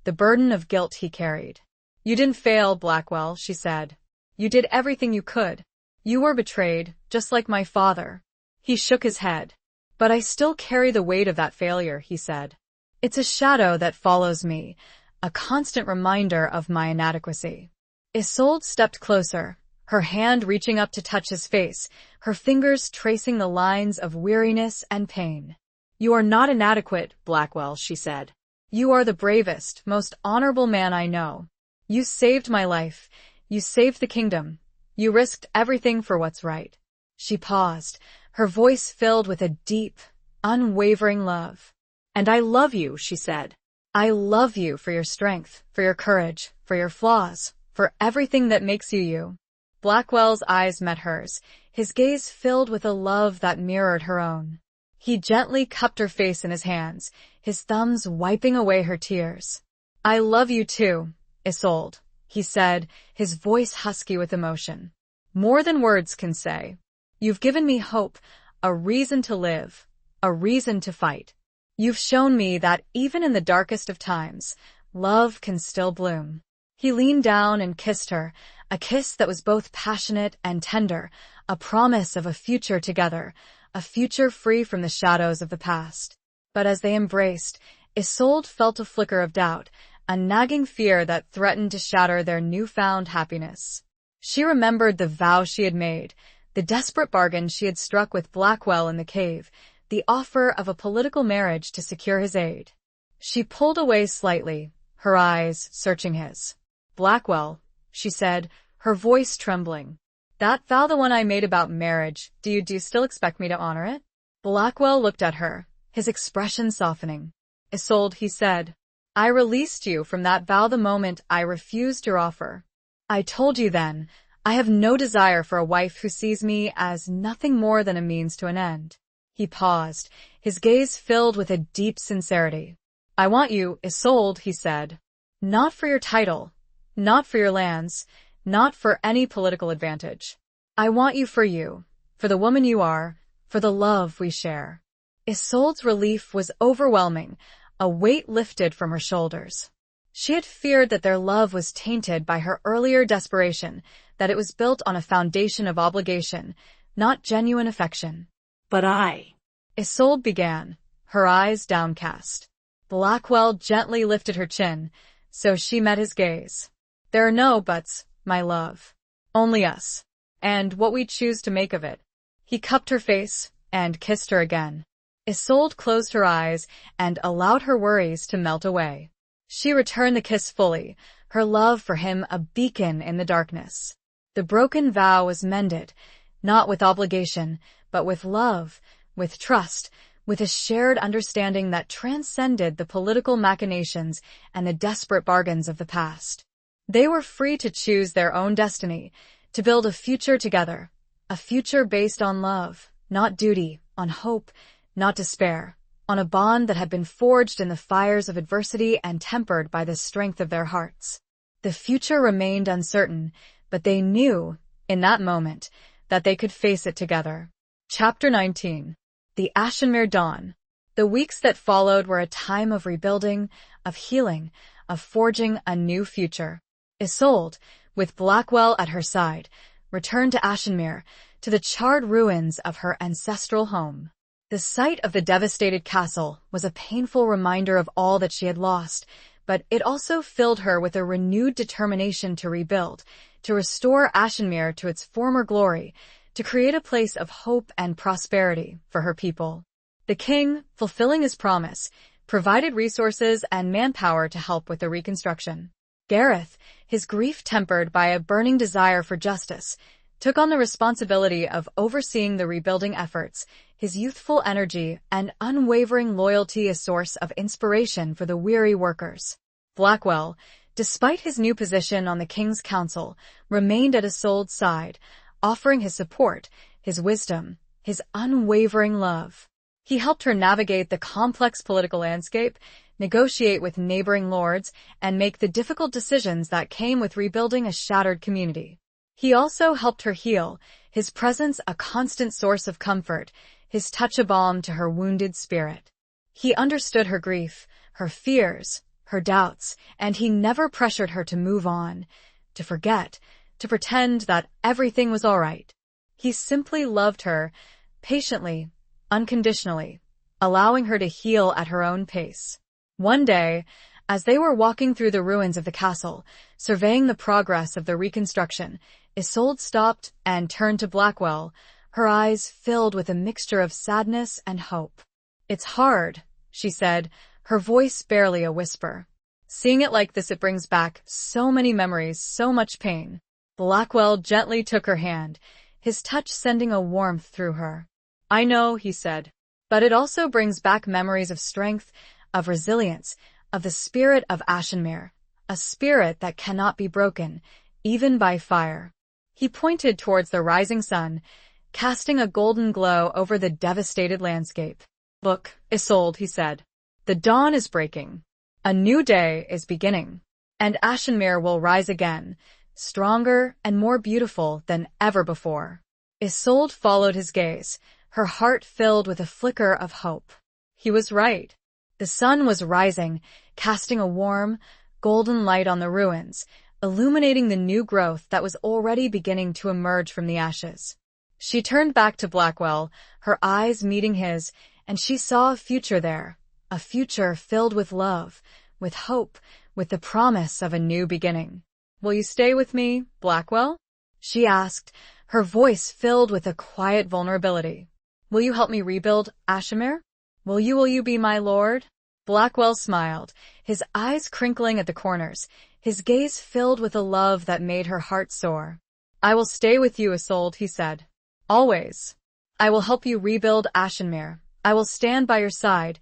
the burden of guilt he carried. You didn't fail, Blackwell, she said. You did everything you could. You were betrayed, just like my father. He shook his head. But I still carry the weight of that failure, he said. It's a shadow that follows me, a constant reminder of my inadequacy. Isolde stepped closer, her hand reaching up to touch his face, her fingers tracing the lines of weariness and pain. You are not inadequate, Blackwell, she said. You are the bravest, most honorable man I know. You saved my life. You saved the kingdom. You risked everything for what's right. She paused, her voice filled with a deep, unwavering love. And I love you, she said. I love you for your strength, for your courage, for your flaws, for everything that makes you you. Blackwell's eyes met hers, his gaze filled with a love that mirrored her own. He gently cupped her face in his hands, his thumbs wiping away her tears. I love you too, Isolde, he said, his voice husky with emotion. More than words can say. You've given me hope, a reason to live, a reason to fight. You've shown me that even in the darkest of times, love can still bloom. He leaned down and kissed her, a kiss that was both passionate and tender, a promise of a future together, a future free from the shadows of the past. But as they embraced, Isolde felt a flicker of doubt, a nagging fear that threatened to shatter their newfound happiness. She remembered the vow she had made, the desperate bargain she had struck with Blackwell in the cave, the offer of a political marriage to secure his aid. She pulled away slightly, her eyes searching his. Blackwell, she said, her voice trembling. That vow, the one I made about marriage, do you still expect me to honor it? Blackwell looked at her, his expression softening. Isolde, he said, I released you from that vow the moment I refused your offer. I told you then, I have no desire for a wife who sees me as nothing more than a means to an end. He paused, his gaze filled with a deep sincerity. I want you, Isolde, he said. Not for your title, not for your lands, not for any political advantage. I want you, for the woman you are, for the love we share. Isolde's relief was overwhelming, a weight lifted from her shoulders. She had feared that their love was tainted by her earlier desperation, that it was built on a foundation of obligation, not genuine affection. But Isolde began, her eyes downcast. Blackwell gently lifted her chin, so she met his gaze. There are no buts, my love. Only us. And what we choose to make of it. He cupped her face and kissed her again. Isolde closed her eyes and allowed her worries to melt away. She returned the kiss fully, her love for him a beacon in the darkness. The broken vow was mended, not with obligation, but with love, with trust, with a shared understanding that transcended the political machinations and the desperate bargains of the past. They were free to choose their own destiny, to build a future together, a future based on love, not duty, on hope, not despair, on a bond that had been forged in the fires of adversity and tempered by the strength of their hearts. The future remained uncertain, but they knew, in that moment, that they could face it together. Chapter 19. The Ashenmere Dawn. The weeks that followed were a time of rebuilding, of healing, of forging a new future. Isolde, with Blackwell at her side, returned to Ashenmere, to the charred ruins of her ancestral home. The sight of the devastated castle was a painful reminder of all that she had lost, but it also filled her with a renewed determination to rebuild, to restore Ashenmere to its former glory, to create a place of hope and prosperity for her people. The king, fulfilling his promise, provided resources and manpower to help with the reconstruction. Gareth, his grief tempered by a burning desire for justice, took on the responsibility of overseeing the rebuilding efforts, his youthful energy and unwavering loyalty a source of inspiration for the weary workers. Blackwell, despite his new position on the king's council, remained at Isolde's side, offering his support, his wisdom, his unwavering love. He helped her navigate the complex political landscape, negotiate with neighboring lords, and make the difficult decisions that came with rebuilding a shattered community. He also helped her heal, his presence a constant source of comfort, his touch a balm to her wounded spirit. He understood her grief, her fears, her doubts, and he never pressured her to move on, to forget, to pretend that everything was all right. He simply loved her, patiently, unconditionally, allowing her to heal at her own pace. One day, as they were walking through the ruins of the castle, surveying the progress of the reconstruction, Isolde stopped and turned to Blackwell, her eyes filled with a mixture of sadness and hope. "It's hard," she said, her voice barely a whisper. "Seeing it like this, it brings back so many memories, so much pain." Blackwell gently took her hand, his touch sending a warmth through her. "I know," he said, "but it also brings back memories of strength, of resilience, of the spirit of Ashenmere, a spirit that cannot be broken, even by fire." He pointed towards the rising sun, casting a golden glow over the devastated landscape. "Look, Isolde," he said, "the dawn is breaking. A new day is beginning, and Ashenmere will rise again, stronger and more beautiful than ever before." Isolde followed his gaze, her heart filled with a flicker of hope. He was right. The sun was rising, casting a warm, golden light on the ruins, illuminating the new growth that was already beginning to emerge from the ashes. She turned back to Blackwell, her eyes meeting his, and she saw a future there, a future filled with love, with hope, with the promise of a new beginning. "Will you stay with me, Blackwell?" she asked, her voice filled with a quiet vulnerability. "Will you help me rebuild Ashenmere? Will you be my lord?" Blackwell smiled, his eyes crinkling at the corners, his gaze filled with a love that made her heart soar. "I will stay with you, Isolde," he said. "Always. I will help you rebuild Ashenmere. I will stand by your side.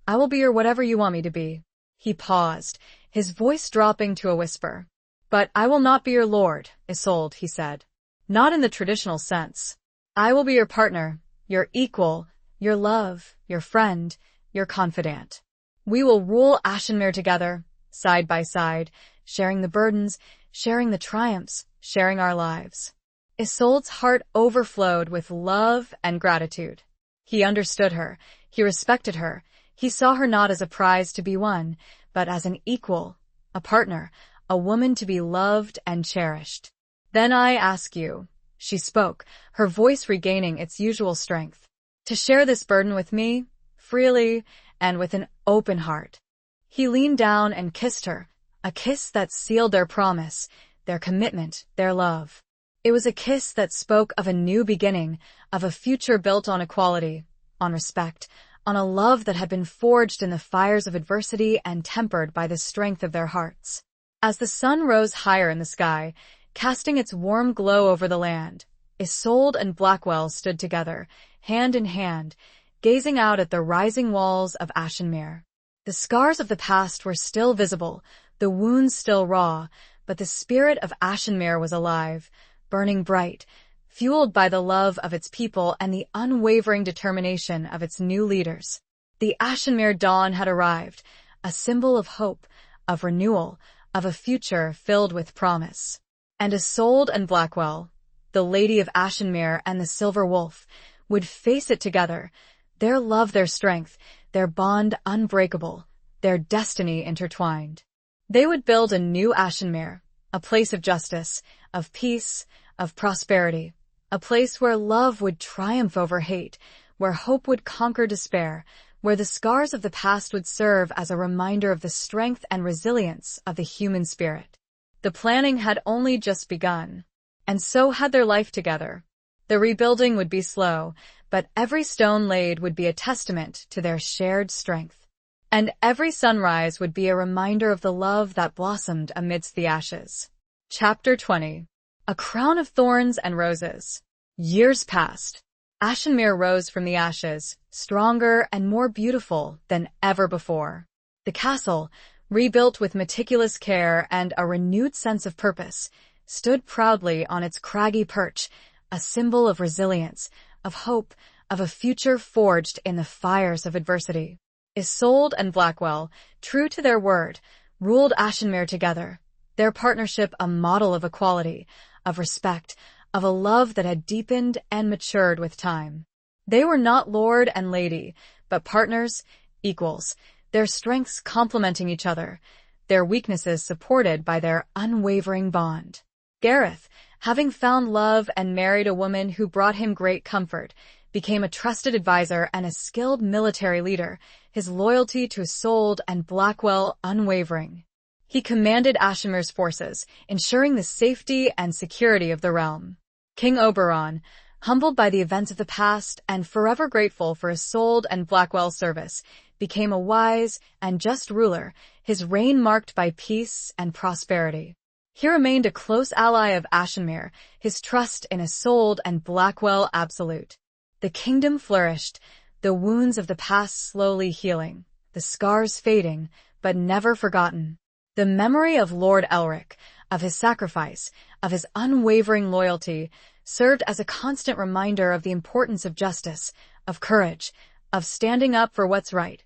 I will be your whatever you want me to be." He paused, his voice dropping to a whisper. "But I will not be your lord, Isolde," he said. "Not in the traditional sense. I will be your partner, your equal, your love, your friend, your confidant. We will rule Ashenmere together, side by side, sharing the burdens, sharing the triumphs, sharing our lives." Isolde's heart overflowed with love and gratitude. He understood her, he respected her, he saw her not as a prize to be won, but as an equal, a partner, a woman to be loved and cherished. "Then I ask you," she spoke, her voice regaining its usual strength, "to share this burden with me, freely and with an open heart." He leaned down and kissed her, a kiss that sealed their promise, their commitment, their love. It was a kiss that spoke of a new beginning, of a future built on equality, on respect, on a love that had been forged in the fires of adversity and tempered by the strength of their hearts. As the sun rose higher in the sky, casting its warm glow over the land, Isolde and Blackwell stood together, hand in hand, gazing out at the rising walls of Ashenmere. The scars of the past were still visible, the wounds still raw, but the spirit of Ashenmere was alive, burning bright, fueled by the love of its people and the unwavering determination of its new leaders. The Ashenmere dawn had arrived, a symbol of hope, of renewal, of a future filled with promise. And Isolde and Blackwell, the Lady of Ashenmere and the Silver Wolf, would face it together, their love their strength, their bond unbreakable, their destiny intertwined. They would build a new Ashenmere, a place of justice, of peace, of prosperity, a place where love would triumph over hate, where hope would conquer despair, where the scars of the past would serve as a reminder of the strength and resilience of the human spirit. The planning had only just begun, and so had their life together. The rebuilding would be slow, but every stone laid would be a testament to their shared strength. And every sunrise would be a reminder of the love that blossomed amidst the ashes. Chapter 20. A Crown of Thorns and Roses. Years passed. Ashenmere rose from the ashes, stronger and more beautiful than ever before. The castle, rebuilt with meticulous care and a renewed sense of purpose, stood proudly on its craggy perch, a symbol of resilience, of hope, of a future forged in the fires of adversity. Isolde and Blackwell, true to their word, ruled Ashenmere together, their partnership a model of equality, of respect, of a love that had deepened and matured with time. They were not lord and lady, but partners, equals, their strengths complementing each other, their weaknesses supported by their unwavering bond. Gareth, having found love and married a woman who brought him great comfort, became a trusted advisor and a skilled military leader, his loyalty to Isolde and Blackwell unwavering. He commanded Ashenmere's forces, ensuring the safety and security of the realm. King Oberon, humbled by the events of the past and forever grateful for Isolde and Blackwell's service, became a wise and just ruler, his reign marked by peace and prosperity. He remained a close ally of Ashenmere, his trust in Isolde and Blackwell absolute. The kingdom flourished, the wounds of the past slowly healing, the scars fading, but never forgotten. The memory of Lord Elric, of his sacrifice, of his unwavering loyalty, served as a constant reminder of the importance of justice, of courage, of standing up for what's right,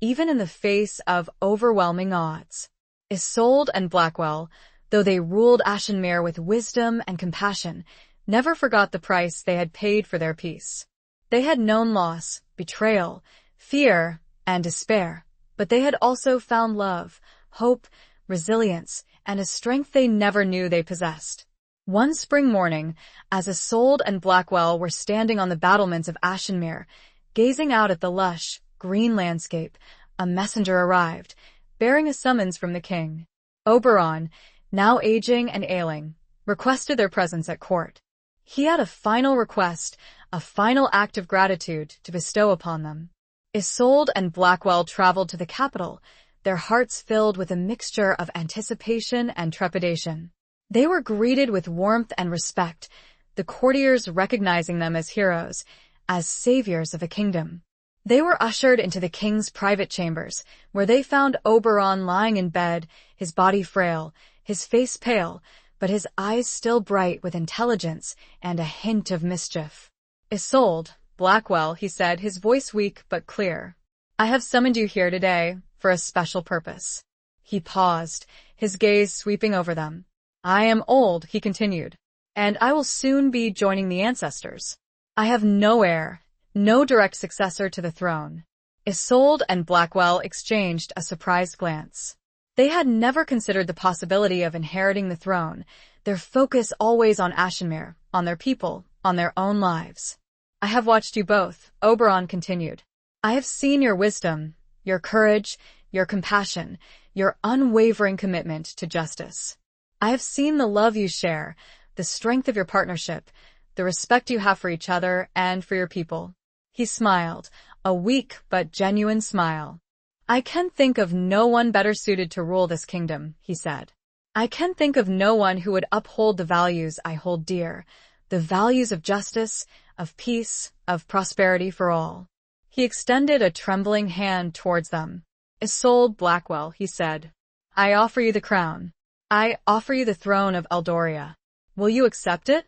even in the face of overwhelming odds. Isolde and Blackwell, though they ruled Ashenmere with wisdom and compassion, never forgot the price they had paid for their peace. They had known loss, betrayal, fear, and despair, but they had also found love, hope, resilience, and a strength they never knew they possessed. One spring morning, as Isolde and Blackwell were standing on the battlements of Ashenmere, gazing out at the lush, green landscape, a messenger arrived, bearing a summons from the king. Oberon, now aging and ailing, requested their presence at court. He had a final request, a final act of gratitude to bestow upon them. Isolde and Blackwell traveled to the capital, their hearts filled with a mixture of anticipation and trepidation. They were greeted with warmth and respect, the courtiers recognizing them as heroes, as saviors of a kingdom. They were ushered into the king's private chambers, where they found Oberon lying in bed, his body frail, his face pale, but his eyes still bright with intelligence and a hint of mischief. Isolde, Blackwell, he said, his voice weak but clear. I have summoned you here today for a special purpose. He paused, his gaze sweeping over them. I am old, he continued, and I will soon be joining the ancestors. I have no heir, no direct successor to the throne. Isolde and Blackwell exchanged a surprised glance. They had never considered the possibility of inheriting the throne, their focus always on Ashenmere, on their people, on their own lives. I have watched you both, Oberon continued. I have seen your wisdom, your courage, your compassion, your unwavering commitment to justice. I have seen the love you share, the strength of your partnership, the respect you have for each other and for your people. He smiled, a weak but genuine smile. I can think of no one better suited to rule this kingdom, he said. I can think of no one who would uphold the values I hold dear, the values of justice, of peace, of prosperity for all. He extended a trembling hand towards them. Isolde Blackwell, he said, I offer you the crown. I offer you the throne of Eldoria. Will you accept it?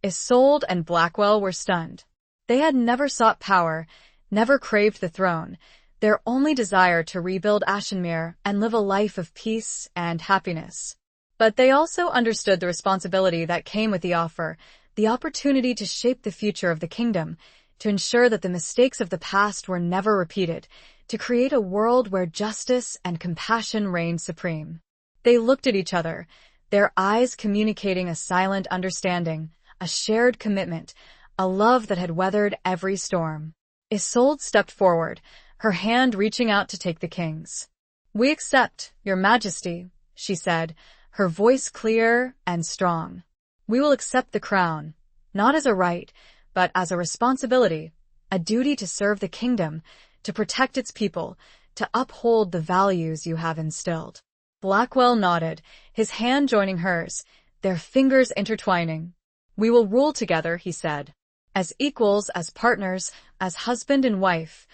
Isolde and Blackwell were stunned. They had never sought power, never craved the throne, their only desire to rebuild Ashenmere and live a life of peace and happiness. But they also understood the responsibility that came with the offer, the opportunity to shape the future of the kingdom, to ensure that the mistakes of the past were never repeated, to create a world where justice and compassion reigned supreme. They looked at each other, their eyes communicating a silent understanding, a shared commitment, a love that had weathered every storm. Isolde stepped forward, her hand reaching out to take the king's. "We accept, your majesty," she said, her voice clear and strong. "We will accept the crown, not as a right, but as a responsibility, a duty to serve the kingdom, to protect its people, to uphold the values you have instilled." Blackwell nodded, his hand joining hers, their fingers intertwining. "We will rule together," he said. "As equals, as partners, as husband and wife.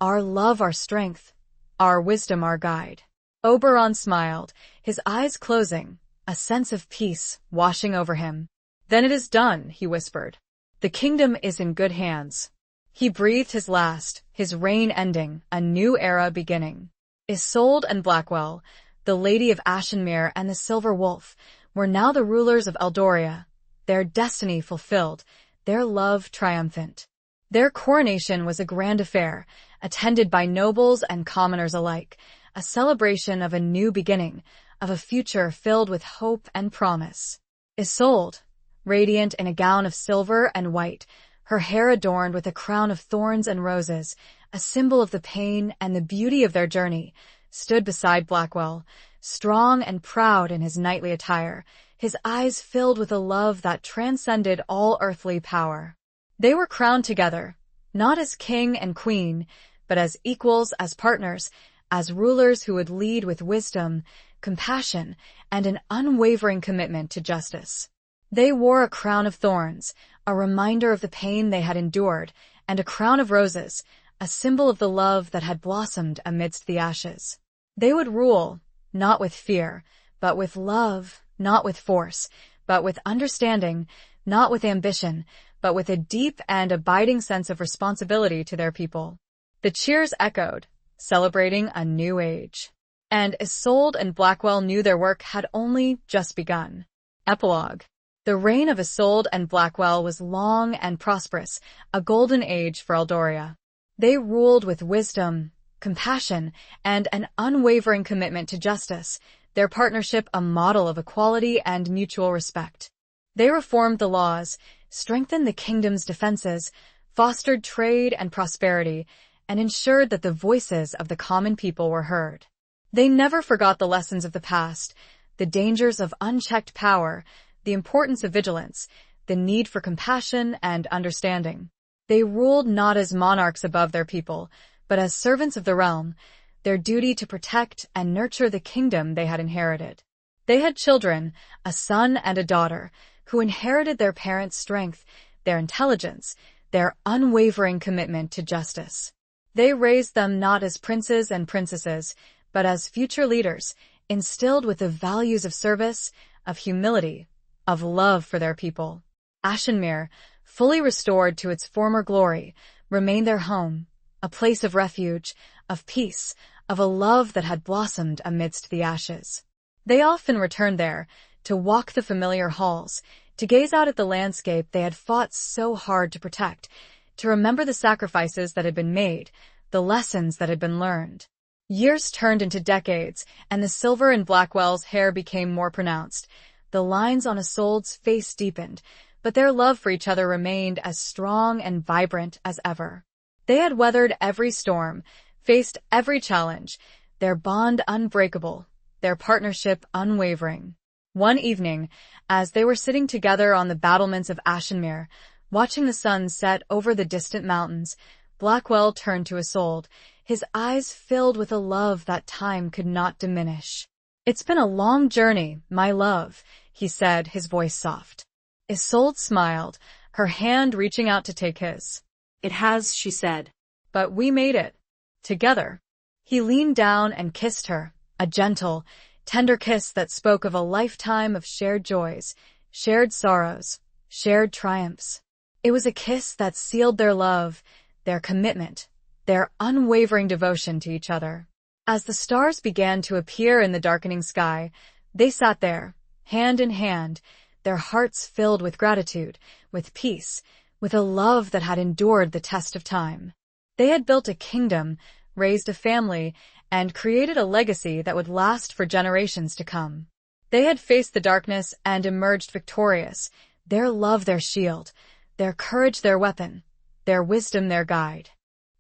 Our love our strength, our wisdom our guide." Oberon smiled, his eyes closing, a sense of peace washing over him. "Then it is done," he whispered. "The kingdom is in good hands." He breathed his last, his reign ending, a new era beginning. Isolde and Blackwell, the Lady of Ashenmere and the Silver Wolf, were now the rulers of Eldoria, their destiny fulfilled, their love triumphant. Their coronation was a grand affair, attended by nobles and commoners alike, a celebration of a new beginning, of a future filled with hope and promise. Isolde, radiant in a gown of silver and white, her hair adorned with a crown of thorns and roses, a symbol of the pain and the beauty of their journey, stood beside Blackwell, strong and proud in his knightly attire, his eyes filled with a love that transcended all earthly power. They were crowned together, not as king and queen, but as equals, as partners, as rulers who would lead with wisdom, compassion, and an unwavering commitment to justice. They wore a crown of thorns, a reminder of the pain they had endured, and a crown of roses, a symbol of the love that had blossomed amidst the ashes. They would rule, not with fear, but with love, not with force, but with understanding, not with ambition, but with a deep and abiding sense of responsibility to their people. The cheers echoed, celebrating a new age. And Isolde and Blackwell knew their work had only just begun. Epilogue. The reign of Isolde and Blackwell was long and prosperous, a golden age for Eldoria. They ruled with wisdom, compassion, and an unwavering commitment to justice, their partnership a model of equality and mutual respect. They reformed the laws, strengthened the kingdom's defenses, fostered trade and prosperity, and ensured that the voices of the common people were heard. They never forgot the lessons of the past, the dangers of unchecked power, the importance of vigilance, the need for compassion and understanding. They ruled not as monarchs above their people, but as servants of the realm, their duty to protect and nurture the kingdom they had inherited. They had children, a son and a daughter, who inherited their parents' strength, their intelligence, their unwavering commitment to justice. They raised them not as princes and princesses, but as future leaders, instilled with the values of service, of humility, of love for their people. Ashenmere, fully restored to its former glory, remained their home, a place of refuge, of peace, of a love that had blossomed amidst the ashes. They often returned there, to walk the familiar halls, to gaze out at the landscape they had fought so hard to protect, to remember the sacrifices that had been made, the lessons that had been learned. Years turned into decades, and the silver in Blackwell's hair became more pronounced. The lines on Isolde's face deepened, but their love for each other remained as strong and vibrant as ever. They had weathered every storm, faced every challenge, their bond unbreakable, their partnership unwavering. One evening, as they were sitting together on the battlements of Ashenmere, watching the sun set over the distant mountains, Blackwell turned to Isolde, his eyes filled with a love that time could not diminish. "It's been a long journey, my love," he said, his voice soft. Isolde smiled, her hand reaching out to take his. "It has," she said. "But we made it. Together." He leaned down and kissed her, a gentle, tender kiss that spoke of a lifetime of shared joys, shared sorrows, shared triumphs. It was a kiss that sealed their love, their commitment, their unwavering devotion to each other. As the stars began to appear in the darkening sky, they sat there, hand in hand, their hearts filled with gratitude, with peace, with a love that had endured the test of time. They had built a kingdom, raised a family, and created a legacy that would last for generations to come. They had faced the darkness and emerged victorious, their love their shield, their courage their weapon, their wisdom their guide.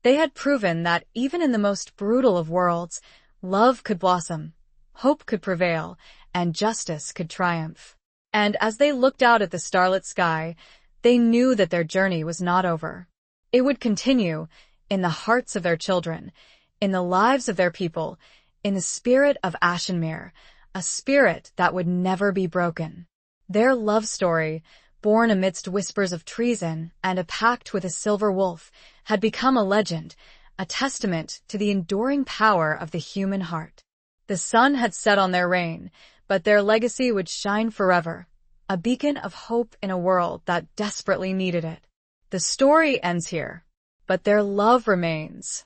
They had proven that even in the most brutal of worlds, love could blossom, hope could prevail, and justice could triumph. And as they looked out at the starlit sky, they knew that their journey was not over. It would continue in the hearts of their children, in the lives of their people, in the spirit of Ashenmere, a spirit that would never be broken. Their love story, born amidst whispers of treason and a pact with a silver wolf, had become a legend, a testament to the enduring power of the human heart. The sun had set on their reign, but their legacy would shine forever, a beacon of hope in a world that desperately needed it. The story ends here, but their love remains.